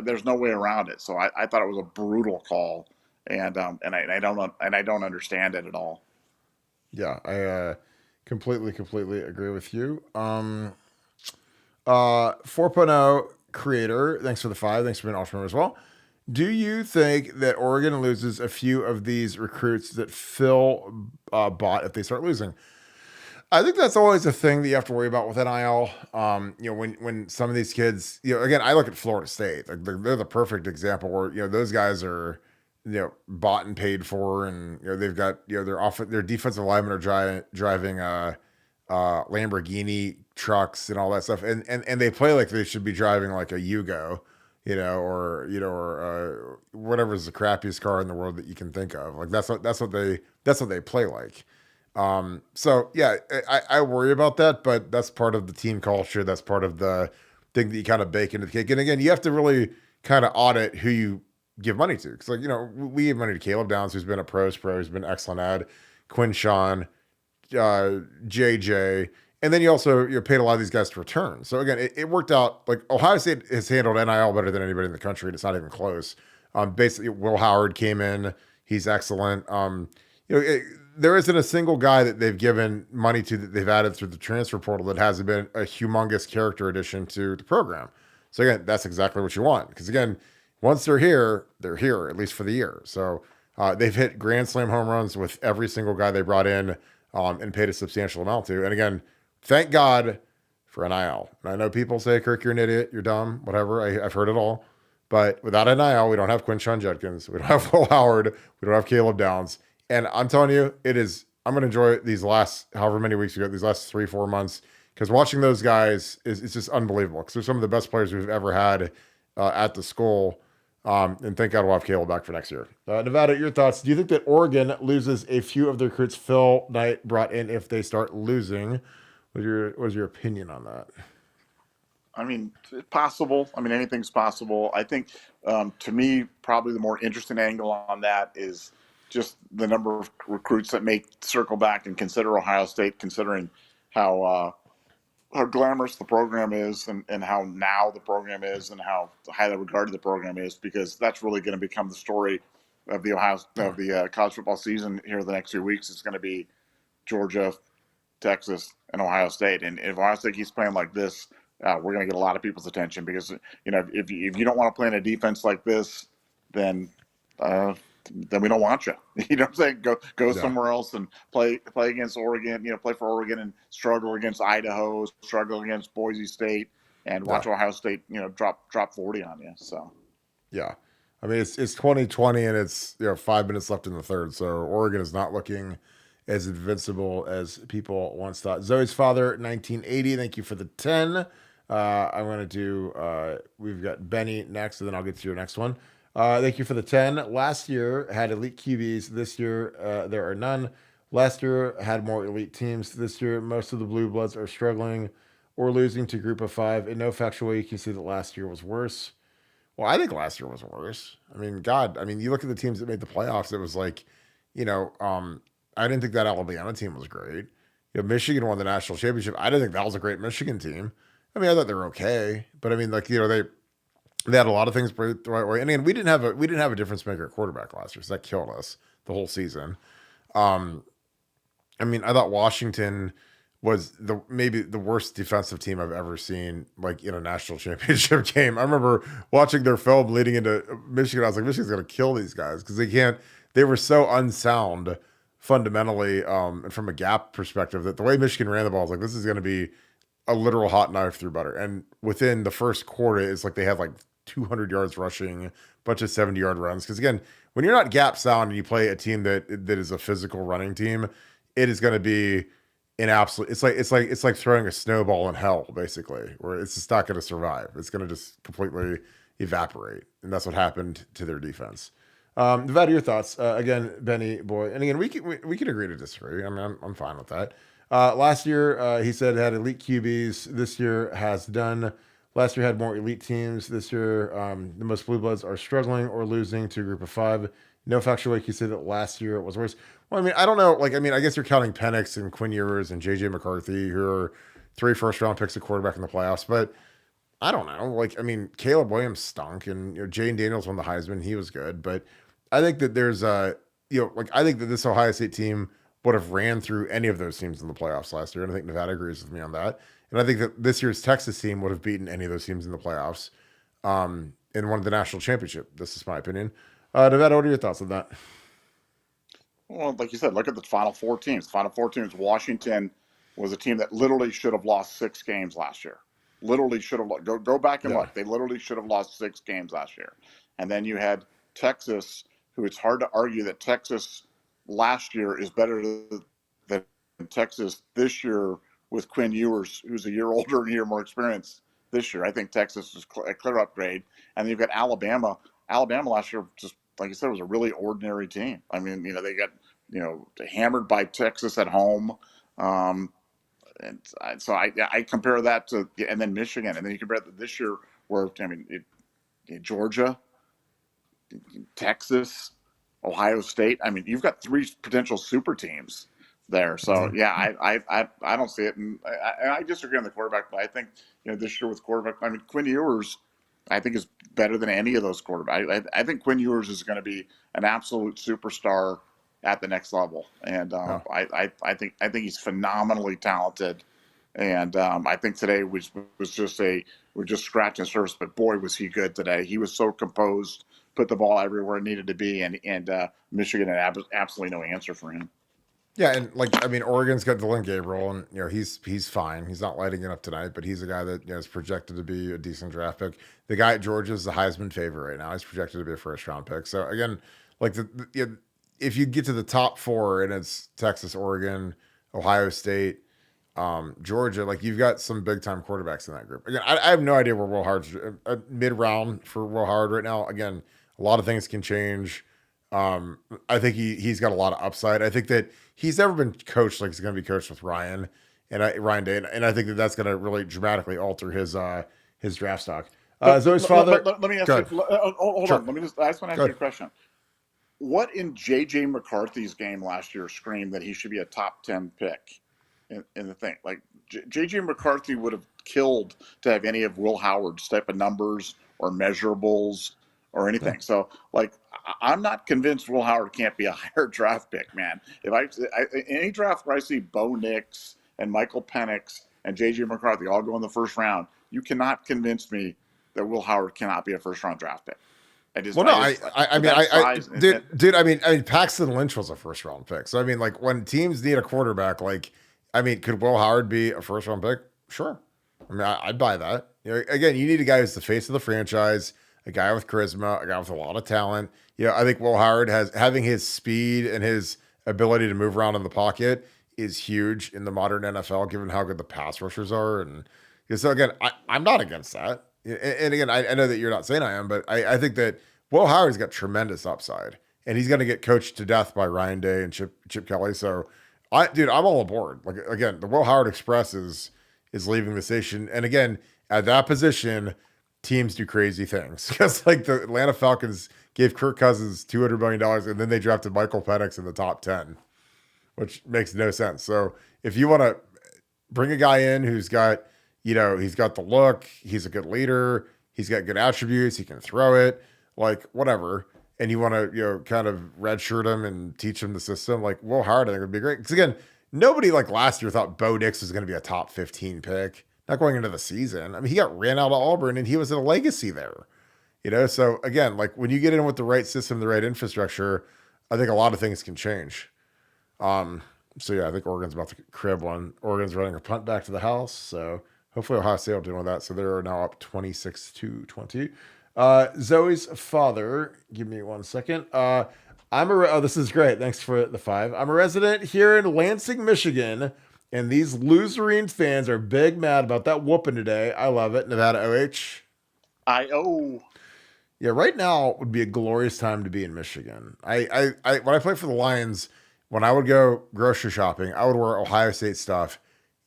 there's no way around it. So I thought it was a brutal call, and I don't understand it at all. Yeah, I completely agree with you. 4.0 creator, thanks for the 5. Thanks for being an awesome member as well. Do you think that Oregon loses a few of these recruits that Phil bought if they start losing? I think that's always a thing that you have to worry about with NIL. When some of these kids, again, I look at Florida State. Like they're the perfect example where those guys are bought and paid for, and they've got their defensive linemen are driving Lamborghini trucks and all that stuff, and they play like they should be driving like a Yugo, or whatever's the crappiest car in the world that you can think of. Like that's what they play like. So yeah, I worry about that, but that's part of the team culture. That's part of the thing that you kind of bake into the cake. And again, you have to really kind of audit who you give money to. Cause we give money to Caleb Downs, who's been a pro, who's been excellent at Quinshawn, JJ. And then you paid a lot of these guys to return. So again, it worked out. Like Ohio State has handled NIL better than anybody in the country. And it's not even close. Basically Will Howard came in, he's excellent. There isn't a single guy that they've given money to that they've added through the transfer portal that hasn't been a humongous character addition to the program. So again, that's exactly what you want. Because again, once they're here, at least for the year. So they've hit grand slam home runs with every single guy they brought in and paid a substantial amount to. And again, thank God for NIL. And I know people say, Kirk, you're an idiot, you're dumb, whatever. I've heard it all. But without NIL, we don't have Quinshon Judkins. We don't have Will Howard. We don't have Caleb Downs. And I'm telling you, I'm going to enjoy these last, however many weeks ago, these last 3-4 months, because watching those guys is just unbelievable. Because they're some of the best players we've ever had at the school. And thank God we'll have Caleb back for next year. Nevada, your thoughts. Do you think that Oregon loses a few of the recruits Phil Knight brought in if they start losing? What's your opinion on that? I mean, possible. I mean, anything's possible. I think, to me, probably the more interesting angle on that is just the number of recruits that may circle back and consider Ohio State, considering how glamorous the program is, and how now the program is, and how highly regarded the program is, because that's really going to become the story of the college football season here the next few weeks. It's going to be Georgia, Texas, and Ohio State. And if Ohio State keeps playing like this, we're going to get a lot of people's attention, because if you don't want to play in a defense like this, then we don't want you. You know what I'm saying? Go somewhere else and play against Oregon. Play for Oregon and struggle against Idaho, struggle against Boise State, and watch Ohio State drop 40 on you. So yeah, I mean it's 2020 and it's 5 minutes left in the third, so Oregon is not looking as invincible as people once thought. Zoe's father, 1980. Thank you for the 10. I'm going to do, we've got Benny next, and then I'll get to your next one. Thank you for the 10. Last year had elite QBs. This year, there are none. Last year had more elite teams. This year, most of the Blue Bloods are struggling or losing to Group of Five. In no factual way, you can see that last year was worse. Well, I think last year was worse. I mean, God, you look at the teams that made the playoffs. It was like, I didn't think that Alabama team was great. Michigan won the national championship. I didn't think that was a great Michigan team. I thought they were okay, but they had a lot of things the right way. And again, we didn't have a difference maker at quarterback last year, so that killed us the whole season. I thought Washington was maybe the worst defensive team I've ever seen, like in a national championship game. I remember watching their film leading into Michigan. I was like, Michigan's going to kill these guys because they were so unsound fundamentally, and from a gap perspective, that the way Michigan ran the ball, I was like, this is going to be a literal hot knife through butter. And within the first quarter, it's like they had like 200 yards rushing, a bunch of 70-yard runs. Because again, when you're not gap sound and you play a team that is a physical running team, it is going to be an absolute. It's like throwing a snowball in hell, basically, where it's just not going to survive. It's going to just completely evaporate, and that's what happened to their defense. Nevada, your thoughts again, Benny boy, and again we can agree to disagree. I'm fine with that. Last year, he said had elite QBs. This year has done. Last year had more elite teams. This year, the most Blue Bloods are struggling or losing to a Group of Five. No factual way he said that last year it was worse. Well, I don't know. I guess you're counting Penix and Quinn Ewers and JJ McCarthy, who are 3 first-round picks at quarterback in the playoffs. But I don't know. Caleb Williams stunk, and Jane Daniels won the Heisman. He was good, but I think that there's I think that this Ohio State team would have ran through any of those teams in the playoffs last year, and I think Nevada agrees with me on that. And I think that this year's Texas team would have beaten any of those teams in the playoffs, and won the national championship. This is my opinion. Nevada, what are your thoughts on that? Well, like you said, look at the Final Four teams. The Final Four teams, Washington was a team that literally should have lost 6 games last year. Literally should have go back and look. They literally should have lost 6 games last year. And then you had Texas, who it's hard to argue that Texas last year is better than Texas this year with Quinn Ewers, who's a year older and a year more experienced this year. I think Texas is a clear upgrade. And then you've got Alabama. Alabama last year, just like you said, was a really ordinary team. They got, hammered by Texas at home. And so I compare that to, and then Michigan. And then you compare it to this year where, Georgia, Texas, Ohio State. You've got 3 potential super teams there. So yeah, I don't see it, and I disagree on the quarterback. But I think this year with quarterback, Quinn Ewers, I think is better than any of those quarterbacks. I think Quinn Ewers is going to be an absolute superstar at the next level, and I think he's phenomenally talented. And I think today was we're just scratching the surface. But boy, was he good today. He was so composed, put the ball everywhere it needed to be, and Michigan had absolutely no answer for him. Yeah, and like I mean, Oregon's got Dylan Gabriel, and he's fine. He's not lighting it up tonight, but he's a guy that is projected to be a decent draft pick. The guy at Georgia is the Heisman favorite right now. He's projected to be a first round pick. So again, like if you get to the top four and it's Texas, Oregon, Ohio State, Georgia, like you've got some big time quarterbacks in that group. Again, I have no idea where Will Hard's mid round for Will Hard right now. Again, a lot of things can change. I think he's got a lot of upside. I think that he's never been coached like he's going to be coached with Ryan Ryan Day, and I think that that's going to really dramatically alter his draft stock. Zoe's father. Let me ask you. Hold Sure. on. I just want to ask you a question. What in J.J. McCarthy's game last year screamed that he should be a top 10 pick in the thing? Like J.J. McCarthy would have killed to have any of Will Howard's type of numbers or measurables or anything. Yeah. So, like, I'm not convinced Will Howard can't be a higher draft pick, man. If any draft where I see Bo Nix and Michael Penix and J.J. McCarthy all go in the first round, you cannot convince me that Will Howard cannot be a first round draft pick. Paxton Lynch was a first round pick. So I mean, like when teams need a quarterback, like could Will Howard be a first round pick? Sure. I mean, I'd buy that. Again, you need a guy who's the face of the franchise, a guy with charisma, a guy with a lot of talent. I think Will Howard having his speed and his ability to move around in the pocket is huge in the modern NFL, given how good the pass rushers are. And so again, I'm not against that. And again, I know that you're not saying I am, but I think that Will Howard's got tremendous upside, and he's going to get coached to death by Ryan Day and Chip Kelly. So, I'm all aboard. Like again, the Will Howard Express is leaving the station, and again, at that position, teams do crazy things because like the Atlanta Falcons gave Kirk Cousins $200 million, and then they drafted Michael Penix in the top 10, which makes no sense. So, if you want to bring a guy in who's got he's got the look, he's a good leader, he's got good attributes, he can throw it, like whatever. And you want to, kind of redshirt him and teach him the system, like Will Howard, I think would be great. Because again, nobody like last year thought Bo Nix was going to be a top 15 pick, not going into the season. I mean, he got ran out of Auburn and he was in a legacy there, So again, like when you get in with the right system, the right infrastructure, I think a lot of things can change. So yeah, I think Oregon's about to crib one. Oregon's running a punt back to the house, so hopefully Ohio State will do with that. So they're now up 26-20. Zoe's father, give me 1 second. This is great. Thanks for the 5. I'm a resident here in Lansing, Michigan, and these Loserine fans are big mad about that whooping today. I love it. Nevada OH. Yeah, right now would be a glorious time to be in Michigan. When I played for the Lions, when I would go grocery shopping, I would wear Ohio State stuff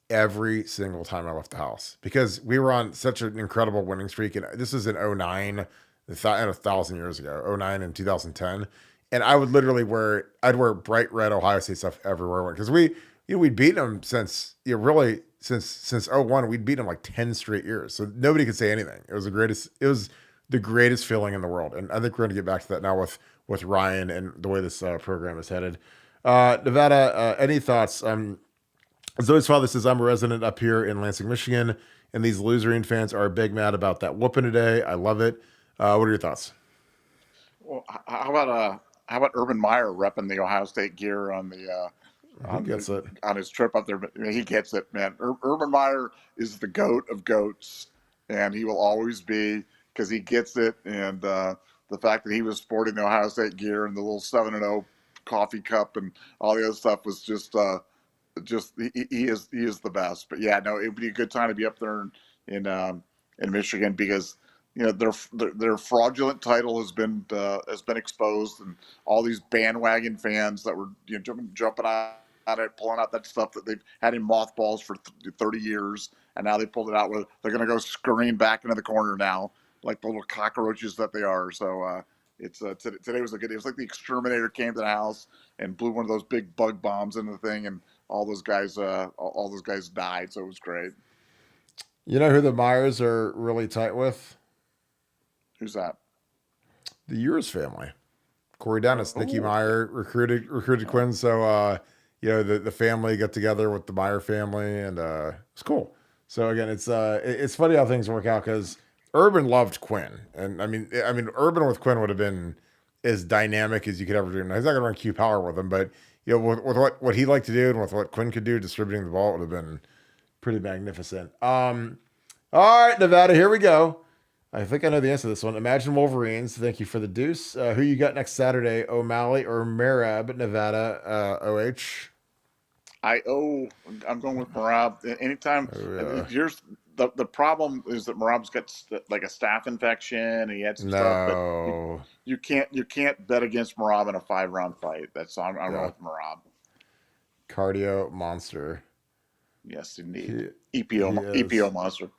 every single time I left the house because we were on such an incredible winning streak. And this is in 09, 1,000 years ago, 09 and 2010. And I would literally I'd wear bright red Ohio State stuff everywhere. Because we'd beaten them since 01, we'd beaten them like 10 straight years. So nobody could say anything. It was the greatest feeling in the world. And I think we're going to get back to that now with Ryan and the way this program is headed. Nevada, any thoughts? Zoe's father says, I'm a resident up here in Lansing, Michigan, and these Loserine fans are big mad about that whooping today. I love it. What are your thoughts? Well, how about Urban Meyer repping the Ohio State gear on his trip up there? He gets it, man. Urban Meyer is the GOAT of goats, and he will always be because he gets it. And the fact that he was sporting the Ohio State gear and the little 7-0 coffee cup and all the other stuff was just he is the best. But yeah, no, it would be a good time to be up there in Michigan because their fraudulent title has been exposed, and all these bandwagon fans that were jumping out at it, pulling out that stuff that they've had in mothballs for 30 years, and now they pulled it out. They're going to go scurrying back into the corner now, like the little cockroaches that they are. So today was a good. It was like the exterminator came to the house and blew one of those big bug bombs into the thing, and all those guys died. So it was great. You know who the Myers are really tight with? Who's that? The Ewers family. Corey Dennis, Nicky Meyer recruited Quinn. So the family got together with the Meyer family, and it's cool. So again, it's funny how things work out because Urban loved Quinn, and I mean, Urban with Quinn would have been as dynamic as you could ever dream. Now, he's not going to run Q power with him, but with what he liked to do and with what Quinn could do distributing the ball, it would have been pretty magnificent. All right, Nevada, here we go. I think I know the answer to this one. Imagine Wolverines. Thank you for the deuce. Who you got next Saturday? O'Malley or Merab, Nevada, OH? I'm going with Marab. Anytime, Oh, here's the problem is that Marab's got like a staph infection and he had some stuff, but no. you can't bet against Marab in a 5-round fight. I'm going Yeah. with Marab. Cardio monster. Yes, He, indeed. he EPO is monster.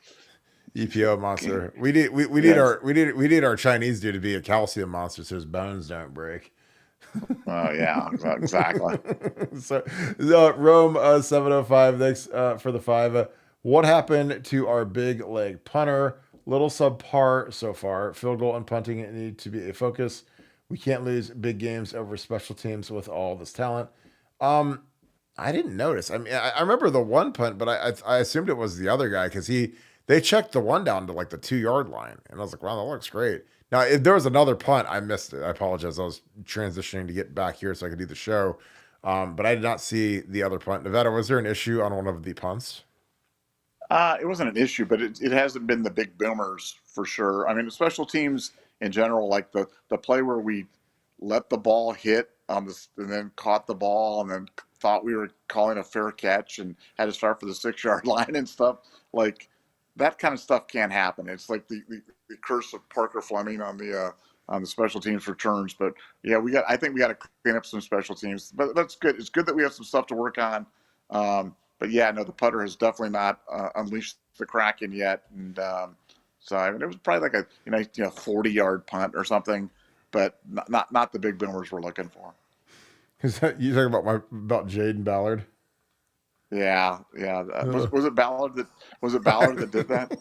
EPO monster. We need our Chinese dude to be a calcium monster so his bones don't break. Oh yeah, exactly. So, Rome 705. Thanks for the five. What happened to our big leg punter? Little subpar so far. Field goal and punting need to be a focus. We can't lose big games over special teams with all this talent. Um, I didn't notice. I mean, I remember the one punt, but I assumed it was the other guy because they checked the one down to like the 2 yard line, and I was like, wow, that looks great. Now, if there was another punt, I missed it. I apologize. I was transitioning to get back here so I could do the show, but I did not see the other punt. Nevada, was there an issue on one of the punts? It wasn't an issue, but it hasn't been the big boomers for sure. I mean, special teams in general, like the play where we let the ball hit on this and then caught the ball and then thought we were calling a fair catch and had to start for the 6 yard line and stuff. Like that kind of stuff can't happen. It's like the curse of Parker Fleming on the special teams returns. But yeah, I think we got to clean up some special teams. But that's good. It's good that we have some stuff to work on. But yeah, no, the putter has definitely not unleashed the Kraken yet, and so I mean, it was probably like a 40-yard punt or something, but not the big boomers we're looking for. Is that you talking about Jaden Ballard? Yeah, yeah. Uh. Was it Ballard that did that?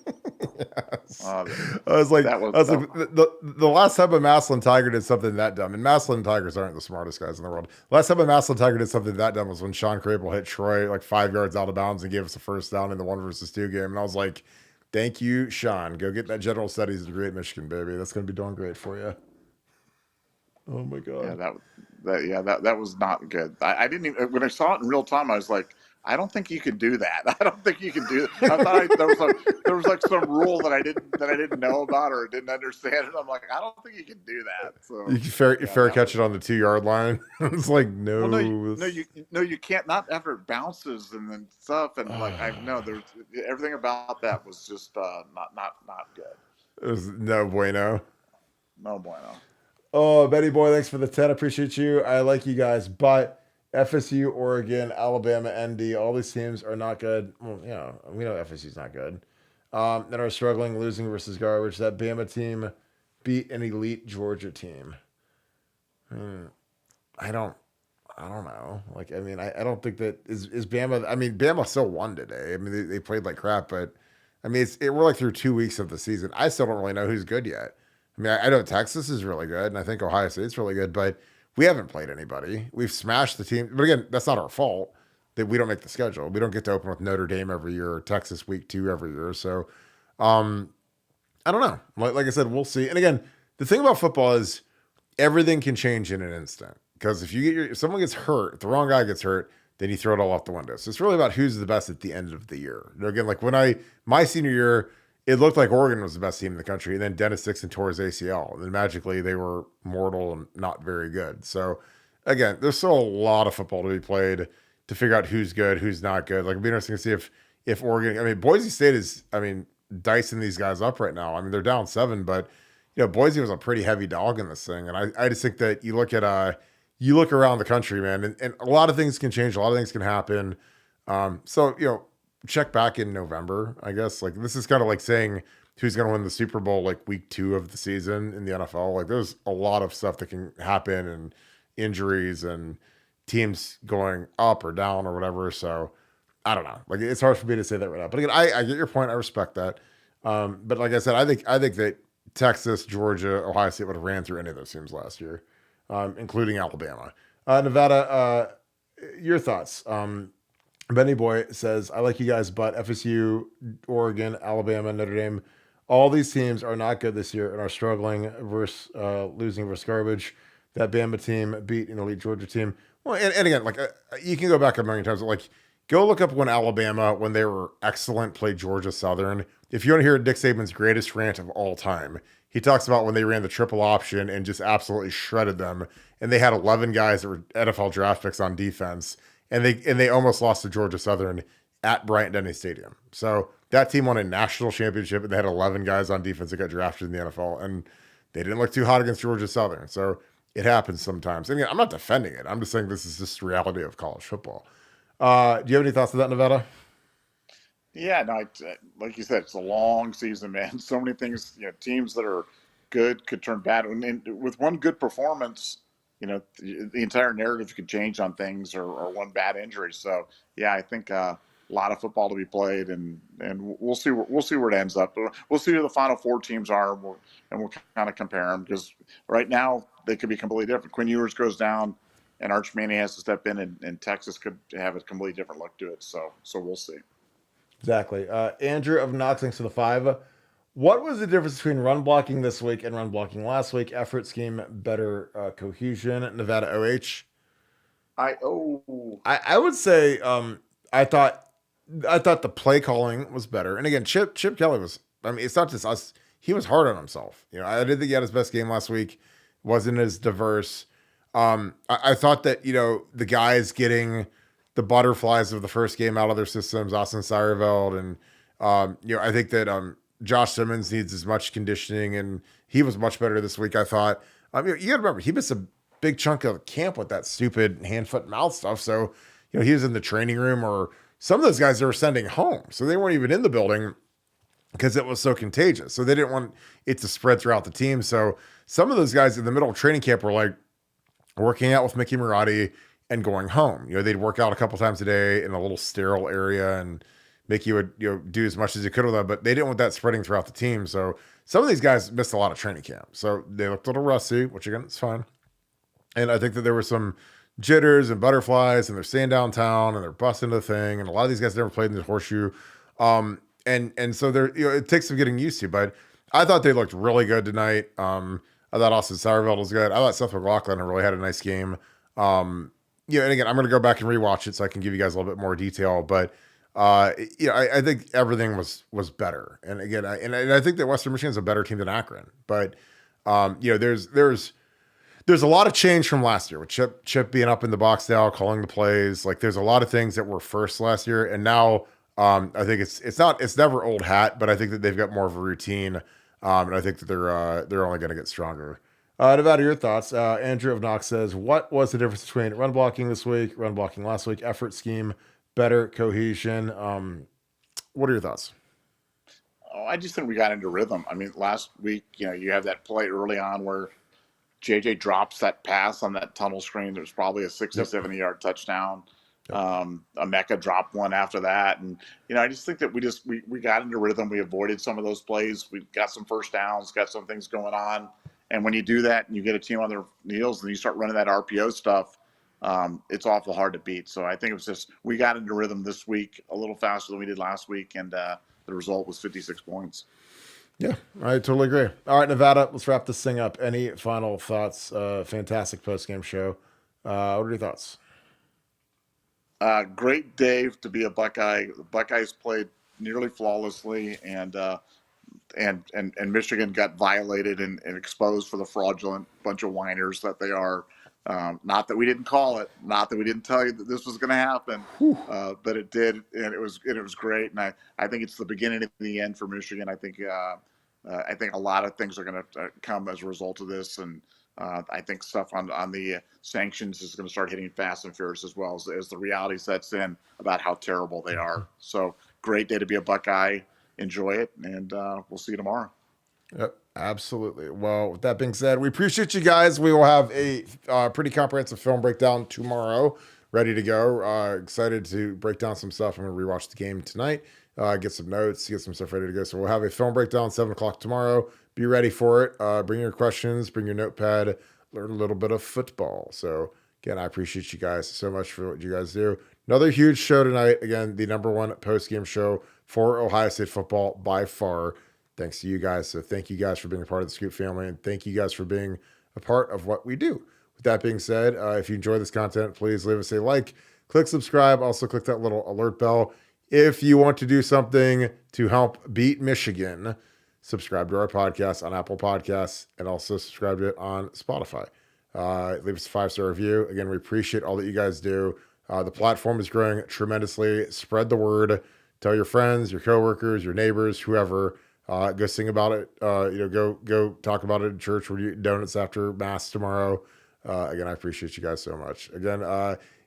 Yes. Uh, I was like, that was I was like, the last time a Maslin Tiger did something that dumb, and Maslin Tigers aren't the smartest guys in the world. Last time a Maslin Tiger did something that dumb was when Sean Crable hit Troy like 5 yards out of bounds and gave us a first down in the 1-versus-2 game. And I was like, thank you, Sean. Go get that general studies degree at Michigan, baby. That's going to be doing great for you. Oh my yeah, God. that was not good. I didn't even when I saw it in real time. I was like, I don't think you can do that. I don't think you can do that. I thought there was like some rule that I didn't know about or didn't understand, and I'm like, I don't think you can do that. So You can fair that catch was it on the 2 yard line. It's like, well, no. you can't. Not after it bounces and then stuff, and like I know there's everything about that was just not good. It was no bueno. No bueno. Oh, Betty boy, thanks for the 10. I appreciate you. I like you guys, but FSU, Oregon, Alabama, ND, all these teams are not good. Well, we know FSU's not good. That are struggling, losing versus garbage. That Bama team beat an elite Georgia team. I don't, I don't know. Like, I mean, I don't think that is Bama. I mean, Bama still won today. I mean, they played like crap, but I mean, we're like through 2 weeks of the season. I still don't really know who's good yet. I mean, I know Texas is really good, and I think Ohio State's really good, but we haven't played anybody. We've smashed the team. But again, that's not our fault that we don't make the schedule. We don't get to open with Notre Dame every year or Texas week 2 every year. So I don't know. Like I said, we'll see. And again, the thing about football is everything can change in an instant. Because if someone gets hurt, if the wrong guy gets hurt, then you throw it all out the window. So it's really about who's the best at the end of the year. Again, like my senior year, it looked like Oregon was the best team in the country, and then Dennis Dixon tore his ACL. And then magically they were mortal and not very good. So again, there's still a lot of football to be played to figure out who's good, who's not good. Like it'd be interesting to see if Oregon. I mean, Boise State is. I mean, dicing these guys up right now. I mean, they're down 7, but Boise was a pretty heavy dog in this thing, and I just think that you look around the country, man, and a lot of things can change, a lot of things can happen. So check back in November, I guess. Like this is kind of like saying who's going to win the Super Bowl like week 2 of the season in the NFL. Like there's a lot of stuff that can happen and injuries and teams going up or down or whatever. So I don't know. Like it's hard for me to say that right now. But again, I get your point. I respect that. But like I said, I think that Texas, Georgia, Ohio State would have ran through any of those teams last year, including Alabama. Nevada, your thoughts. Benny Boy says, I like you guys, but FSU, Oregon, Alabama, Notre Dame, all these teams are not good this year and are struggling versus losing versus garbage. That Bama team beat an elite Georgia team. Well, and again, like you can go back a million times. Like, go look up when Alabama, when they were excellent, played Georgia Southern. If you want to hear Nick Saban's greatest rant of all time, he talks about when they ran the triple option and just absolutely shredded them. And they had 11 guys that were NFL draft picks on defense, and they almost lost to Georgia Southern at Bryant Denny Stadium. So that team won a national championship, and they had 11 guys on defense that got drafted in the NFL, and they didn't look too hot against Georgia Southern. So it happens sometimes. And again, I'm not defending it. I'm just saying this is just the reality of college football. Do you have any thoughts on that, Nevada? Yeah, no, like you said, it's a long season, man. So many things, teams that are good could turn bad. And with one good performance, the entire narrative could change on things, or one bad injury. So, yeah, I think a lot of football to be played, and we'll see where it ends up. We'll see who the Final Four teams are, and we'll kind of compare them, because right now they could be completely different. Quinn Ewers goes down, and Arch Manning has to step in, and Texas could have a completely different look to it. So we'll see. Exactly. Andrew of Knox, thanks for the 5. What was the difference between run blocking this week and run blocking last week? Effort scheme, better cohesion. Nevada OH. I oh I would say I thought I thought the play calling was better. And again, Chip Kelly was. I mean, it's not just us. He was hard on himself. I didn't think he had his best game last week. Wasn't as diverse. I thought that the guys getting the butterflies of the first game out of their systems, Austin Seierveld, and I think that Josh Simmons needs as much conditioning, and he was much better this week. I thought. You got to remember, he missed a big chunk of camp with that stupid hand, foot, mouth stuff. So he was in the training room, or some of those guys they were sending home, so they weren't even in the building because it was so contagious. So they didn't want it to spread throughout the team. So some of those guys in the middle of training camp were like working out with Mickey Marotti and going home. They'd work out a couple times a day in a little sterile area, and Mickey would do as much as he could with them, but they didn't want that spreading throughout the team. So some of these guys missed a lot of training camp. So they looked a little rusty, which again, it's fine. And I think that there were some jitters and butterflies, and they're staying downtown and they're busting the thing. And a lot of these guys never played in the horseshoe. And so they're, it takes some getting used to, but I thought they looked really good tonight. I thought Austin Seierveld was good. I thought Seth McLaughlin really had a nice game. And again, I'm going to go back and rewatch it so I can give you guys a little bit more detail, but I think everything was better. And again, I think that Western Michigan's a better team than Akron, but there's a lot of change from last year with Chip being up in the box now, calling the plays. Like there's a lot of things that were first last year, and now I think it's never old hat, but I think that they've got more of a routine, and I think that they're only going to get stronger. Nevada, your thoughts? Andrew of Knox says, "What was the difference between run blocking this week, run blocking last week? Effort scheme, better cohesion. What are your thoughts?" oh, I just think we got into rhythm. I mean, last week, you have that play early on where JJ drops that pass on that tunnel screen. There's probably a 60, Yep. 70-yard touchdown. Yep. Emeka dropped one after that. And, I just think that we got into rhythm. We avoided some of those plays. We got some first downs, got some things going on. And when you do that and you get a team on their heels and you start running that RPO stuff, it's awful hard to beat. So I think it was just we got into rhythm this week a little faster than we did last week. And the result was 56 points. Yeah, I totally agree. All right, Nevada, let's wrap this thing up. Any final thoughts? Fantastic post-game show. What are your thoughts? Great day to be a Buckeye. The Buckeyes played nearly flawlessly, and Michigan got violated and exposed for the fraudulent bunch of whiners that they are. Not that we didn't call it, not that we didn't tell you that this was going to happen, but it did, and it was great. And I think it's the beginning of the end for Michigan. I think a lot of things are going to come as a result of this, and I think stuff on the sanctions is going to start hitting fast and furious as well as the reality sets in about how terrible they are. So great day to be a Buckeye. Enjoy it, and we'll see you tomorrow. Yep, absolutely. Well, with that being said, we appreciate you guys. We will have a pretty comprehensive film breakdown tomorrow, ready to go. Excited to break down some stuff. I'm going to rewatch the game tonight, get some notes, get some stuff ready to go. So we'll have a film breakdown 7 o'clock tomorrow. Be ready for it. Bring your questions, bring your notepad, learn a little bit of football. So again, I appreciate you guys so much for what you guys do. Another huge show tonight. Again, the number one post-game show for Ohio State football by far. Thanks to you guys. So thank you guys for being a part of the Scoop family, and thank you guys for being a part of what we do. With that being said, if you enjoy this content, please leave us a like, click subscribe, also click that little alert bell. If you want to do something to help beat Michigan, subscribe to our podcast on Apple Podcasts and also subscribe to it on Spotify. Leave us a 5-star review. Again, we appreciate all that you guys do. The platform is growing tremendously. Spread the word. Tell your friends, your coworkers, your neighbors, whoever. Go sing about it. Go talk about it in church. We're eating donuts after mass tomorrow. Again, I appreciate you guys so much. Again,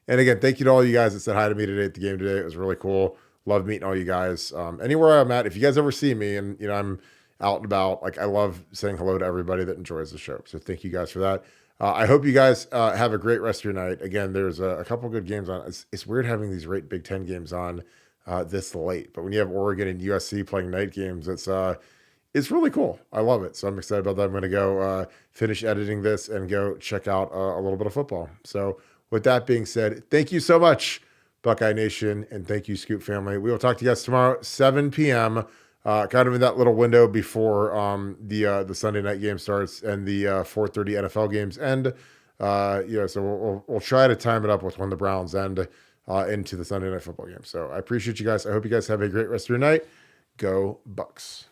thank you to all you guys that said hi to me today at the game today. It was really cool. Love meeting all you guys. Anywhere I'm at, if you guys ever see me and I'm out and about, like, I love saying hello to everybody that enjoys the show. So thank you guys for that. I hope you guys have a great rest of your night. Again, there's a couple good games on. It's weird having these Big Ten games on this late, but when you have Oregon and USC playing night games, it's really cool. I love it. So I'm excited about that. I'm going to go finish editing this and go check out a little bit of football. So with that being said, thank you so much, Buckeye Nation, and thank you, Scoop family. We will talk to you guys tomorrow, 7 p.m., kind of in that little window before the Sunday night game starts and the 4:30 NFL games end. So we'll try to time it up with when the Browns end into the Sunday night football game. So I appreciate you guys. I hope you guys have a great rest of your night. Go Bucks.